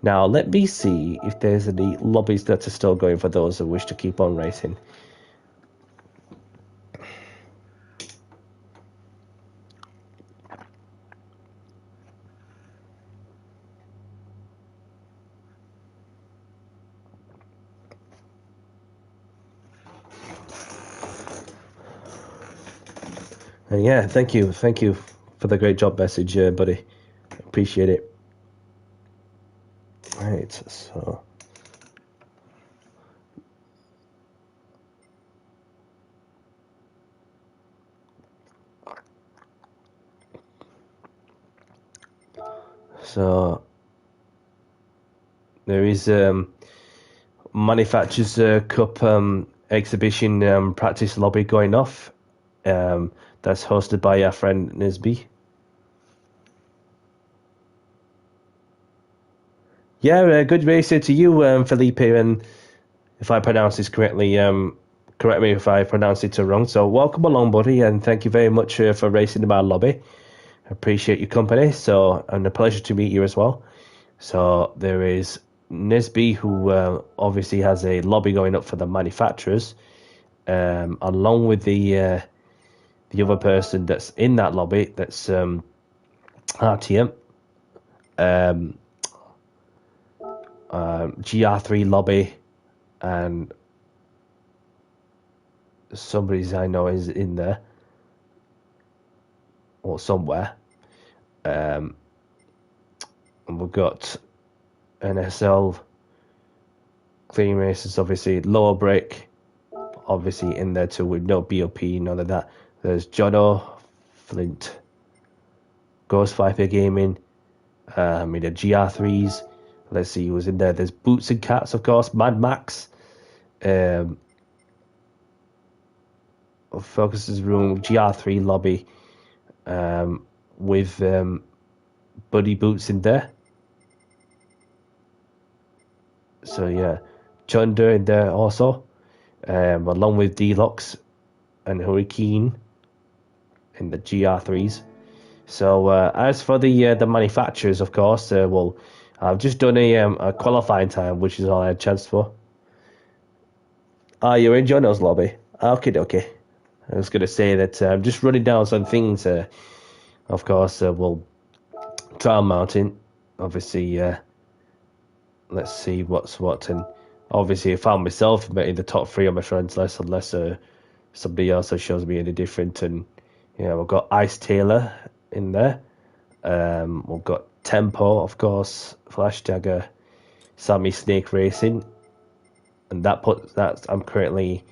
Now, let me see if there's any lobbies that are still going for those who wish to keep on racing. And yeah, thank you for the great job message, buddy. Appreciate it. Right, so there is Manufacturers Cup exhibition practice lobby going off. That's hosted by our friend Nisby. Yeah, good racer to you, Felipe. And if I pronounce this correctly, correct me if I pronounce it wrong. So welcome along, buddy, and thank you very much for racing in my lobby. I appreciate your company. So, and a pleasure to meet you as well. So there is Nisby, who obviously has a lobby going up for the manufacturers, along with the other person that's in that lobby, that's RTM, GR3 lobby, and somebody's I know is in there or somewhere. And we've got NSL clean races, obviously lower brake, obviously in there too, with no BOP, none of that. There's Jono, Flint, Ghost Viper Gaming, the GR3s. Let's see who's in there. There's Boots and Cats, of course, Mad Max, Focus's Room, GR3 lobby, with Buddy Boots in there. So yeah, Chunder in there also, along with D-Locks and Hurricane in the GR3s. So as for the manufacturers, of course, well, I've just done a qualifying time, which is all I had a chance for. You're in Jono's lobby. Okay. I was going to say that I'm just running down some things. Of course, we'll Trial Mountain. Obviously, let's see what's what. And obviously, I found myself in the top 3 of my friends list, unless somebody else shows me any different. And we've got Ice Taylor in there. We've got Tempo, of course, Flash Dagger, Sammy Snake Racing, and I'm currently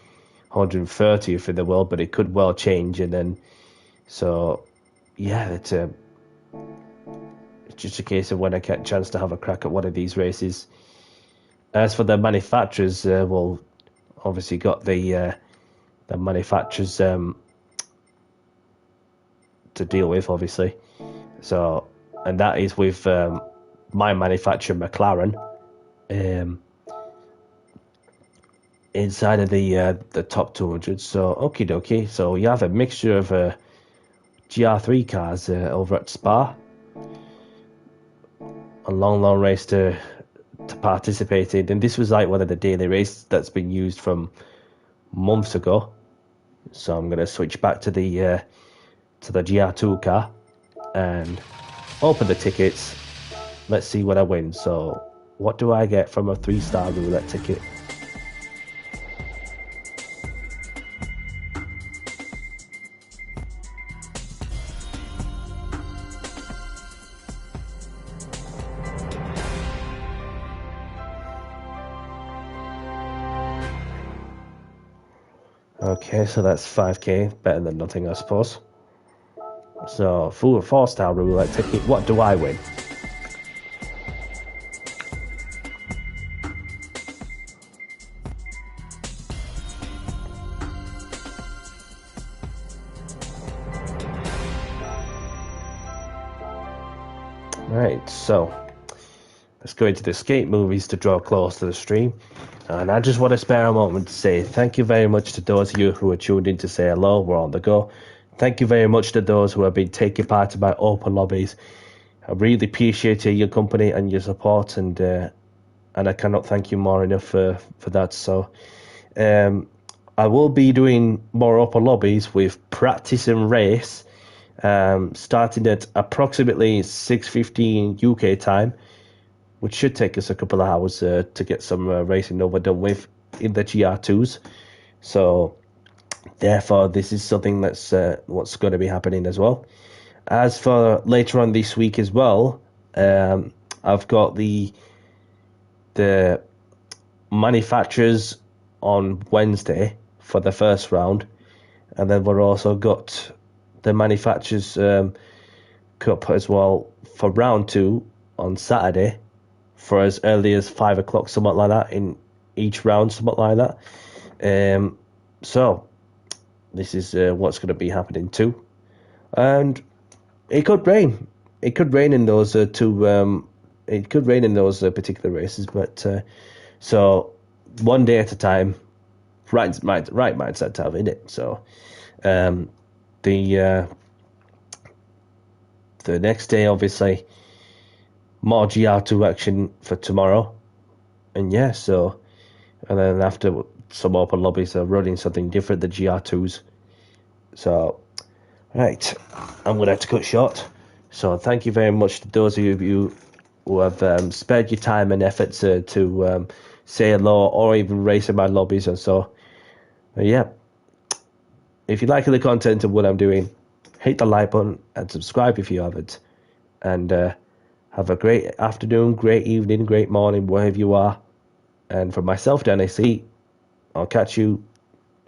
130th in the world, but it could well change. And then, so yeah, it's just a case of when I get a chance to have a crack at one of these races. As for the manufacturers, well, obviously got the the manufacturers to deal with, obviously. So, and that is with my manufacturer, McLaren, inside of the top 200. So, okie dokie. So you have a mixture of GR3 cars over at Spa. A long race to participate in, and this was like one of the daily races that's been used from months ago. So I'm going to switch back to the GR2 car and open the tickets. Let's see what I win. So what do I get from a 3-star roulette ticket? Okay, so that's 5k, better than nothing, I suppose. So, for a 4-star roulette ticket, what do I win? Right, so let's go into the skate movies to draw close to the stream. And I just want to spare a moment to say thank you very much to those of you who are tuned in to say hello. We're on the go. Thank you very much to those who have been taking part in my open lobbies. I really appreciate your company and your support, and I cannot thank you more enough for that. So I will be doing more open lobbies with practice and race, starting at approximately 6:15 UK time, which should take us a couple of hours to get some racing over done with in the GR2s. So therefore, this is something that's what's going to be happening as well. As for later on this week as well, I've got the manufacturers on Wednesday for the first round, and then we've also got the manufacturers cup as well for round 2 on Saturday, for as early as 5 o'clock, something like that, in each round, something like that. So this is what's going to be happening too, and it could rain. It could rain in those two. It could rain in those particular races, but so one day at a time. Right mindset to have in it. So the next day, obviously, more GR2 action for tomorrow, and yeah. So and then after some open lobbies are running something different, the GR2s. So right, I'm going to have to cut short. So thank you very much to those of you who have spared your time and effort to say hello or even race in my lobbies and so. Yeah. If you like the content of what I'm doing, hit the like button and subscribe if you haven't. And have a great afternoon, great evening, great morning, wherever you are. And for myself, Danny C, I'll catch you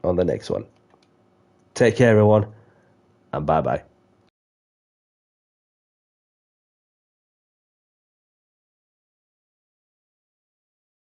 on the next one. Take care, everyone, and bye-bye.